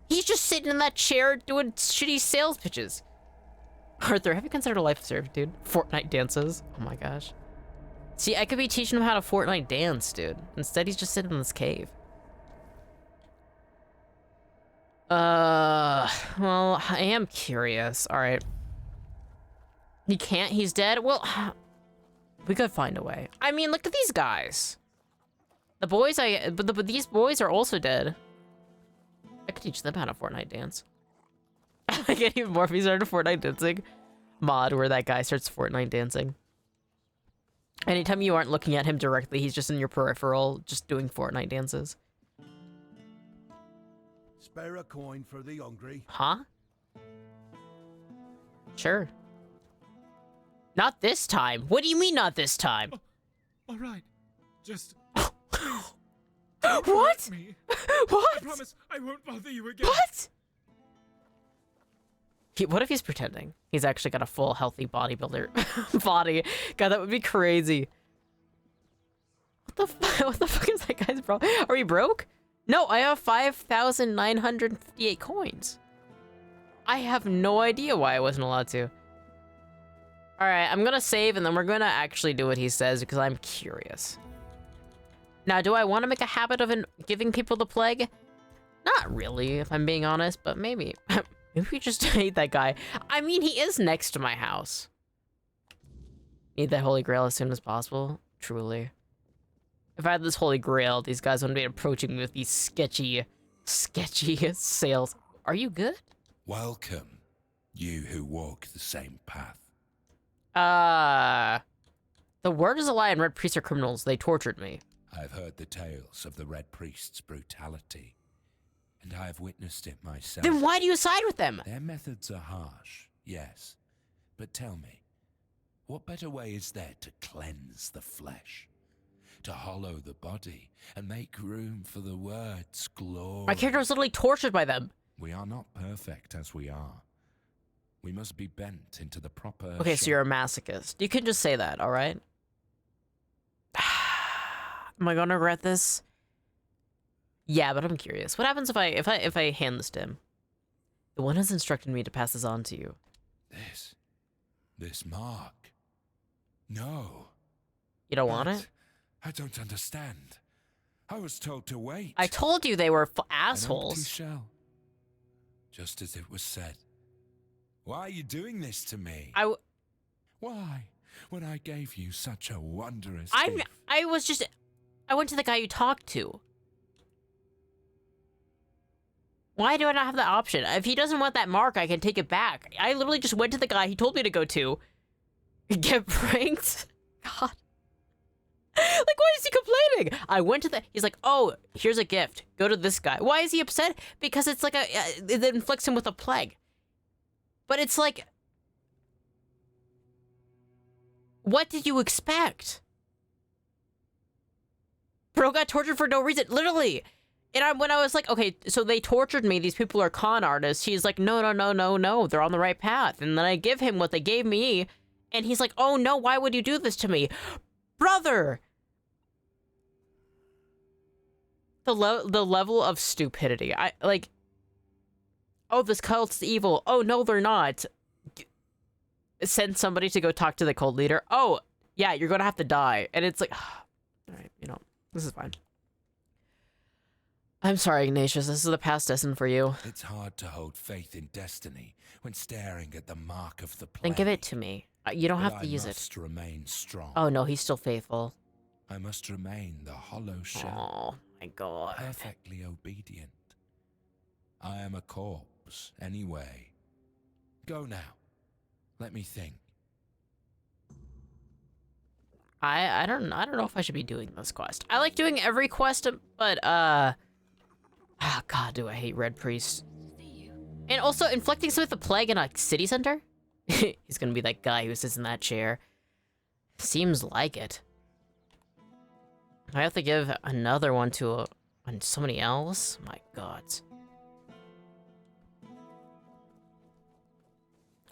He's just sitting in that chair doing shitty sales pitches. Arthur, have you considered a life of servitude? Fortnite dances? Oh my gosh. See, I could be teaching him how to Fortnite dance, dude. Instead, he's just sitting in this cave. Well, I am curious. All right. He can't, he's dead? Well, we could find a way. I mean, look at these guys. The boys but these boys are also dead. I could teach them how to Fortnite dance. I get even more if he started Fortnite dancing. Mod where that guy starts Fortnite dancing. Anytime you aren't looking at him directly, he's just in your peripheral, just doing Fortnite dances. Spare a coin for the hungry. Huh? Sure. Not this time. What do you mean not this time? All right. Just what? Me. What? I promise I won't bother you again. What? What if he's pretending? He's actually got a full, healthy bodybuilder body. God, that would be crazy. What the fuck is that guy's problem? Are we broke? No, I have 5,958 coins. I have no idea why I wasn't allowed to. All right, I'm gonna save and then we're gonna actually do what he says because I'm curious. Now, do I want to make a habit of giving people the plague? Not really, if I'm being honest, but maybe. Maybe we just hate that guy. I mean, he is next to my house. Need that Holy Grail as soon as possible. Truly. If I had this Holy Grail, these guys wouldn't be approaching me with these sketchy sales. Are you good? Welcome, you who walk the same path. The word is a lie and Red Priests are criminals. They tortured me. I've heard the tales of the Red Priests' brutality, and I have witnessed it myself. Then why do you side with them? Their methods are harsh, yes. But tell me, what better way is there to cleanse the flesh? To hollow the body and make room for the words glory? My character was literally tortured by them. We are not perfect as we are. We must be bent into the proper Okay, so you're a masochist. You can just say that, all right? Am I gonna regret this? Yeah, but I'm curious. What happens if I hand this to him? The one has instructed me to pass this on to you. This mark. No. You don't want it? I don't understand. I was told to wait. I told you they were An assholes. empty shell. Just as it was said. Why are you doing this to me? Why? When I gave you such a wondrous gift. I went to the guy you talked to. Why do I not have that option? If he doesn't want that mark, I can take it back. I literally just went to the guy he told me to go to. Get pranked? God. Like, why is he complaining? I went to he's like, oh, here's a gift. Go to this guy. Why is he upset? Because it's like it inflicts him with a plague. But it's like, what did you expect? Bro got tortured for no reason, literally. And when I was like, okay, so they tortured me, these people are con artists, he's like, no, they're on the right path. And then I give him what they gave me, and he's like, oh no, why would you do this to me? Brother! The level of stupidity. Oh, this cult's evil. Oh, no, they're not. Send somebody to go talk to the cult leader. Oh, yeah, you're gonna have to die. And it's like, all right, this is fine. I'm sorry, Ignatius. This is the past lesson for you. It's hard to hold faith in destiny when staring at the mark of the plague. Then give it to me. You don't have to use it. I must remain strong. Oh, no, he's still faithful. I must remain the hollow shell. Oh, my God. Perfectly obedient. I am a corpse, anyway. Go now. Let me think. I don't know if I should be doing this quest. I like doing every quest, but oh God, do I hate Red Priest. And also inflicting some of the plague in a city center? He's gonna be that guy who sits in that chair. Seems like it. I have to give another one to somebody else? My God.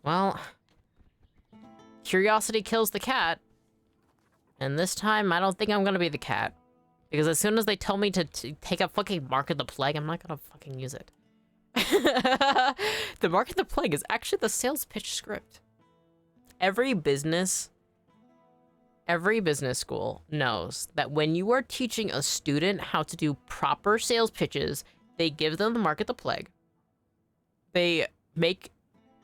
Well, curiosity kills the cat. And this time, I don't think I'm gonna be the cat. Because as soon as they tell me to take a fucking Mark of the Plague, I'm not gonna fucking use it. The Mark of the Plague is actually the sales pitch script. Every business school knows that when you are teaching a student how to do proper sales pitches, they give them the Mark of the Plague. They make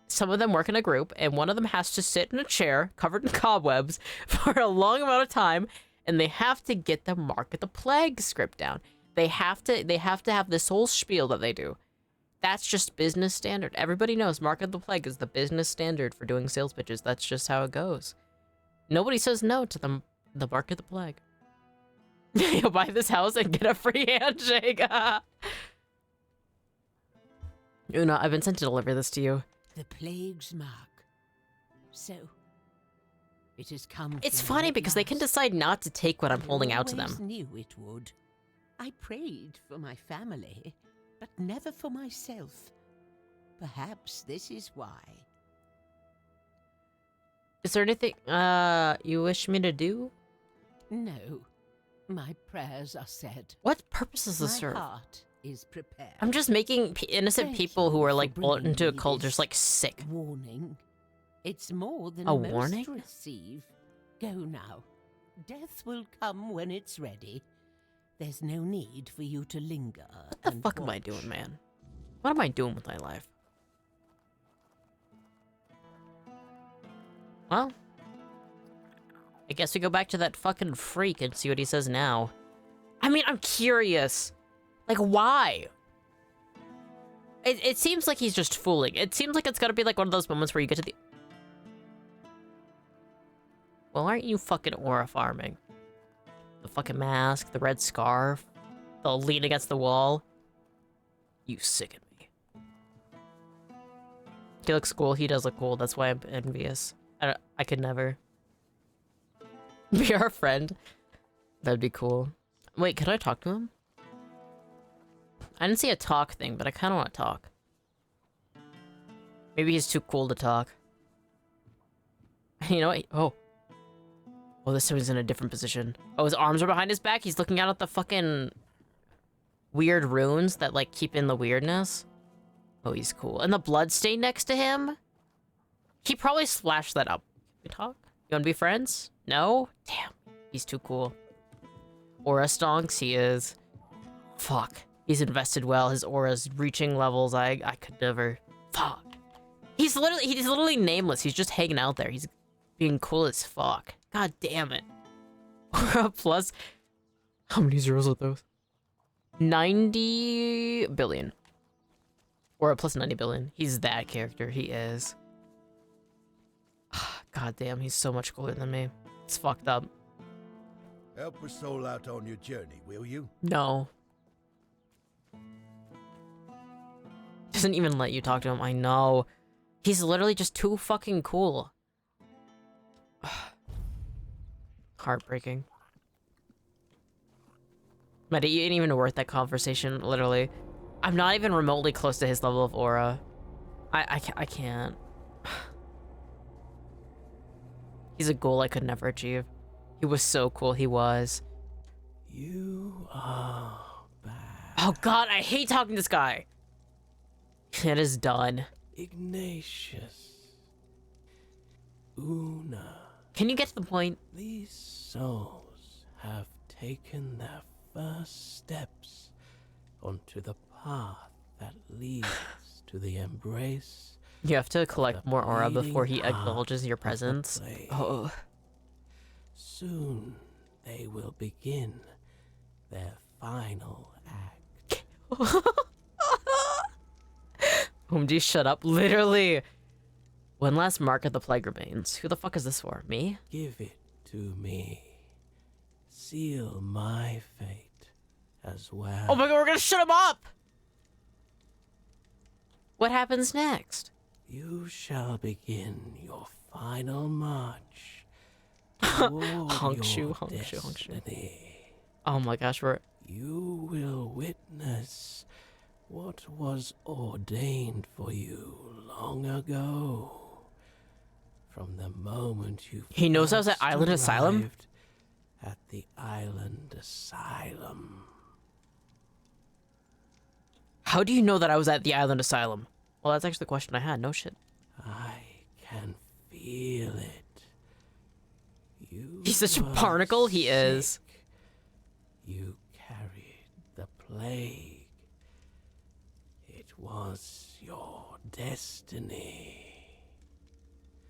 some of them work in a group, and one of them has to sit in a chair covered in cobwebs for a long amount of time, and they have to get the Mark of the Plague script down. They have to have this whole spiel that they do. That's just business standard. Everybody knows Mark of the Plague is the business standard for doing sales pitches. That's just how it goes. Nobody says no to the Mark of the Plague. You'll buy this house and get a free handshake. Una, I've been sent to deliver this to you. The plague's mark. So, it has come. It's funny because they can decide not to take what I'm holding out to them. I knew it would. I prayed for my family, but never for myself. Perhaps this is why. Is there anything you wish me to do? No. My prayers are said. What purpose does this serve? My heart is prepared. I'm just making innocent people who are like brought into a cult just like sick. Warning. It's more than a most warning? receive. Go now. Death will come when it's ready. There's no need for you to linger. What the fuck am I doing, man? What am I doing with my life? Well, I guess we go back to that fucking freak and see what he says now. I mean, I'm curious. Like, why? It seems like he's just fooling. It seems like it's gotta be like one of those moments where you get to the... Well, aren't you fucking aura farming? The fucking mask, the red scarf, the lean against the wall. You sicken me. He looks cool. He does look cool. That's why I'm envious. I could never be our friend. That'd be cool. Wait, could I talk to him? I didn't see a talk thing, but I kind of want to talk. Maybe he's too cool to talk. You know what? Oh, this time he's in a different position. Oh, his arms are behind his back. He's looking out at the fucking weird runes that, like, keep in the weirdness. Oh, he's cool. And the blood stain next to him? He probably splashed that up. Can we talk? You wanna be friends? No? Damn. He's too cool. Aura stonks, he is. Fuck. He's invested well. His aura's reaching levels I could never. Fuck. He's literally nameless. He's just hanging out there. He's being cool as fuck. God damn it. Aura plus... How many zeros are those? 90 billion. Aura plus 90 billion. He's that character. He is. God damn, he's so much cooler than me. It's fucked up. Help a soul out on your journey, will you? No. Doesn't even let you talk to him. I know. He's literally just too fucking cool. Heartbreaking. But it ain't even worth that conversation, literally. I'm not even remotely close to his level of aura. I can't. He's a goal I could never achieve. He was so cool, he was. You are bad. Oh god, I hate talking to this guy. It is done. Ignatius. Una. Can you get to the point? These souls have taken their first steps onto the path that leads to the embrace. You have to collect more aura before he acknowledges your presence. Oh. Soon they will begin their final act. Homedy, shut up. Literally. One last mark of the plague remains. Who the fuck is this for? Me? Give it to me. Seal my fate as well. Oh my god, we're gonna shut him up! What happens next? You shall begin your final march. Honkshoe. Oh my gosh, we're... You will witness what was ordained for you long ago. From the moment you He knows I was at Island Asylum? At the Island Asylum. How do you know that I was at the Island Asylum? Well, that's actually the question I had. No shit. I can feel it. He's such a barnacle. He is. You carried the plague. It was your destiny.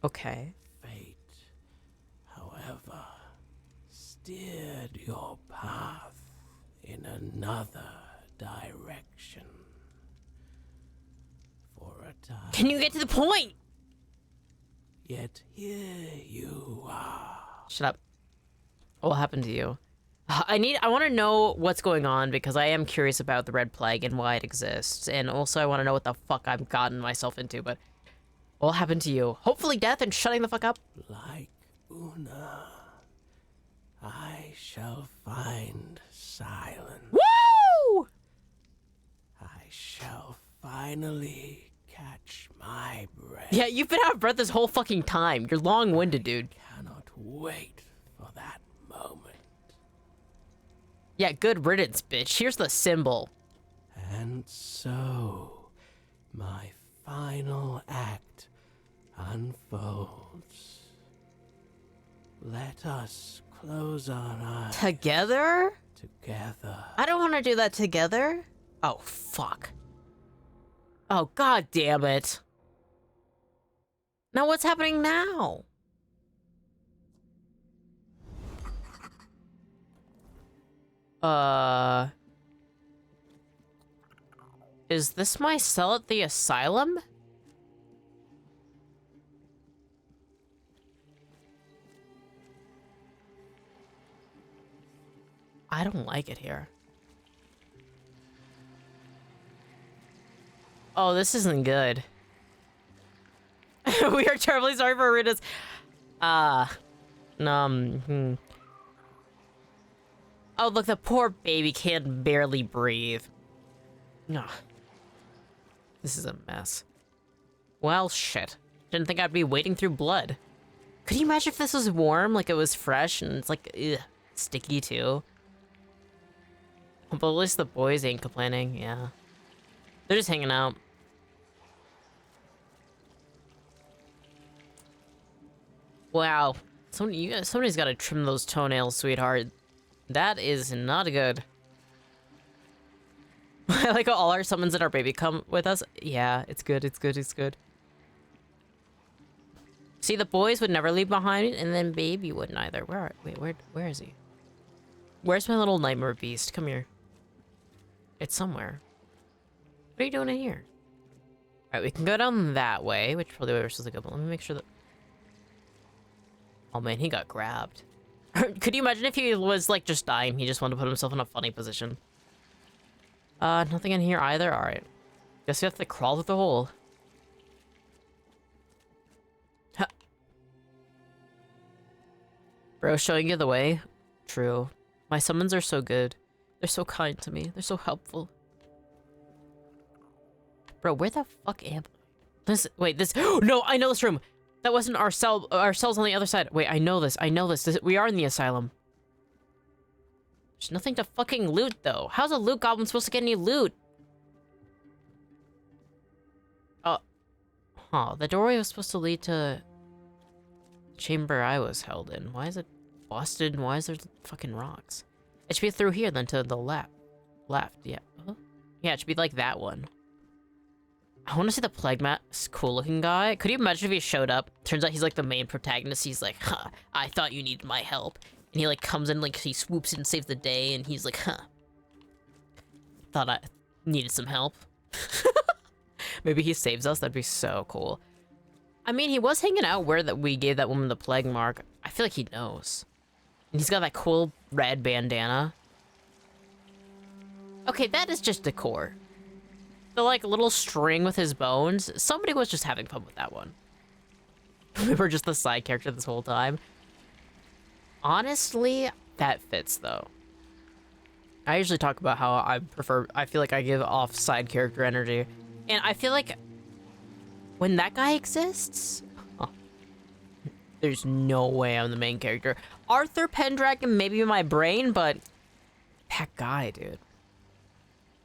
Okay. Fate, however, steered your path in another direction. For a time. Can you get to the point? Yet here you are. Shut up. What happened to you? I want to know what's going on because I am curious about the Red Plague and why it exists. And also I want to know what the fuck I've gotten myself into, but what happened to you? Hopefully death and shutting the fuck up. Like Una, I shall find silence. Woo! I shall finally catch my breath. Yeah, you've been out of breath this whole fucking time. You're long-winded, dude. Cannot wait for that moment. Yeah, good riddance, bitch. Here's the symbol. And so, my final act unfolds. Let us close our eyes. Together? Together. I don't want to do that together. Oh, fuck. Oh, god damn it. Now what's happening now? Is this my cell at the asylum? I don't like it here. Oh, this isn't good. We are terribly sorry for Arita's. Oh, look, the poor baby can barely breathe. Ugh. This is a mess. Well, shit. Didn't think I'd be wading through blood. Could you imagine if this was warm, like it was fresh, and it's like, ugh, sticky too? But at least the boys ain't complaining, yeah. They're just hanging out. Wow. Somebody's gotta trim those toenails, sweetheart. That is not good. I like how all our summons and our baby come with us. Yeah, it's good, it's good, it's good. See, the boys would never leave behind, and then baby wouldn't either. Where is he? Where's my little nightmare beast? Come here. It's somewhere. What are you doing in here? Alright, we can go down that way, which probably where we're supposed to go, but let me make sure that... Oh man, he got grabbed. Could you imagine if he was, like, just dying? He just wanted to put himself in a funny position. Nothing in here either? Alright. Guess we have to crawl through the hole. Bro, showing you the way? True. My summons are so good. They're so kind to me. They're so helpful. Bro, where the fuck am I? Wait, this- No, I know this room! That wasn't our cell- our cell's on the other side. Wait, I know this. We are in the asylum. There's nothing to fucking loot, though. How's a loot goblin supposed to get any loot? Huh, the doorway was supposed to lead to the chamber I was held in. Why is it busted? Why is there fucking rocks? It should be through here, then to the left. Yeah. Yeah, it should be like that one. I want to see the plague mask cool looking guy. Could you imagine if he showed up? Turns out he's like the main protagonist. He's like, huh, I thought you needed my help. And he like comes in, like he swoops in and saves the day, and he's like, huh. Thought I needed some help. Maybe he saves us. That'd be so cool. I mean, he was hanging out where that we gave that woman the plague mark. I feel like he knows. And he's got that cool red bandana. Okay, that is just decor. The like little string with his bones. Somebody was just having fun with that one. We were just the side character this whole time. Honestly, that fits though. I usually talk about how I feel like I give off side character energy. And I feel like when that guy exists, there's no way I'm the main character. Arthur Pendragon maybe in my brain, but that guy, dude.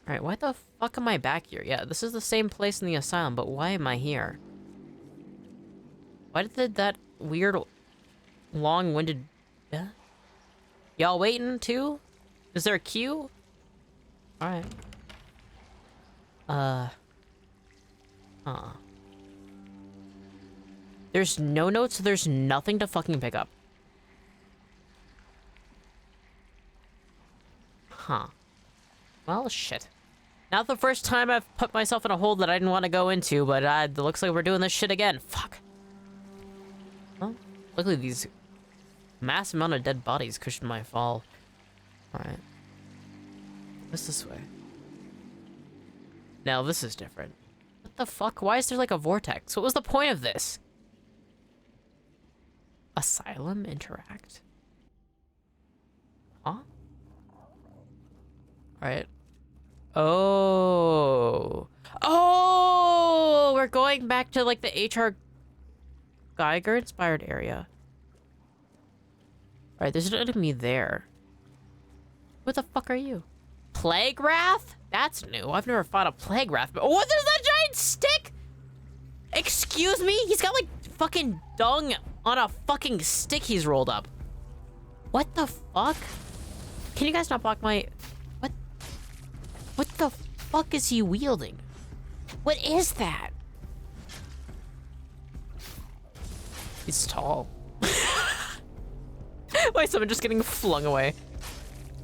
All right, why the fuck am I back here? Yeah, this is the same place in the asylum, but why am I here? Why did that weird, long-winded... Yeah? Y'all waiting, too? Is there a queue? Alright. There's no notes, so there's nothing to fucking pick up. Huh. Well, shit. Not the first time I've put myself in a hole that I didn't want to go into, but it looks like we're doing this shit again. Fuck. Well, luckily these mass amount of dead bodies cushioned my fall. Alright. What's this way? Now this is different. What the fuck? Why is there like a vortex? What was the point of this? Asylum interact? Huh? Alright. Oh. Oh! We're going back to like the H.R. Geiger inspired area. Alright, there's an enemy there. What the fuck are you? Plague Wrath? That's new. I've never fought a Plague Wrath, but what is that giant stick? Excuse me? He's got like fucking dung on a fucking stick he's rolled up. What the fuck? Can you guys not block my... What the fuck is he wielding? What is that? He's tall. Why is someone just getting flung away?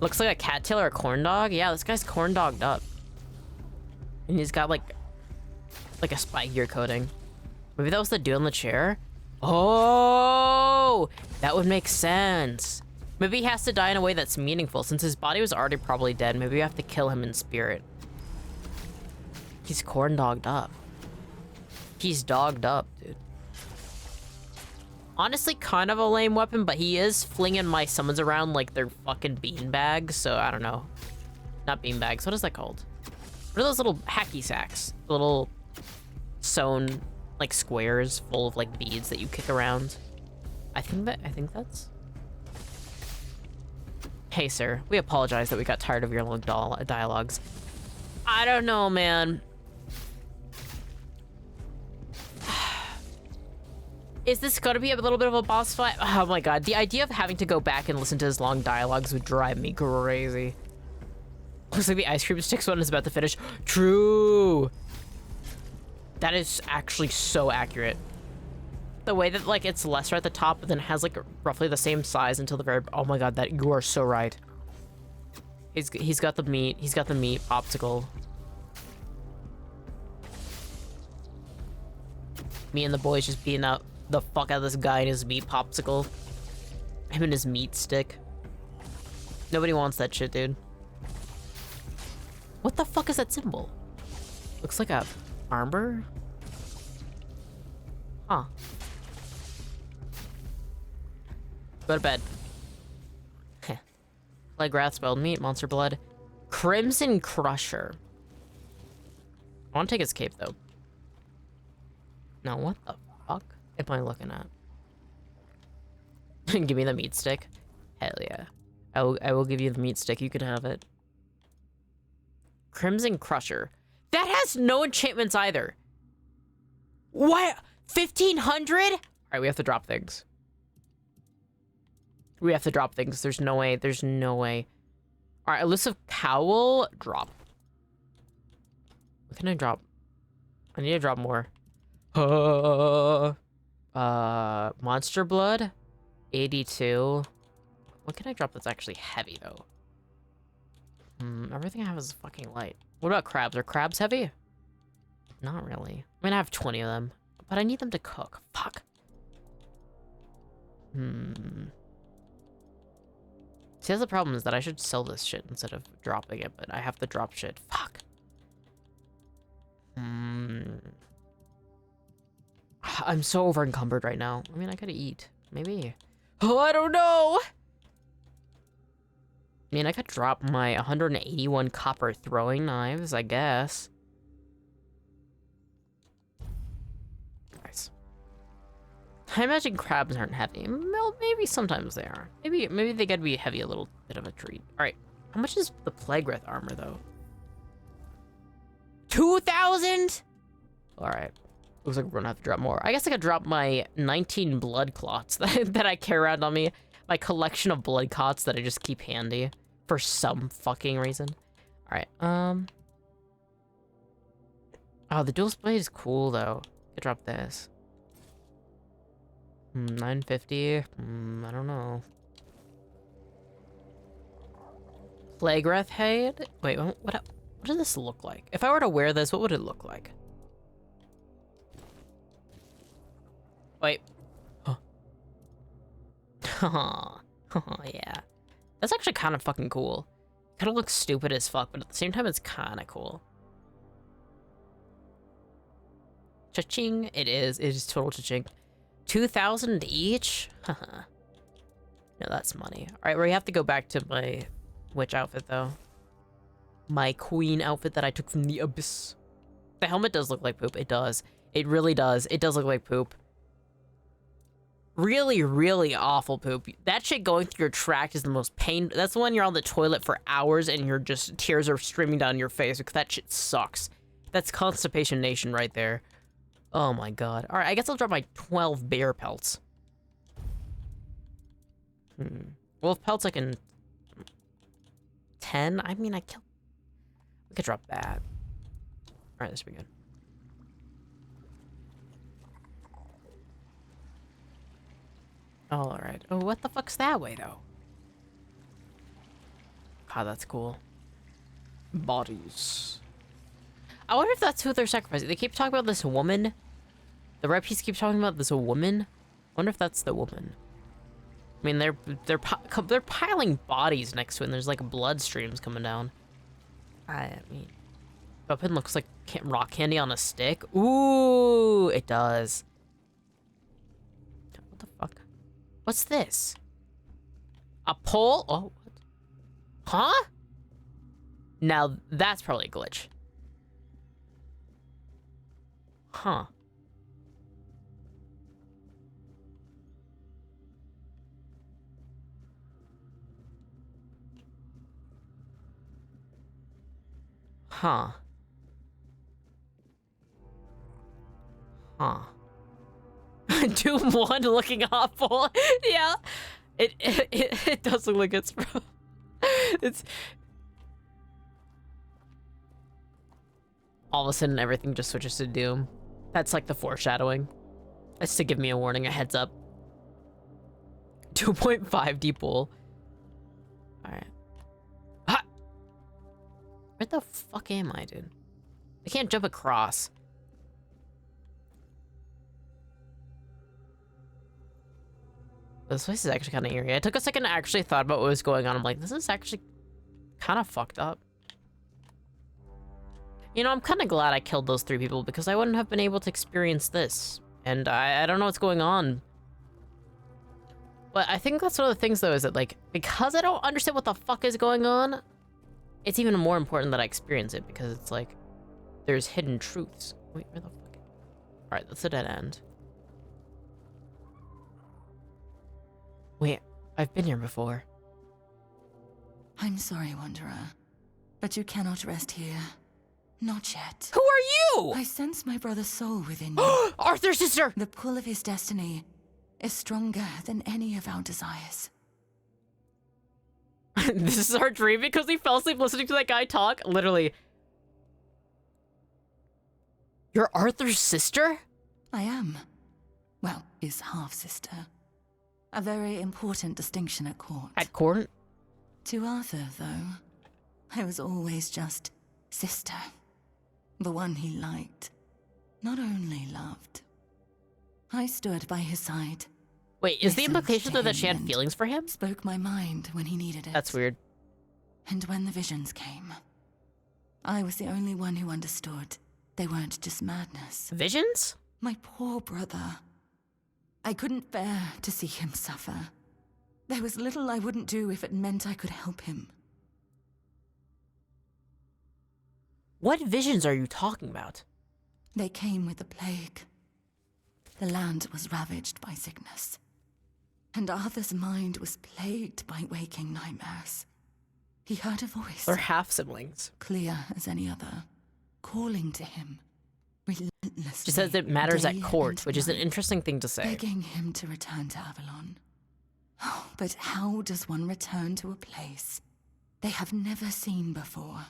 Looks like a cattail or a corn dog. Yeah, this guy's corn dogged up. And he's got like a spikier coating. Maybe that was the dude on the chair? Oh, that would make sense. Maybe he has to die in a way that's meaningful. Since his body was already probably dead, maybe we have to kill him in spirit. He's corn dogged up. He's dogged up, dude. Honestly, kind of a lame weapon, but he is flinging my summons around like they're fucking beanbags, so I don't know. Not beanbags, what is that called? What are those little hacky sacks? Little sewn, like, squares full of, like, beads that you kick around. I think that's... Hey, sir, we apologize that we got tired of your long dialogues. I don't know, man. Is this gonna be a little bit of a boss fight? Oh my god, the idea of having to go back and listen to his long dialogues would drive me crazy. Looks like the ice cream sticks one is about to finish. True! That is actually so accurate. The way that, like, it's lesser at the top, but then has, like, roughly the same size until the very... Oh my god, that you are so right. He's got the meat. He's got the meat popsicle. Me and the boys just beating out the fuck out of this guy and his meat popsicle. Him and his meat stick. Nobody wants that shit, dude. What the fuck is that symbol? Looks like a armor? Huh. Go to bed. Plague Wrath, Spelled Meat, Monster Blood. Crimson Crusher. I want to take his cape, though. Now, what the fuck am I looking at? Give me the meat stick. Hell yeah. I will give you the meat stick. You can have it. Crimson Crusher. That has no enchantments either. What? 1,500? All right, we have to drop things. We have to drop things. There's no way. There's no way. All right, elusive cowl. Drop. What can I drop? I need to drop more. Monster blood. 82. What can I drop that's actually heavy though? Everything I have is fucking light. What about crabs? Are crabs heavy? Not really. I mean, I have 20 of them, but I need them to cook. Fuck. See, that's the problem is that I should sell this shit instead of dropping it, but I have to drop shit. Fuck. I'm so over encumbered right now. I mean, I could eat. Maybe. Oh, I don't know. I mean, I could drop my 181 copper throwing knives, I guess. Nice. I imagine crabs aren't heavy. Well, maybe sometimes they are. Maybe they gotta be heavy a little bit of a treat. All right. How much is the Plague Wrath armor, though? 2,000? All right. Looks like we're gonna have to drop more. I guess I could drop my 19 blood clots that I carry around on me. My collection of blood clots that I just keep handy for some fucking reason. All right. Oh, the dual blade is cool though. I could drop this. 950. I don't know. Plague Wrath head. Wait, what does this look like? If I were to wear this, what would it look like? Wait. Huh. Oh, yeah. That's actually kind of fucking cool. Kind of looks stupid as fuck, but at the same time, it's kind of cool. Cha-ching. It is. It is total cha-ching. 2,000 each? No, that's money. All right, we have to go back to my witch outfit, though. My queen outfit that I took from the abyss. The helmet does look like poop. It does. It really does. It does look like poop. Really, really awful poop. That shit going through your tract is the most pain. That's the one you're on the toilet for hours and you're just tears are streaming down your face because that shit sucks. That's Constipation Nation right there. Oh my god. All right, I guess I'll drop my 12 bear pelts. Wolf pelts I can 10. I mean, we could drop that. All right, this should be good. All right. Oh, what the fuck's that way, though? God, that's cool. Bodies. I wonder if that's who they're sacrificing. They keep talking about this woman. The red piece keeps talking about this woman. I wonder if that's the woman. I mean, they're piling bodies next to it, and there's like blood streams coming down. I mean, weapon looks like rock candy on a stick. Ooh, it does. What the fuck? What's this? A pole? Oh, what? Huh? Now, that's probably a glitch. Huh. Huh. Huh. Doom 1 looking awful. Yeah. It does look like it's from... It's... All of a sudden, everything just switches to Doom. That's like the foreshadowing. That's to give me a warning, a heads up. 2.5 deep pool. Alright. Ha! Where the fuck am I, dude? I can't jump across. This place is actually kind of eerie. I took a second to actually thought about what was going on. I'm like, this is actually kind of fucked up. You know, I'm kind of glad I killed those 3 people because I wouldn't have been able to experience this. And I don't know what's going on. But I think that's one of the things, though, is that, like, because I don't understand what the fuck is going on, it's even more important that I experience it, because it's like, there's hidden truths. Wait, where the fuck? Alright, that's a dead end. Wait, I've been here before. I'm sorry, Wanderer, but you cannot rest here. Not yet. Who are you? I sense my brother's soul within you. Arthur's sister! The pull of his destiny is stronger than any of our desires. This is our dream because he fell asleep listening to that guy talk? Literally. You're Arthur's sister? I am. Well, his half-sister. A very important distinction at court. At court? To Arthur, though, I was always just sister. The one he liked. Not only loved. I stood by his side. Wait, is the implication though that she had feelings for him? Spoke my mind when he needed it. That's weird. And when the visions came, I was the only one who understood they weren't just madness. Visions? My poor brother. I couldn't bear to see him suffer. There was little I wouldn't do if it meant I could help him. What visions are you talking about? They came with the plague. The land was ravaged by sickness. And Arthur's mind was plagued by waking nightmares. He heard a voice. They're half-siblings. Clear as any other. Calling to him. Relentlessly. She says it matters at court, which is an interesting thing to say. Begging him to return to Avalon. Oh, but how does one return to a place they have never seen before?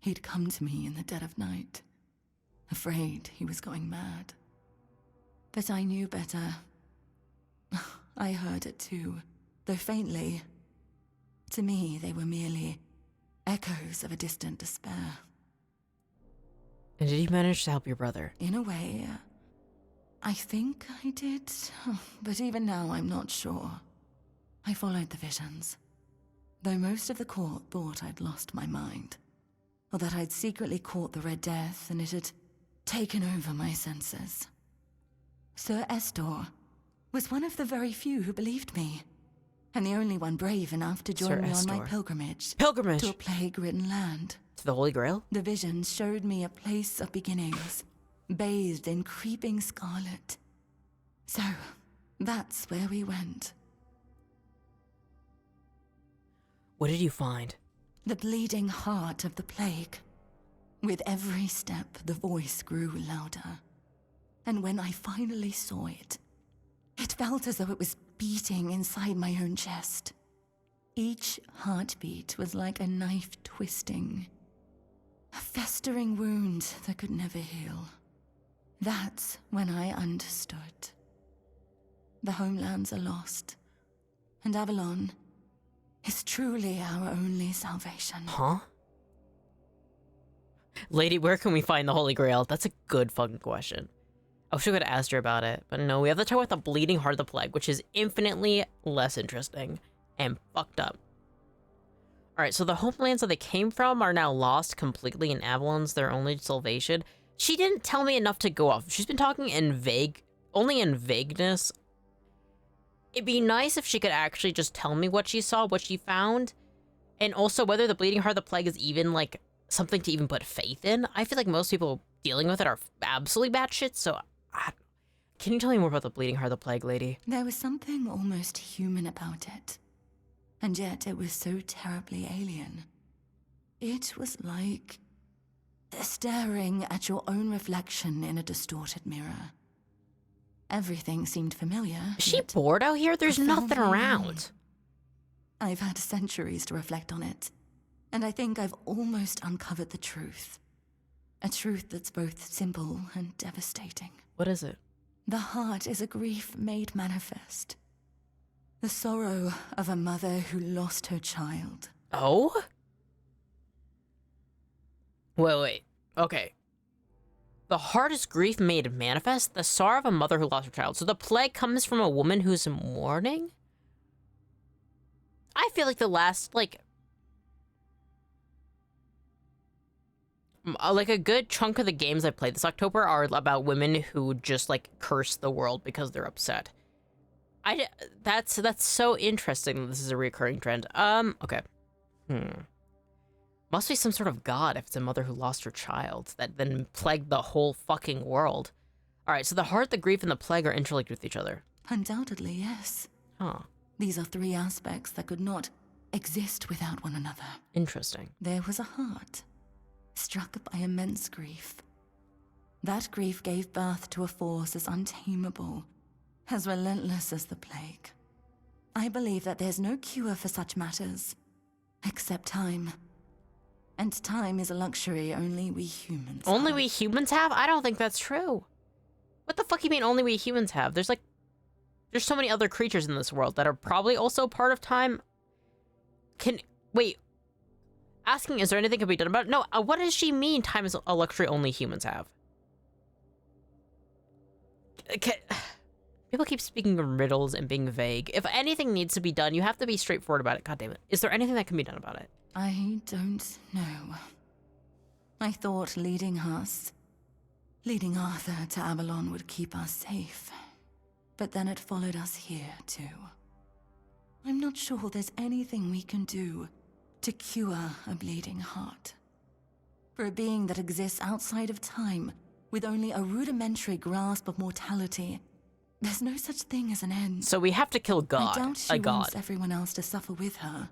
He'd come to me in the dead of night, afraid he was going mad. But I knew better. I heard it too, though faintly. To me, they were merely echoes of a distant despair. And did you manage to help your brother? In a way, I think I did, but even now I'm not sure. I followed the visions, though most of the court thought I'd lost my mind, or that I'd secretly caught the Red Death and it had taken over my senses. Sir Estor was one of the very few who believed me, and the only one brave enough to join me on my pilgrimage. Pilgrimage? To a plague-ridden land. To the Holy Grail? The visions showed me a place of beginnings, bathed in creeping scarlet. So, that's where we went. What did you find? The bleeding heart of the plague. With every step, the voice grew louder. And when I finally saw it, it felt as though it was beating inside my own chest. Each heartbeat was like a knife twisting. A festering wound that could never heal. That's when I understood. The homelands are lost, and Avalon is truly our only salvation. Huh? Lady, where can we find the Holy Grail? That's a good fucking question. I wish I could have asked her about it, but no, we have to talk about the bleeding heart of the plague, which is infinitely less interesting and fucked up. Alright, so the homelands that they came from are now lost completely, and Avalon's their only salvation. She didn't tell me enough to go off. She's been talking in only in vagueness. It'd be nice if she could actually just tell me what she saw, what she found, and also whether the bleeding heart of the plague is even, like, something to even put faith in. I feel like most people dealing with it are absolutely batshit, so can you tell me more about the bleeding heart of the plague, lady? There was something almost human about it, and yet it was so terribly alien. It was like staring at your own reflection in a distorted mirror. Everything seemed familiar. Is she bored out here? There's nothing around. I've had centuries to reflect on it, and I think I've almost uncovered the truth. A truth that's both simple and devastating. What is it? The heart is a grief made manifest. The sorrow of a mother who lost her child. Oh? Wait. Okay. The heart is grief made manifest? The sorrow of a mother who lost her child. So the plague comes from a woman who's mourning? I feel like the last, like a good chunk of the games I played this October are about women who just, like, curse the world because they're upset. That's so interesting that this is a recurring trend. Okay. Must be some sort of god if it's a mother who lost her child that then plagued the whole fucking world. All right, so the heart, the grief, and the plague are interlinked with each other. Undoubtedly, yes. Huh. These are three aspects that could not exist without one another. Interesting. There was a heart, struck by immense grief. That grief gave birth to a force as untamable, as relentless as the plague. I believe that there's no cure for such matters, except time. And time is a luxury only we humans have. Only we humans have? I don't think that's true. What the fuck you mean only we humans have? There's so many other creatures in this world that are probably also part of time. Wait. Asking, is there anything can be done about it? No, what does she mean time is a luxury only humans have? People keep speaking in riddles and being vague. If anything needs to be done, you have to be straightforward about it. God damn it. Is there anything that can be done about it? I don't know. I thought leading Arthur to Avalon would keep us safe. But then it followed us here, too. I'm not sure there's anything we can do to cure a bleeding heart. For a being that exists outside of time, with only a rudimentary grasp of mortality, there's no such thing as an end. So we have to kill God, I doubt she a god. wants everyone else to suffer with her.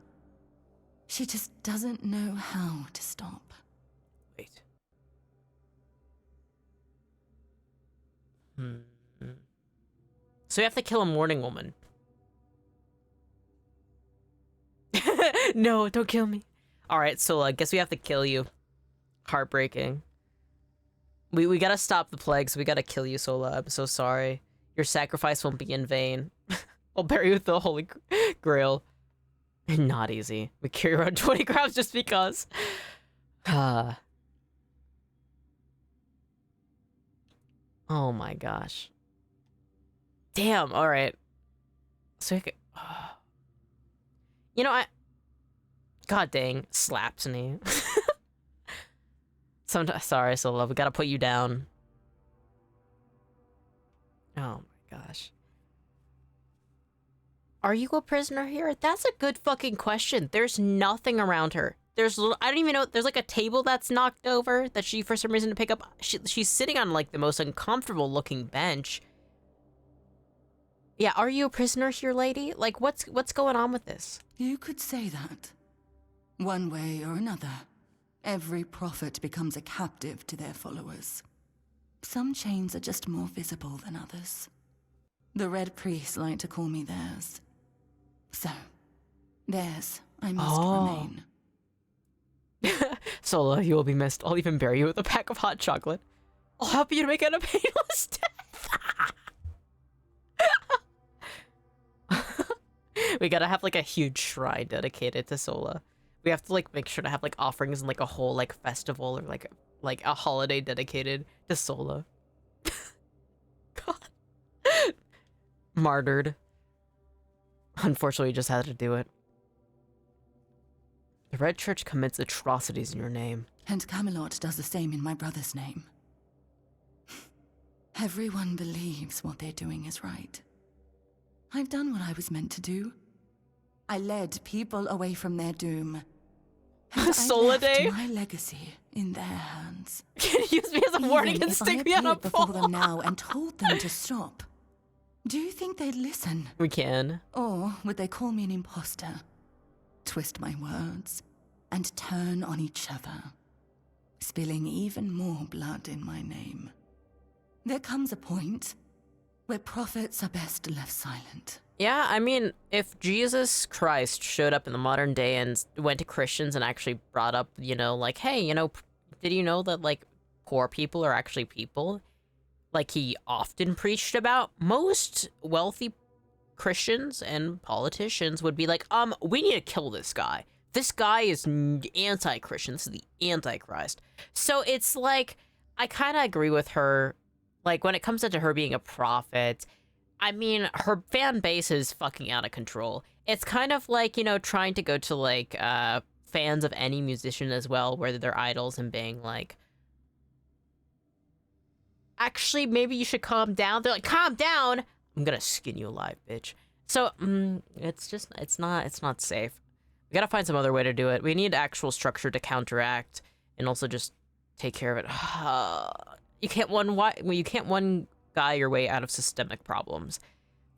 She just doesn't know how to stop. Wait. So we have to kill a mourning woman. No, don't kill me. All right, so I guess we have to kill you. Heartbreaking. We gotta stop the plague, so we gotta kill you, Sola. I'm so sorry. Your sacrifice won't be in vain. I'll bury you with the Holy Grail. Not easy. We carry around 20 grams just because. Oh my gosh. Damn, alright. So you know, God dang, slaps me. Sorry, Sola, we gotta put you down. Oh my gosh. Are you a prisoner here? That's a good fucking question. There's nothing around her. I don't even know, there's like a table that's knocked over that she for some reason to pick up. She's sitting on like the most uncomfortable looking bench. Yeah, are you a prisoner here, lady? Like what's going on with this? You could say that. One way or another, every prophet becomes a captive to their followers. Some chains are just more visible than others. The Red Priests like to call me theirs. So, theirs I must remain. Sola, you will be missed. I'll even bury you with a pack of hot chocolate. I'll help you to make it a painless death. We gotta have like a huge shrine dedicated to Sola. We have to like make sure to have like offerings and like a whole like festival or like a holiday dedicated to Sola. God. Martyred. Unfortunately, we just had to do it. The Red Church commits atrocities in your name. And Camelot does the same in my brother's name. Everyone believes what they're doing is right. I've done what I was meant to do. I led people away from their doom. And Sola I Day? left my legacy in their hands. Can you use me as a warning and stick me on a before pole? them now and told them to stop. Do you think they'd listen? We can. Or would they call me an imposter, twist my words, and turn on each other, spilling even more blood in my name? There comes a point where prophets are best left silent. Yeah, I mean, if Jesus Christ showed up in the modern day and went to Christians and actually brought up, you know, like, hey, you know, did you know that, like, poor people are actually people? Like he often preached about, most wealthy Christians and politicians would be like, we need to kill this guy. This guy is anti-Christian. This is the Antichrist. So it's like, I kind of agree with her. Like, when it comes down to her being a prophet, I mean, her fan base is fucking out of control. It's kind of like, you know, trying to go to, like, fans of any musician as well, where they're idols and being like, actually, maybe you should calm down. They're like, calm down! I'm gonna skin you alive, bitch. So, it's not safe. We gotta find some other way to do it. We need actual structure to counteract and also just take care of it. You can't one guy your way out of systemic problems.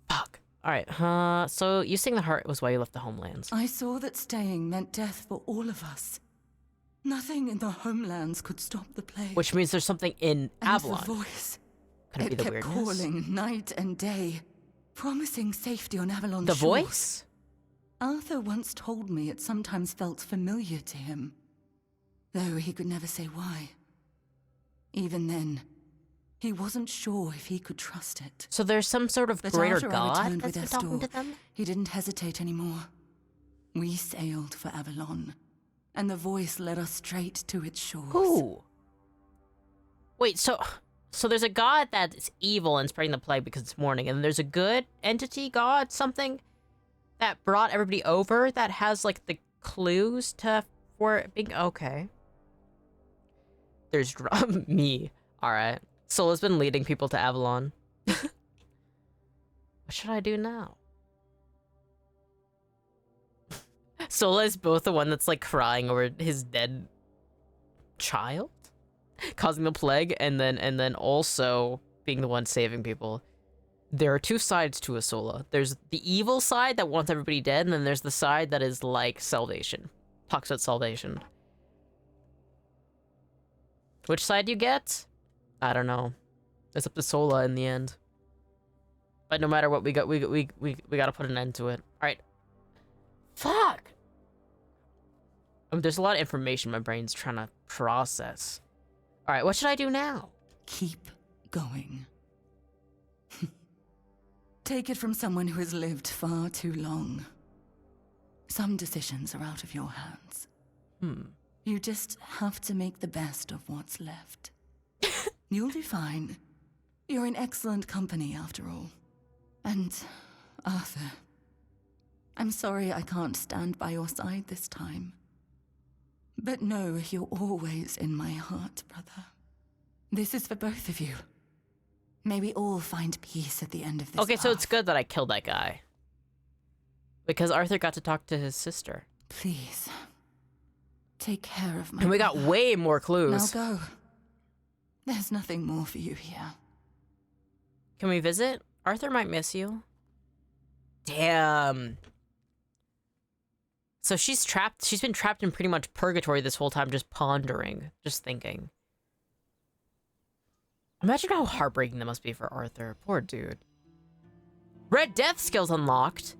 Fuck. All right. So you saying the heart was why you left the homelands? I saw that staying meant death for all of us. Nothing in the homelands could stop the plague. Which means there's something in Avalon. And the voice. Could it be the kept weirdness? Calling night and day, promising safety on Avalon The shores. voice? Arthur once told me it sometimes felt familiar to him, though he could never say why. Even then, he wasn't sure if he could trust it. So there's some sort of greater after I god returned that's with been talking Estor, to them? he didn't hesitate anymore. We sailed for Avalon, and the voice led us straight to its shores. Who? Wait, so there's a god that's evil and spreading the plague because it's morning, and there's a good entity god, something that brought everybody over that has like the clues for it being okay. There's me. All right. Sola's been leading people to Avalon. What should I do now? Sola is both the one that's like crying over his dead child causing the plague, and then also being the one saving people. There are two sides to a Sola. There's the evil side that wants everybody dead, and then there's the side that is like salvation. Talks about salvation. Which side you get? I don't know. It's up to Sola in the end. But no matter what, we gotta put an end to it. Alright. Fuck! There's a lot of information my brain's trying to process. Alright, what should I do now? Keep going. Take it from someone who has lived far too long. Some decisions are out of your hands. You just have to make the best of what's left. You'll be fine. You're in excellent company, after all. And, Arthur, I'm sorry I can't stand by your side this time. But know you're always in my heart, brother. This is for both of you. May we all find peace at the end of this Okay, so path. it's good that I killed that guy. Because Arthur got to talk to his sister. Please. Take care of my And we got brother. way more clues. Now go. There's nothing more for you here. Can we visit? Arthur might miss you. Damn. So she's trapped. She's been trapped in pretty much purgatory this whole time, just pondering, just thinking. Imagine how heartbreaking that must be for Arthur. Poor dude. Red Death skills unlocked.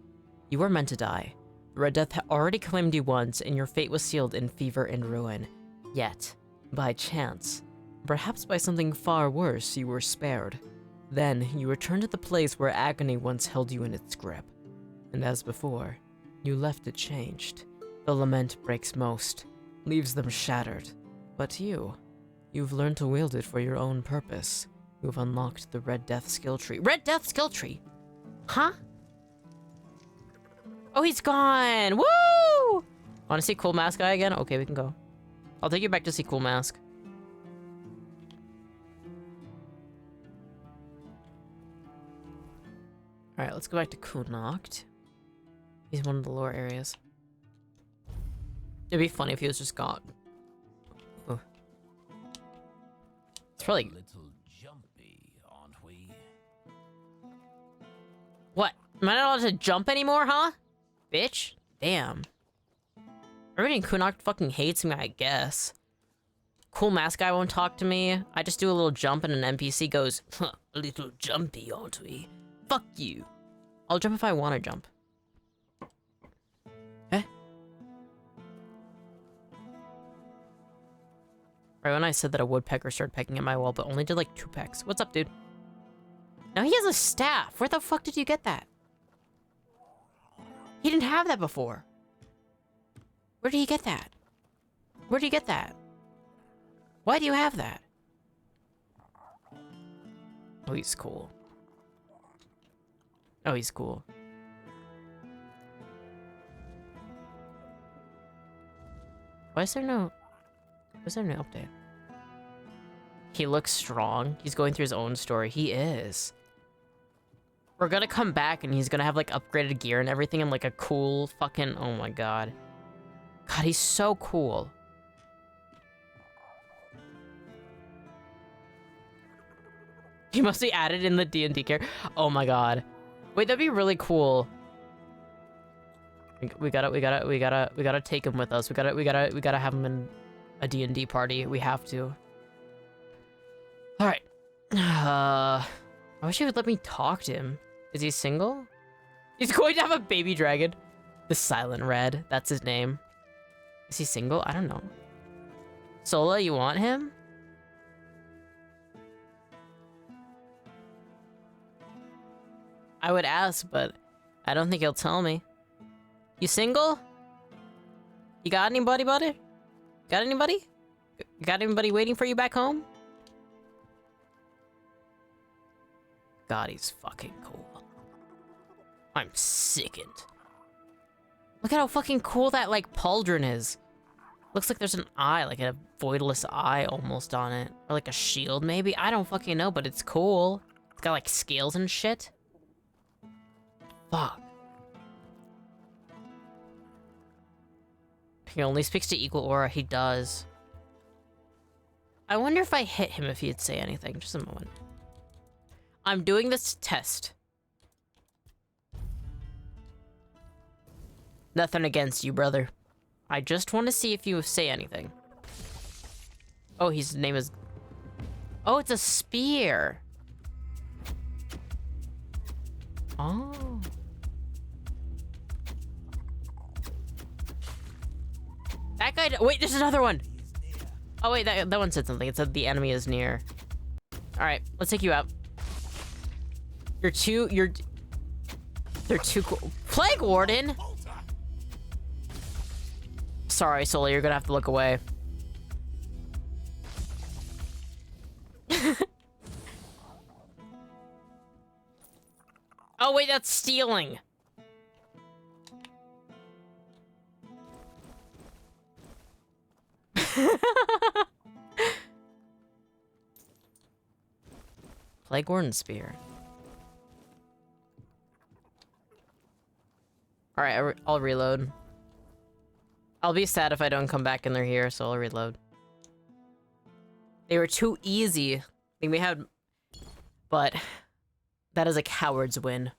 You were meant to die. The Red Death had already claimed you once, and your fate was sealed in fever and ruin. Yet, by chance, perhaps by something far worse, you were spared. Then, you returned to the place where agony once held you in its grip. And as before, you left it changed. The lament breaks most, leaves them shattered. But you've learned to wield it for your own purpose. You've unlocked the Red Death skill tree. Red Death skill tree? Huh? Oh, he's gone! Woo! Want to see Cool Mask guy again? Okay, we can go. I'll take you back to see Cool Mask. Alright, let's go back to Kunakt. He's one of the lower areas. It'd be funny if he was just gone. Oh. It's probably... A little jumpy, aren't we? What? Am I not allowed to jump anymore, huh? Bitch? Damn. Everybody in Kunakt fucking hates me, I guess. Cool Mask guy won't talk to me. I just do a little jump and an NPC goes, huh, a little jumpy, aren't we? Fuck you. I'll jump if I want to jump. Eh? Right when I said that a woodpecker started pecking at my wall, but only did like 2 pecks. What's up, dude? Now he has a staff. Where the fuck did you get that? He didn't have that before. Where did he get that? Where did he get that? Why do you have that? Oh, he's cool. Oh, he's cool. Why is there no update? He looks strong. He's going through his own story. He is. We're gonna come back and he's gonna have like upgraded gear and everything and like a cool fucking, oh my god. God, he's so cool. He must be added in the D&D character. Oh my god. Wait, that'd be really cool. We gotta take him with us. We gotta have him in a D&D party. We have to. All right. I wish he would let me talk to him. Is he single? He's going to have a baby dragon. The Silent Red. That's his name. Is he single? I don't know. Sola, you want him? I would ask, but I don't think he'll tell me. You single? You got anybody, buddy? Got anybody? Got anybody waiting for you back home? God, he's fucking cool. I'm sickened. Look at how fucking cool that, like, pauldron is. Looks like there's an eye, like a voidless eye almost on it. Or like a shield, maybe? I don't fucking know, but it's cool. It's got, like, scales and shit. Fuck. He only speaks to equal aura. He does. I wonder if I hit him if he'd say anything. Just a moment. I'm doing this test. Nothing against you, brother. I just want to see if you say anything. Oh, his name is... Oh, it's a spear. Oh. That guy... Wait, there's another one. Oh, wait, that one said something. It said the enemy is near. Alright, let's take you out. They're too cool. Plague Warden? Sorry, Sola, you're gonna have to look away. Oh, wait, that's stealing. Plague Warden Spear. Alright, I'll reload. I'll be sad if I don't come back and they're here, so I'll reload. They were too easy. I think we had... But... That is a coward's win.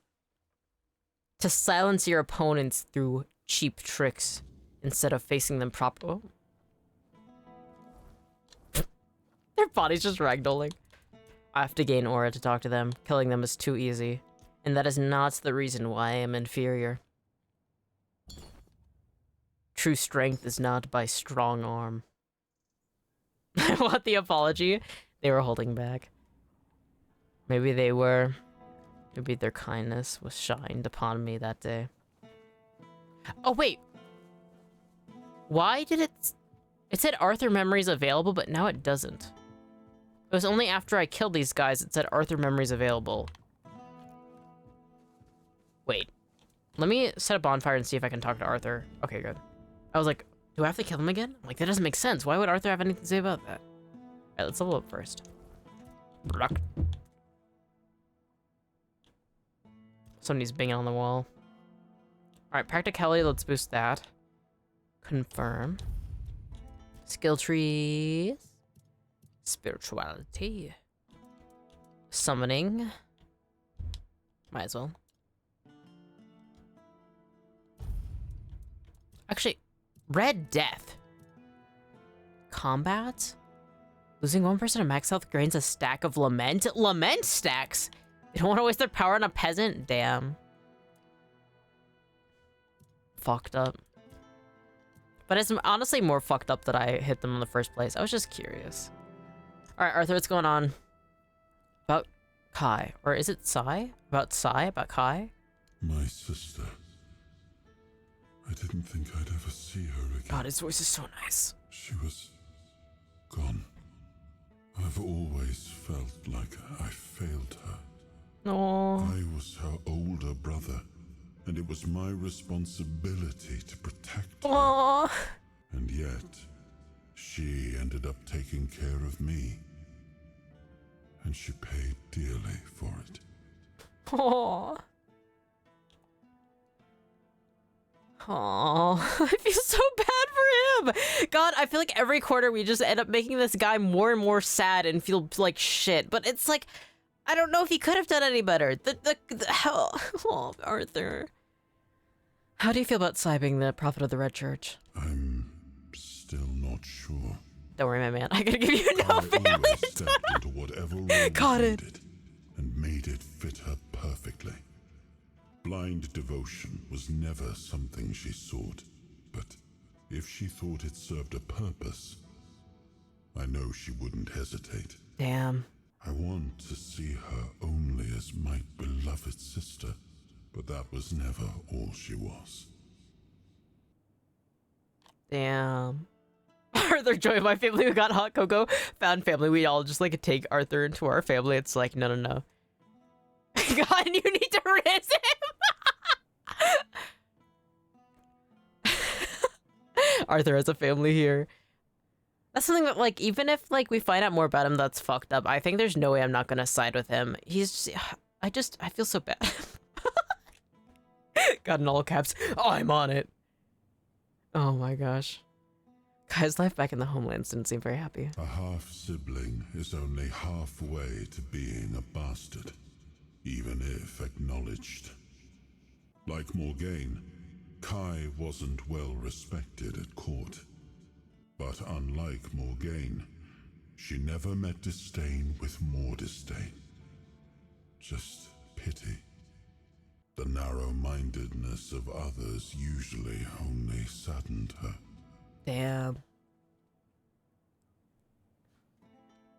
To silence your opponents through cheap tricks instead of facing them proper. Oh. Their body's just ragdolling. I have to gain aura to talk to them. Killing them is too easy. And that is not the reason why I am inferior. True strength is not by strong arm. I want the apology. They were holding back. Maybe they were. Maybe their kindness was shined upon me that day. Oh, wait. Why did it... It said Arthur memories available, but now it doesn't. It was only after I killed these guys it said Arthur memories available. Wait. Let me set a bonfire and see if I can talk to Arthur. Okay, good. I was like, do I have to kill him again? I'm like, that doesn't make sense. Why would Arthur have anything to say about that? Alright, let's level up first. Somebody's banging on the wall. Alright, practicality, let's boost that. Confirm. Skill trees. Spirituality. Summoning. Might as well. Actually, Red Death. Combat? Losing one person to max health gains a stack of lament? Lament stacks? They don't want to waste their power on a peasant? Damn. Fucked up. But it's honestly more fucked up that I hit them in the first place. I was just curious. Alright, Arthur, what's going on? About Kai. Or is it Sai? About Sai? About Kai? My sister. I didn't think I'd ever see her again. God, his voice is so nice. She was gone. I've always felt like I failed her. Aww. I was her older brother, and it was my responsibility to protect her. Aww. And yet, she ended up taking care of me. And she paid dearly for it. Aww. Aww. I feel so bad for him. God, I feel like every quarter we just end up making this guy more and more sad and feel like shit. But it's like, I don't know if he could have done any better. How, oh, Arthur. How do you feel about Sai being the prophet of the Red Church? I'm still not sure. Don't worry, my man. I gotta give you no family. Stepped into whatever role Got was it. needed and made it fit her perfectly. Blind devotion was never something she sought, but if she thought it served a purpose, I know she wouldn't hesitate. Damn. I want to see her only as my beloved sister, but that was never all she was. Damn. Arthur joined my family. We got hot cocoa. Found family. We all just like take Arthur into our family. It's like, no, no, no. God, you need to rinse him. Arthur has a family here. That's something that, like, even if like we find out more about him, that's fucked up. I think there's no way I'm not gonna side with him. He's just, I feel so bad. Got in all caps. I'm on it. Oh my gosh. Guy's life back in the homelands didn't seem very happy. A half-sibling is only halfway to being a bastard, even if acknowledged. Like Morgaine, Kai wasn't well respected at court. But unlike Morgaine, she never met disdain with more disdain. Just pity. The narrow-mindedness of others usually only saddened her. Damn.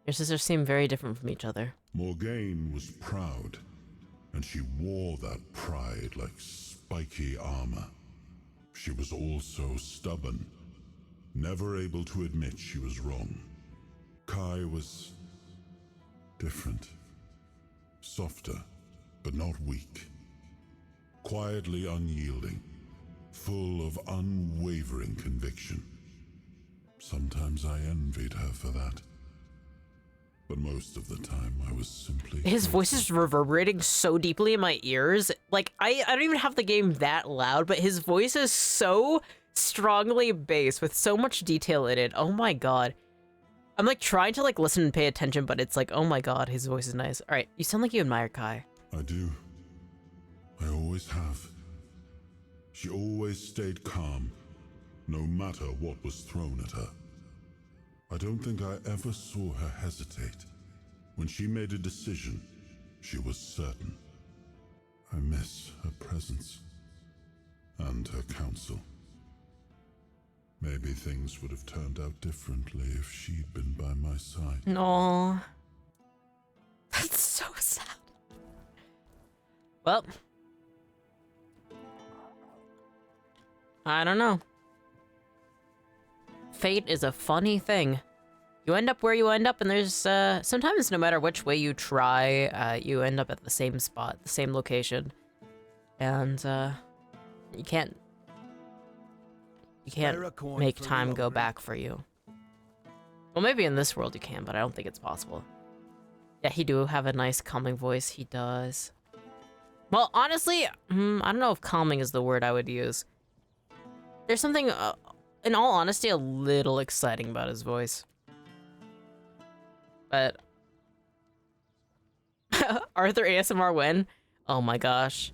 Your sisters seem very different from each other. Morgaine was proud, and she wore that pride like spiky armor. She was also stubborn, never able to admit she was wrong. Kai was different. Softer, but not weak. Quietly unyielding, full of unwavering conviction. Sometimes I envied her for that. But most of the time I was simply... His voice is reverberating so deeply in my ears. Like, I don't even have the game that loud, but his voice is so strongly bass with so much detail in it. Oh my god. I'm like trying to like listen and pay attention, but it's like, oh my god, his voice is nice. Alright, you sound like you admire Kai. I do. I always have. She always stayed calm, no matter what was thrown at her. I don't think I ever saw her hesitate. When she made a decision, she was certain. I miss her presence and her counsel. Maybe things would have turned out differently if she'd been by my side. No. That's so sad. Well, I don't know. Fate is a funny thing. You end up where you end up, and there's sometimes no matter which way you try, you end up at the same spot, the same location, and you can't make time go back for you. Well, maybe in this world you can, but I don't think it's possible. Yeah, he do have a nice calming voice. He does. Well, honestly, I don't know if calming is the word I would use. There's something, in all honesty, a little exciting about his voice. But Arthur ASMR win? Oh my gosh.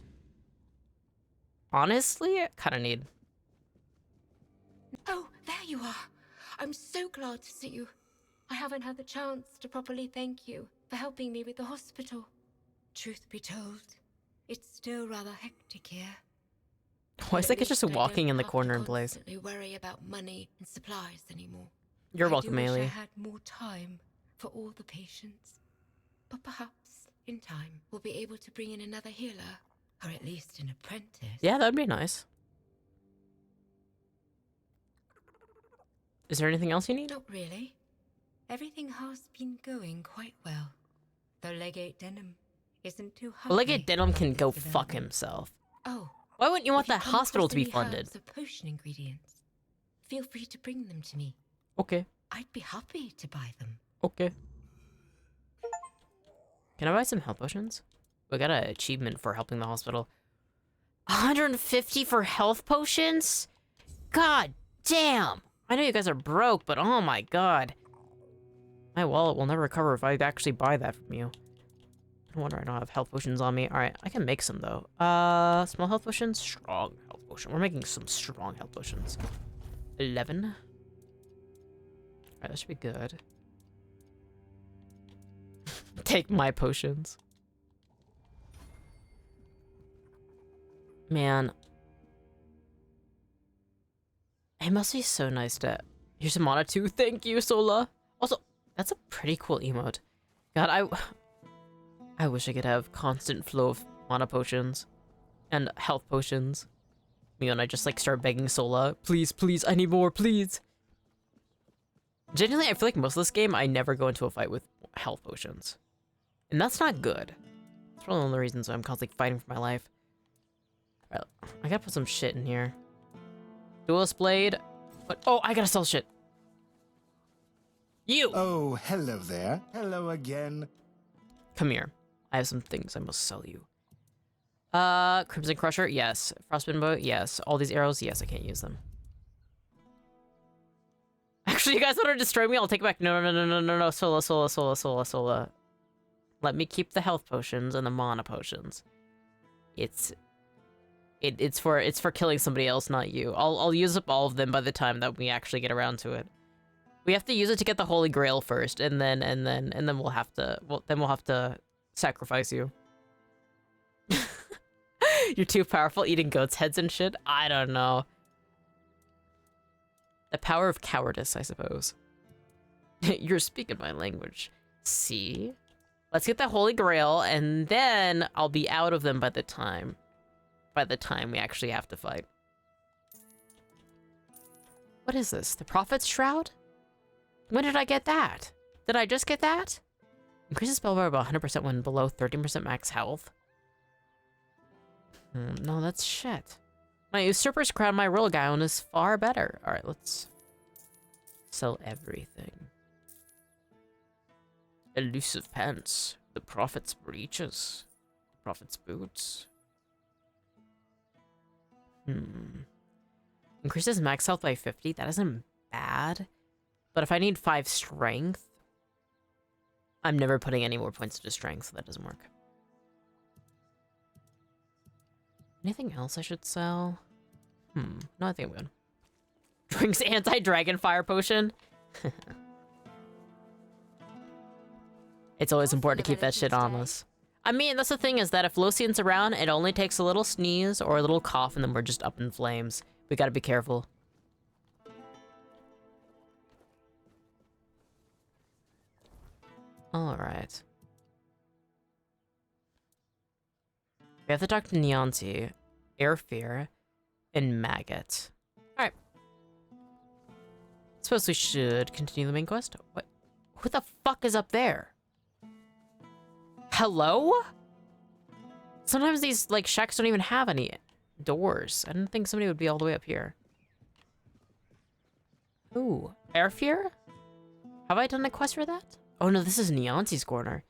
Honestly, I kind of need. Oh, there you are. I'm so glad to see you. I haven't had the chance to properly thank you for helping me with the hospital. Truth be told, it's still rather hectic here. Why is it's just walking in the corner in place? I don't worry about money and supplies anymore. You're welcome, I Ailey. wish I had more time for all the patients. But perhaps, in time, we'll be able to bring in another healer. Or at least an apprentice. Yeah, that'd be nice. Is there anything else you need? Not really. Everything has been going quite well. Though Legate Denham isn't too hungry. Legate Denham can go fuck himself. Oh. Why wouldn't you want that come hospital across to be any funded? herbs or potion ingredients, feel free to bring them to me. Okay. I'd be happy to buy them. Okay. Can I buy some health potions? We got an achievement for helping the hospital. 150 for health potions? God damn! I know you guys are broke, but oh my god. My wallet will never recover if I actually buy that from you. No wonder I don't have health potions on me. Alright, I can make some though. Small health potions? Strong health potion. We're making some strong health potions. 11. Alright, that should be good. Take my potions. Man. It must be so nice to... Here's a mana too. Thank you, Sola. Also, that's a pretty cool emote. God, I wish I could have constant flow of mana potions. And health potions. You know, and I just like start begging Sola, please, please, I need more, please. Genuinely, I feel like most of this game, I never go into a fight with health potions. And that's not good. It's probably one of the reasons I'm constantly fighting for my life. Alright, I gotta put some shit in here. Duelist Blade. What? Oh, I gotta sell shit. You! Oh, hello there. Hello again. Come here. I have some things I must sell you. Crimson Crusher? Yes. Frostbite Bow? Yes. All these arrows? Yes, I can't use them. Actually, you guys want to destroy me? I'll take it back. No, no, no, no, no, no. Sola. Let me keep the health potions and the mana potions. It's for killing somebody else, not you. I'll use up all of them by the time that we actually get around to it. We have to use it to get the Holy Grail first, and then we'll have to sacrifice you. You're too powerful eating goats' heads and shit? I don't know. The power of cowardice, I suppose. You're speaking my language. See? Let's get the Holy Grail, and then I'll be out of them by the time we actually have to fight. What is this? The Prophet's Shroud? When did I get that? Did I just get that? Increases spell power by 100% when below 13% max health. No, that's shit. My Usurper's Crown, my roll gown is far better. Alright, let's sell everything. Elusive pants. The Prophet's breeches. The Prophet's boots. Increases max health by 50. That isn't bad. But if I need 5 strength, I'm never putting any more points into strength, so that doesn't work. Anything else I should sell? No, I think I'm good. Drinks anti-dragon fire potion? It's always important to keep that shit on us. I mean, that's the thing, is that if Locien's around, it only takes a little sneeze or a little cough and then we're just up in flames. We gotta be careful. Alright. We have to talk to Neonti, Airfear, and Maggot. Alright. Suppose we should continue the main quest. What? Who the fuck is up there? Hello? Sometimes these, like, shacks don't even have any doors. I didn't think somebody would be all the way up here. Ooh. Airfear? Have I done a quest for that? Oh no, this is Neonti's corner.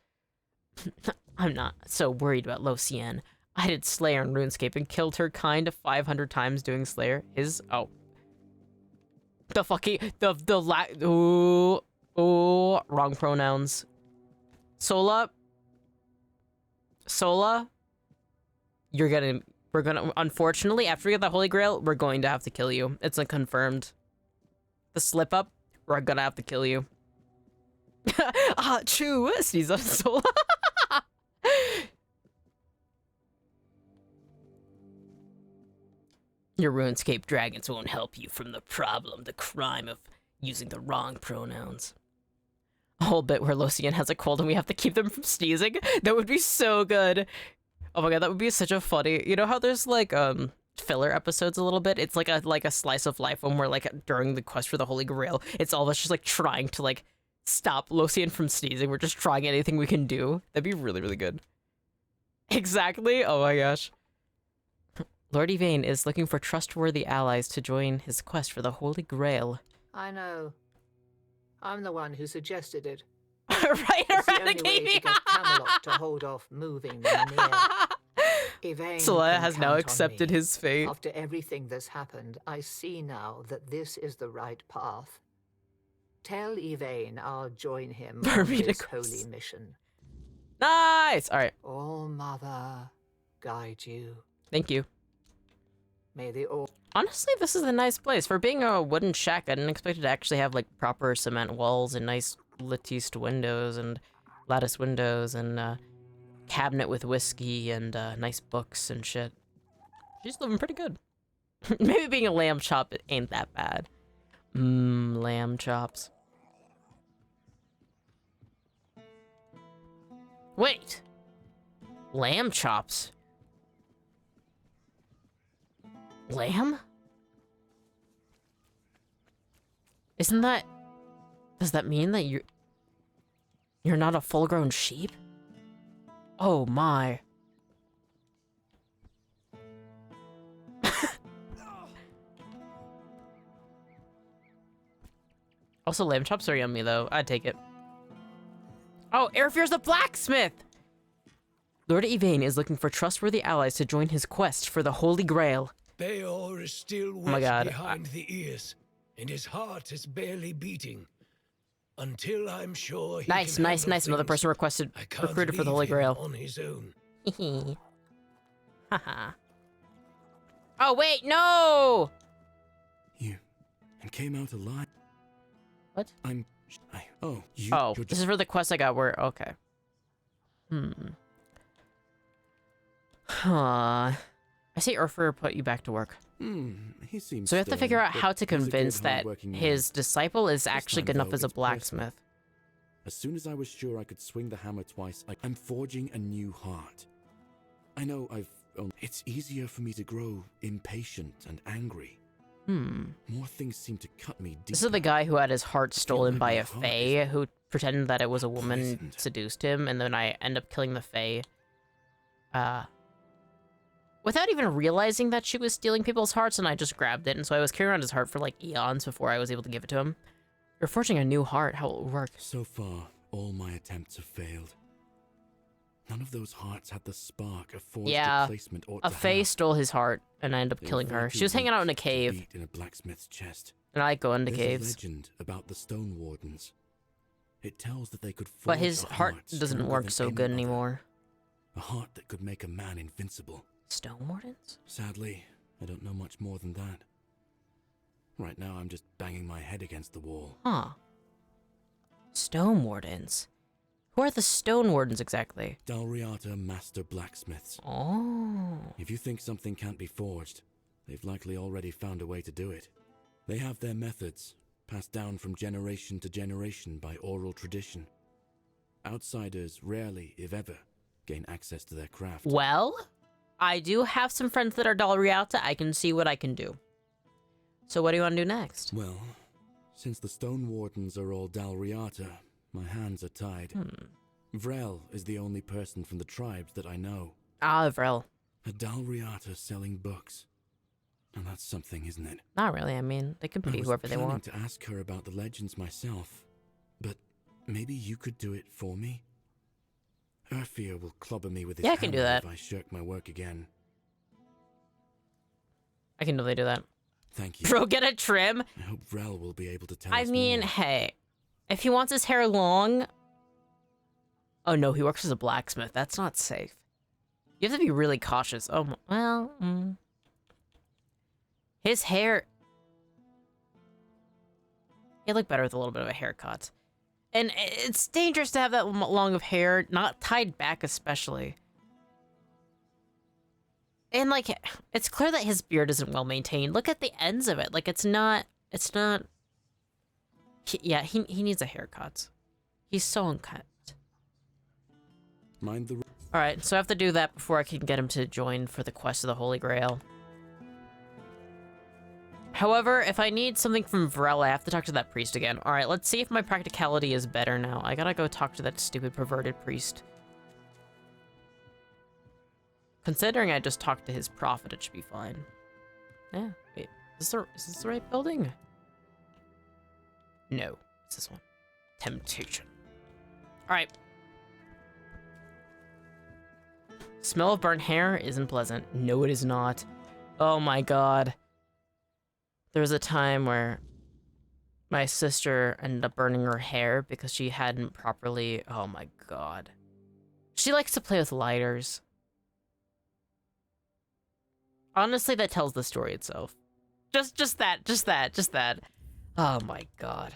I'm not so worried about Locien. I did Slayer in RuneScape and killed her kind of 500 times doing Slayer. Oh. The fucking, ooh, wrong pronouns. Sola, we're gonna, unfortunately, after we get the Holy Grail, we're going to have to kill you. It's confirmed. The slip up, we're gonna have to kill you. True, sneeze on Sola. Your RuneScape dragons won't help you from the crime of using the wrong pronouns. A whole bit where Locien has a cold and we have to keep them from sneezing? That would be so good. Oh my god, that would be such a funny... You know how there's, like, filler episodes a little bit? It's like a slice of life when we're, like, during the quest for the Holy Grail, it's all of us just, like, trying to, like, stop Locien from sneezing. We're just trying anything we can do. That'd be really, really good. Exactly. Oh my gosh. Lord Yvain is looking for trustworthy allies to join his quest for the Holy Grail. I know. I'm the one who suggested it. Right It's around the only way to cave. get Camelot to hold off moving them near. Yvain Celeste can has now count on accepted me. his fate. After everything that's happened, I see now that this is the right path. Tell Yvain I'll join him on his holy mission. Nice! Alright. All Mother guide you. Thank you. May the all... Honestly, this is a nice place. For being a wooden shack, I didn't expect it to actually have, like, proper cement walls and nice latticed windows and lattice windows and, cabinet with whiskey and, nice books and shit. She's living pretty good. Maybe being a lamb chop ain't that bad. Lamb chops. Wait! Lamb chops? Lamb? Isn't that... Does that mean that you're not a full-grown sheep? Oh my. Also, lamb chops are yummy, though. I'd take it. Oh, Airfear's the blacksmith! Lord Yvain is looking for trustworthy allies to join his quest for the Holy Grail. Beor is still my wet God. behind the ears, and his heart is barely beating. Until I'm sure he Nice, can nice, handle nice. Another things, person requested I can't recruited for the leave Holy him Grail. on his own. Haha. Oh, wait, no! And came out alive. What? Oh, Oh, this is for the quest I got where... Okay. Huh. I say Urfer put you back to work. He seems So we have to stern, figure out but how to he's a good, convince that hard-working man. his disciple is This actually time, good enough though, as a it's personal. blacksmith. As soon as I was sure I could swing the hammer twice, I'm forging a new heart. I know it's easier for me to grow impatient and angry. More things seem to cut me deep. This is the guy who had his heart stolen by a fae who pretended that it was a woman seduced him, and then I end up killing the fae. Without even realizing that she was stealing people's hearts, and I just grabbed it, and so I was carrying around his heart for like eons before I was able to give it to him. You're forging a new heart. How will it work? So far, all my attempts have failed. None of those hearts had the spark a forged replacement ought a to fae have. stole his heart, and I ended up They were killing far her. too She was hanging weak out in a to cave, beat in a blacksmith's chest. and I go into There's caves. a legend about the Stone Wardens. It tells that they could forge But his a heart heart doesn't stronger work than so any good other. anymore. A heart that could make a man invincible. Stone Wardens? Sadly, I don't know much more than that. Right now, I'm just banging my head against the wall. Huh. Stone Wardens? Who are the Stone Wardens exactly? Dalriata Master Blacksmiths. Oh. If you think something can't be forged, they've likely already found a way to do it. They have their methods, passed down from generation to generation by oral tradition. Outsiders rarely, if ever, gain access to their craft. Well, I do have some friends that are Dalriata. I can see what I can do. So what do you want to do next? Well, since the Stone Wardens are all Dalriata, my hands are tied. Vrel is the only person from the tribes that I know. Ah, Vrel. A Dalriata selling books. And that's something, isn't it? Not really. I mean, they can I be was whoever they planning want. to ask her about the legends myself, but maybe you could do it for me? Urfir will clobber me with his Yeah, I can do hammer that. if I shirk my work again. I can totally do that. Thank you. Bro, get a trim. I hope Vrel will be able to tell I us mean, more. hey, if he wants his hair long... Oh no, he works as a blacksmith. That's not safe. You have to be really cautious. Oh, well... His hair... He'd look better with a little bit of a haircut. And it's dangerous to have that long of hair, not tied back especially. And, like, it's clear that his beard isn't well maintained. Look at the ends of it. Like, it's not... He needs a haircut. He's so unkempt. Mind the... Alright, so I have to do that before I can get him to join for the quest of the Holy Grail. However, if I need something from Vrel, I have to talk to that priest again. Alright, let's see if my practicality is better now. I gotta go talk to that stupid perverted priest. Considering I just talked to his prophet, it should be fine. Yeah, wait. Is this the right building? No, it's this one. Temptation. Alright. Smell of burnt hair isn't pleasant. No, it is not. Oh my god. There was a time where my sister ended up burning her hair because she hadn't properly... Oh my god. She likes to play with lighters. Honestly, that tells the story itself. Just that. Oh my god.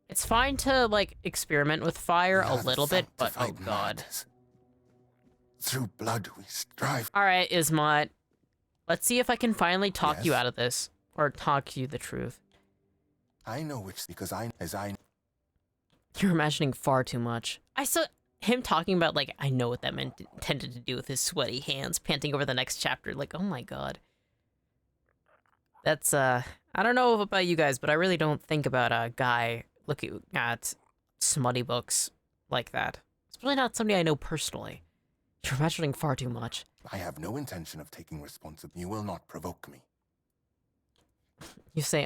It's fine to, like, experiment with fire a little bit, but oh god. Through blood we strive. Alright, Ismat. Let's see if I can finally talk you out of this. Or talk you the truth. I know which, because You're imagining far too much. I saw him talking about, like, I know what that intended to do with his sweaty hands, panting over the next chapter. Like, oh my god. That's, I don't know about you guys, but I really don't think about a guy looking at smutty books like that. It's really not somebody I know personally. You're imagining far too much. I have no intention of taking responsibility. You will not provoke me. You say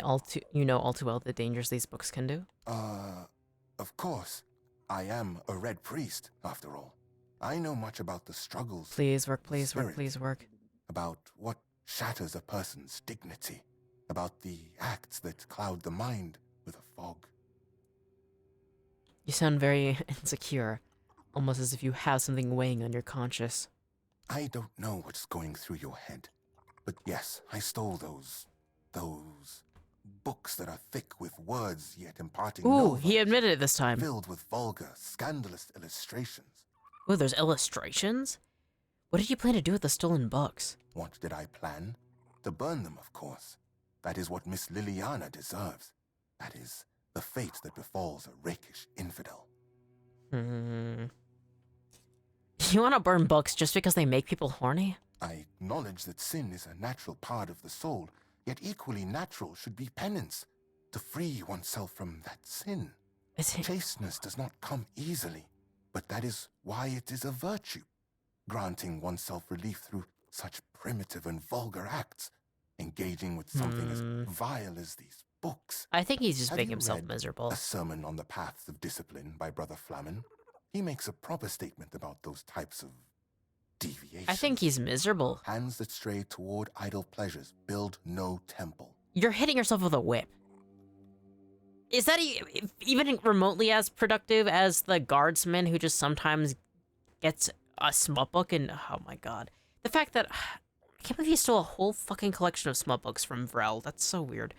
you know all too well the dangers these books can do? Of course. I am a red priest, after all. I know much about the struggles. Please work, please work, please work. About what shatters a person's dignity. About the acts that cloud the mind with a fog. You sound very insecure. Almost as if you have something weighing on your conscience. I don't know what's going through your head. But yes, I stole those books that are thick with words yet imparting Ooh, he admitted it this time. Filled with vulgar, scandalous illustrations. Ooh, there's illustrations? What did you plan to do with the stolen books? What did I plan? To burn them, of course. That is what Miss Liliana deserves. That is the fate that befalls a rakish infidel. You want to burn books just because they make people horny? I acknowledge that sin is a natural part of the soul, yet equally natural should be penance, to free oneself from that sin. Chasteness does not come easily, but that is why it is a virtue, granting oneself relief through such primitive and vulgar acts, engaging with something as vile as these books. I think he's just Have making you himself read miserable. A Sermon on the Paths of Discipline by Brother Flamen? He makes a proper statement about those types of deviations. I think he's miserable. Hands that stray toward idle pleasures build no temple. You're hitting yourself with a whip. Is that even remotely as productive as the guardsman who just sometimes gets a smut book? And oh my god. The fact that... I can't believe he stole a whole fucking collection of smut books from Vrel. That's so weird.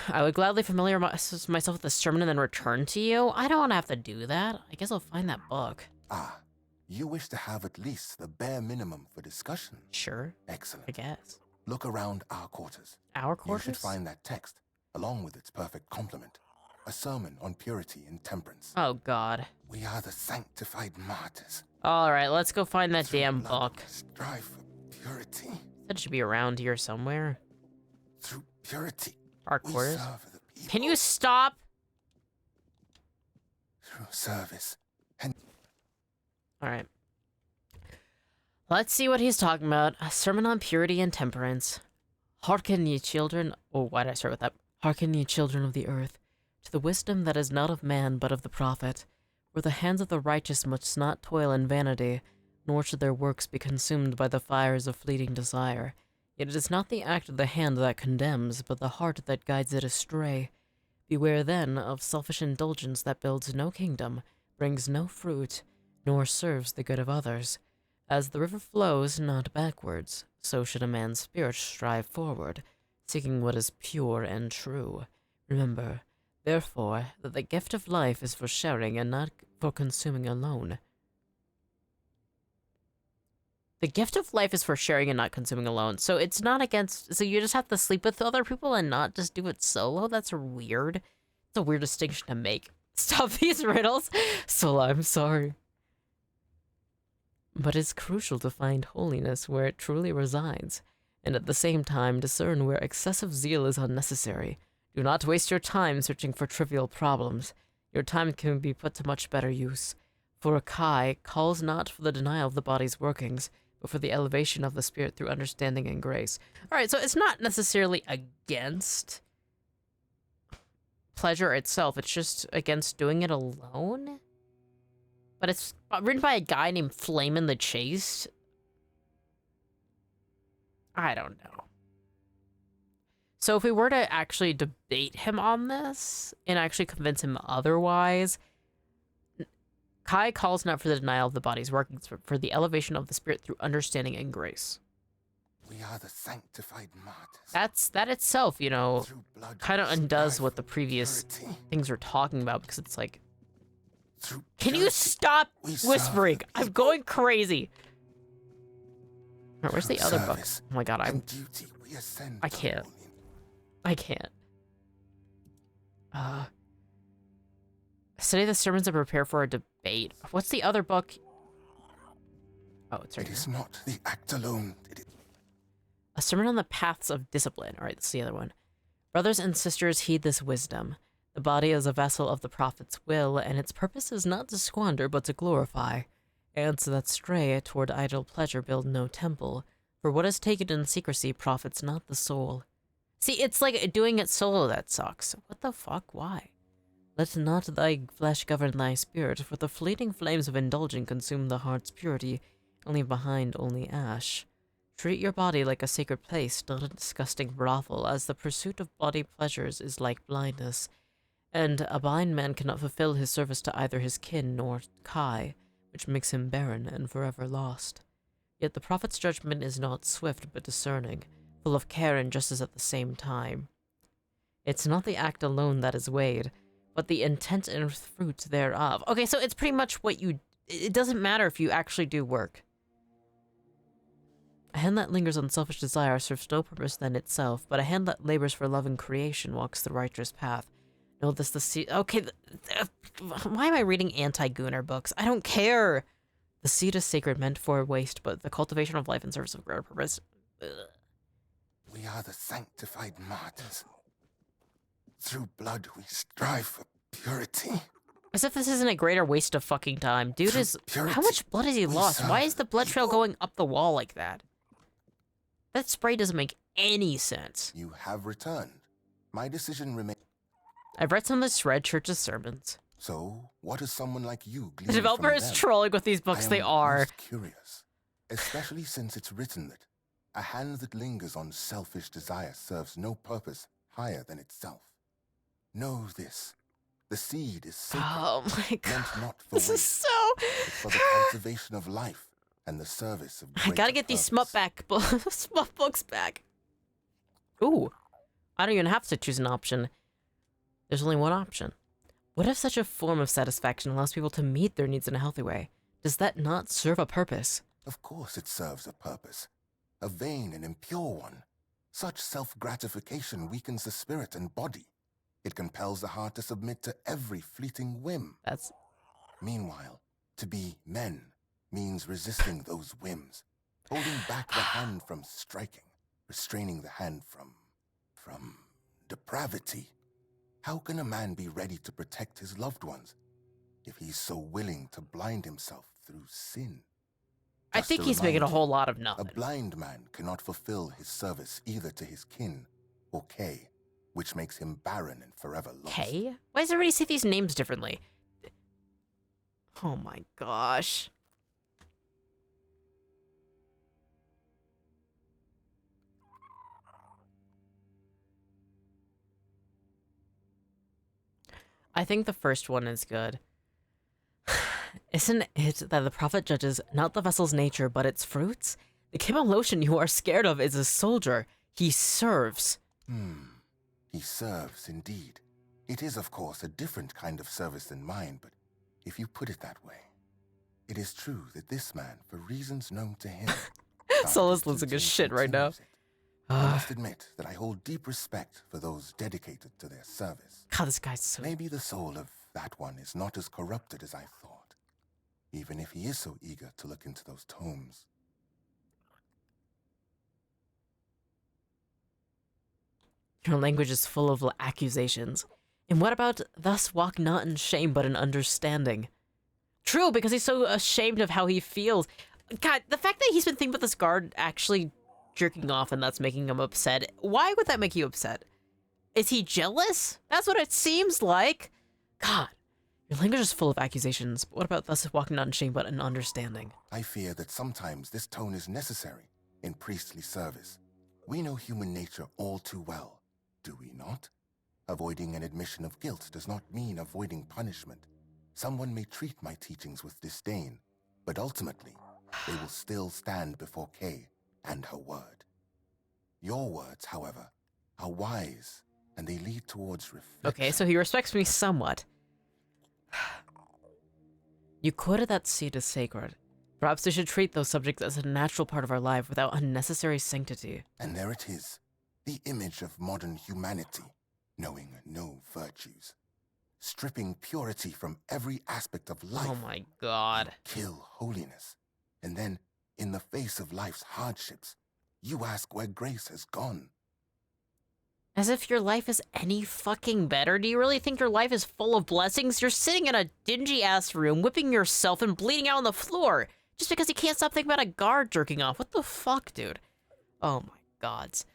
I would gladly familiarize myself with the sermon and then return to you. I don't want to have to do that. I guess I'll find that book. Ah, you wish to have at least the bare minimum for discussion? Sure. Excellent. I guess. Look around our quarters. Our quarters? You should find that text, along with its perfect complement. A sermon on purity and temperance. Oh, God. We are the sanctified martyrs. Alright, let's go find that damn book. Strive for purity. That should be around here somewhere. Through purity. Our quarters. Can you stop? Through service and... Alright. Let's see what he's talking about. A sermon on purity and temperance. Hearken, ye children... Oh, why did I start with that? Hearken, ye children of the earth, to the wisdom that is not of man, but of the prophet. For the hands of the righteous must not toil in vanity, nor should their works be consumed by the fires of fleeting desire. Yet it is not the act of the hand that condemns, but the heart that guides it astray. Beware then of selfish indulgence that builds no kingdom, brings no fruit, nor serves the good of others. As the river flows not backwards, so should a man's spirit strive forward, seeking what is pure and true. Remember, therefore, that the gift of life is for sharing and not for consuming alone. The gift of life is for sharing and not consuming alone. So it's not against... So you just have to sleep with other people and not just do it solo? That's weird. It's a weird distinction to make. Stop these riddles. Sola, I'm sorry. But it's crucial to find holiness where it truly resides, and at the same time discern where excessive zeal is unnecessary. Do not waste your time searching for trivial problems. Your time can be put to much better use. For Kai calls not for the denial of the body's workings, but for the elevation of the spirit through understanding and grace. Alright, so it's not necessarily against pleasure itself. It's just against doing it alone. But it's written by a guy named Flamin' the Chaste. I don't know. So if we were to actually debate him on this and actually convince him otherwise, Kai calls not for the denial of the body's workings, but for the elevation of the spirit through understanding and grace. We are the sanctified martyrs. That itself, you know, kind of undoes what the previous things we're talking about, because it's like, can you stop whispering? I'm going crazy. Right, where's the other book? Oh my god, I can't. I can't. Study the sermons and prepare for a debate. What's the other book? Oh, it's right here. It is not the act alone. A sermon on the paths of discipline. All right, that's the other one. Brothers and sisters, heed this wisdom. The body is a vessel of the prophet's will, and its purpose is not to squander, but to glorify. Ants that stray toward idle pleasure build no temple, for what is taken in secrecy profits not the soul. See, it's like doing it solo that sucks. What the fuck? Why? Let not thy flesh govern thy spirit, for the fleeting flames of indulging consume the heart's purity, and leave behind only ash. Treat your body like a sacred place, not a disgusting brothel, as the pursuit of body pleasures is like blindness, and a blind man cannot fulfill his service to either his kin nor Kai, which makes him barren and forever lost. Yet the prophet's judgment is not swift but discerning, full of care and justice at the same time. It's not the act alone that is weighed, but the intent and fruit thereof. Okay, so it's pretty much what you... It doesn't matter if you actually do work. A hand that lingers on selfish desire serves no purpose than itself, but a hand that labors for love and creation walks the righteous path. Know this the seed... Okay, why am I reading anti-Gunnar books? I don't care! The seed is sacred, meant for waste, but the cultivation of life in service of greater purpose... Ugh. We are the sanctified martyrs. Through blood we strive for purity. As if this isn't a greater waste of fucking time. Dude is... How much blood has he lost? Why is the blood trail going up the wall like that? That spray doesn't make any sense. You have returned. My decision remains... I've read some of this Red Church's sermons. So, what is someone like you gleaning The developer is trolling with these books, they are. I am most curious, especially since it's written that a hand that lingers on selfish desire serves no purpose higher than itself. Know this. The seed is sacred, oh my god, meant not for this waste, is so... but for the cultivation of life and the service of I gotta get these smut books back. Ooh, I don't even have to choose an option. There's only one option. What if such a form of satisfaction allows people to meet their needs in a healthy way? Does that not serve a purpose? Of course it serves a purpose. A vain and impure one. Such self-gratification weakens the spirit and body. It compels the heart to submit to every fleeting whim. Meanwhile, to be men means resisting those whims, holding back the hand from striking, restraining the hand from depravity. How can a man be ready to protect his loved ones if he's so willing to blind himself through sin? I think he's making a whole lot of nothing. A blind man cannot fulfill his service either to his kin or Kay, which makes him barren and forever lost. Kay? Why does everybody say these names differently? Oh my gosh. I think the first one is good. Isn't it that the prophet judges not the vessel's nature, but its fruits? The Kimolotion you are scared of is a soldier. He serves. He serves, indeed. It is, of course, a different kind of service than mine, but if you put it that way, it is true that this man, for reasons known to him... Solus losing his shit right now. I must admit that I hold deep respect for those dedicated to their service. God, this guy's so... Maybe the soul of that one is not as corrupted as I thought, even if he is so eager to look into those tomes. Your language is full of accusations. And what about, thus walk not in shame, but in understanding? True, because he's so ashamed of how he feels. God, the fact that he's been thinking about this guard actually jerking off and that's making him upset. Why would that make you upset? Is he jealous? That's what it seems like. God, your language is full of accusations. But what about thus walking not in shame but in understanding? I fear that sometimes this tone is necessary in priestly service. We know human nature all too well, do we not? Avoiding an admission of guilt does not mean avoiding punishment. Someone may treat my teachings with disdain, but ultimately, they will still stand before Kay and her word. Your words, however, are wise, and they lead towards reflection. Okay, so he respects me somewhat. You quoted that seed is sacred. Perhaps we should treat those subjects as a natural part of our life without unnecessary sanctity. And there it is, the image of modern humanity, knowing no virtues. Stripping purity from every aspect of life. Oh my God. Kill holiness. And then, in the face of life's hardships, you ask where grace has gone. As if your life is any fucking better. Do you really think your life is full of blessings? You're sitting in a dingy-ass room, whipping yourself and bleeding out on the floor. Just because you can't stop thinking about a guard jerking off. What the fuck, dude? Oh my gods.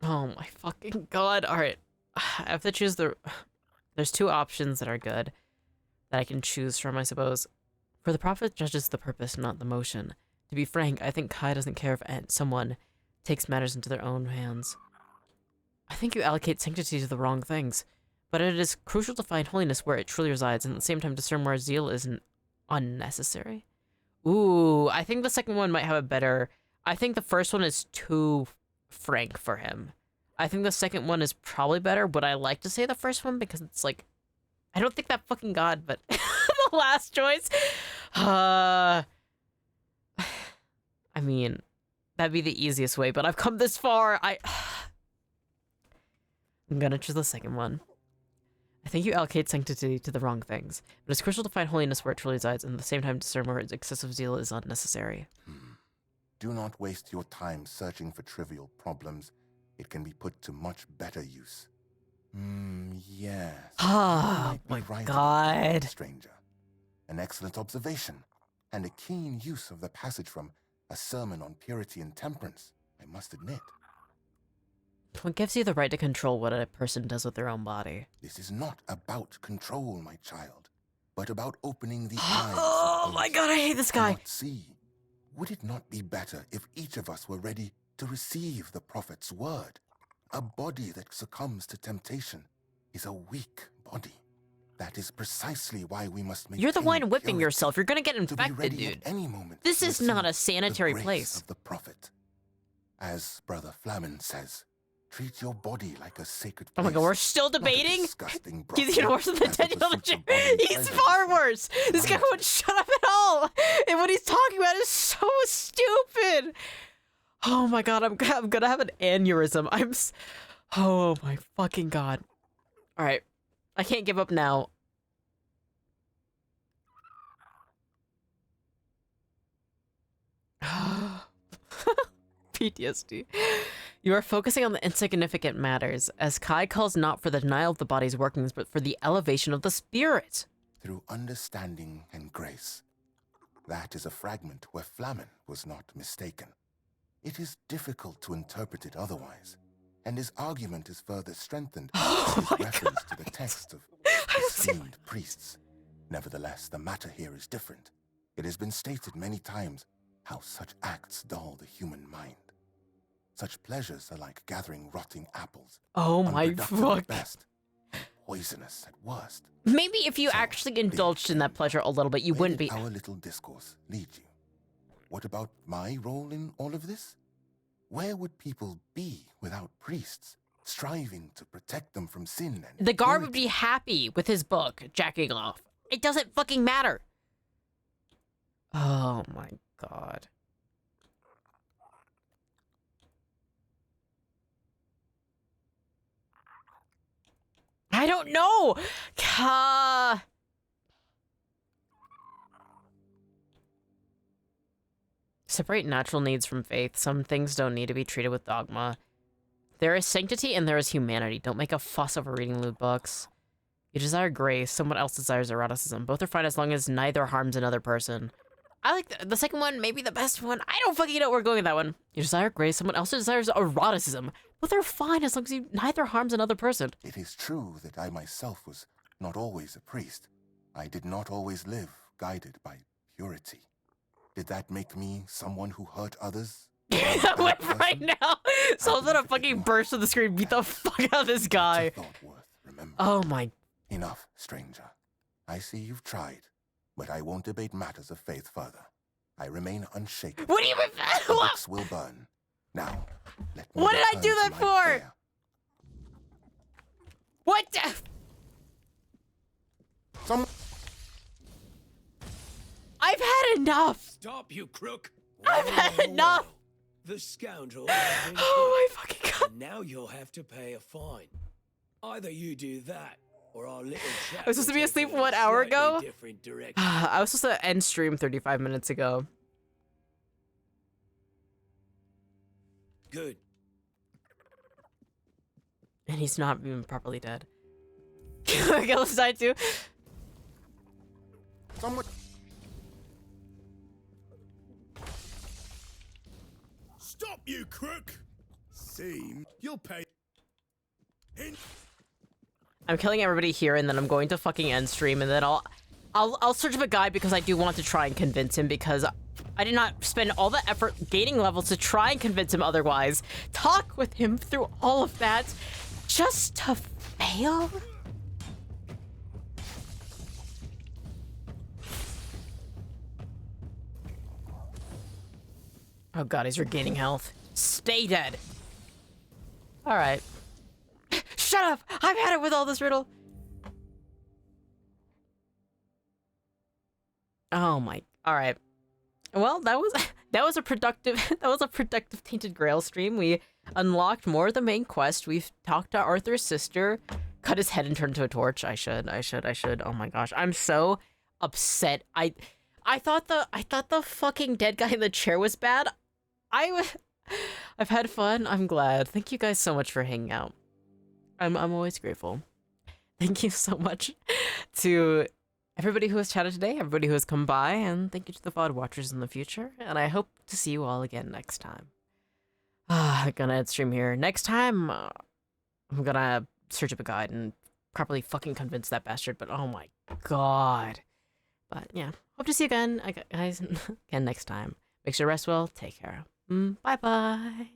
Oh my fucking god. Alright. I have to choose the... There's two options that are good that I can choose from, I suppose. For the prophet judges the purpose, not the motion. To be frank, I think Kai doesn't care if someone takes matters into their own hands. I think you allocate sanctity to the wrong things. But it is crucial to find holiness where it truly resides, and at the same time discern where zeal isn't unnecessary. Ooh, I think the second one might have a better... I think the first one is too frank for him. I think the second one is probably better. Would I like to say the first one? Because it's like... I don't think that fucking God, but... the last choice? I mean... That'd be the easiest way, but I've come this far. I'm gonna choose the second one. I think you allocate sanctity to the wrong things, but it's crucial to find holiness where it truly resides, and at the same time discern where excessive zeal is unnecessary. Do not waste your time searching for trivial problems. It can be put to much better use. Yes. Oh my god. Stranger. An excellent observation, and a keen use of the passage from A Sermon on Purity and Temperance, I must admit. What gives you the right to control what a person does with their own body? This is not about control, my child, but about opening the eyes. Oh my god, I hate this guy. See, would it not be better if each of us were ready to receive the prophet's word? A body that succumbs to temptation is a weak body. That is precisely why we must make. You're the one whipping yourself. You're gonna get infected, dude. Any moment this is not a sanitary the grace place. Of the prophet. As Brother Flamen says, treat your body like a sacred place. Oh my god, we're still debating? He's even worse than the Daniel. He's far worse. This guy won't shut up at all. And what he's talking about is so stupid. Oh my god, I'm gonna have an aneurysm. Oh my fucking god. Alright. I can't give up now. PTSD. You are focusing on the insignificant matters, as Kai calls not for the denial of the body's workings, but for the elevation of the spirit. Through understanding and grace. That is a fragment where Flamen was not mistaken. It is difficult to interpret it otherwise, and his argument is further strengthened by his reference to the text of esteemed priests. Nevertheless, the matter here is different. It has been stated many times how such acts dull the human mind. Such pleasures are like gathering rotting apples. Oh my fuck. At best, poisonous at worst. Maybe if you actually indulged in that pleasure a little bit, you wouldn't be. Our little discourse lead you. What about my role in all of this? Where would people be without priests, striving to protect them from sin and the guard would be happy with his book jacking off. It doesn't fucking matter. Oh my god. I don't know. Separate natural needs from faith. Some things don't need to be treated with dogma. There is sanctity and there is humanity. Don't make a fuss over reading lewd books. You desire grace. Someone else desires eroticism. Both are fine as long as neither harms another person. I like the second one, maybe the best one. I don't fucking know. We're going with that one. You desire grace, someone else desires eroticism. But they're fine as long as you neither harms another person. It is true that I myself was not always a priest. I did not always live guided by purity. Did that make me someone who hurt others? Wait, right now, someone's gonna fucking burst to the screen, beat the fuck out of this guy. Oh my. Enough, stranger. I see you've tried, but I won't debate matters of faith further. I remain unshaken. What do you mean? The books will burn. Now, let me what did I do return that to my for? prayer. What the? I've had enough. Stop, you crook! I've had enough. The scoundrel has been Oh my fucking god! and now you'll have to pay a fine. Either you do that, or our little chat. I was supposed to be asleep 1 hour ago. Different direction. I was supposed to end stream 35 minutes ago. Good. And he's not even properly dead. Okay, let's die too. Someone. Stop, you crook! Seem you'll pay. I'm killing everybody here, and then I'm going to fucking end stream, and then I'll search up a guy because I do want to try and convince him, because I did not spend all the effort gaining levels to try and convince him otherwise. Talk with him through all of that just to fail? Oh god, he's regaining health. Stay dead. Alright. Shut up! I've had it with all this riddle. Oh my. Alright. Well, that was a productive Tainted Grail stream. We unlocked more of the main quest. We've talked to Arthur's sister, cut his head and turned into a torch. I should. Oh my gosh. I'm so upset. I thought the fucking dead guy in the chair was bad. I've had fun. I'm glad. Thank you guys so much for hanging out. I'm always grateful. Thank you so much to everybody who has chatted today, everybody who has come by, and thank you to the VOD watchers in the future. And I hope to see you all again next time. I'm gonna end stream here. Next time, I'm gonna search up a guide and properly fucking convince that bastard. But oh my god. But yeah, hope to see you again, guys, again next time. Make sure to rest well. Take care. Bye bye.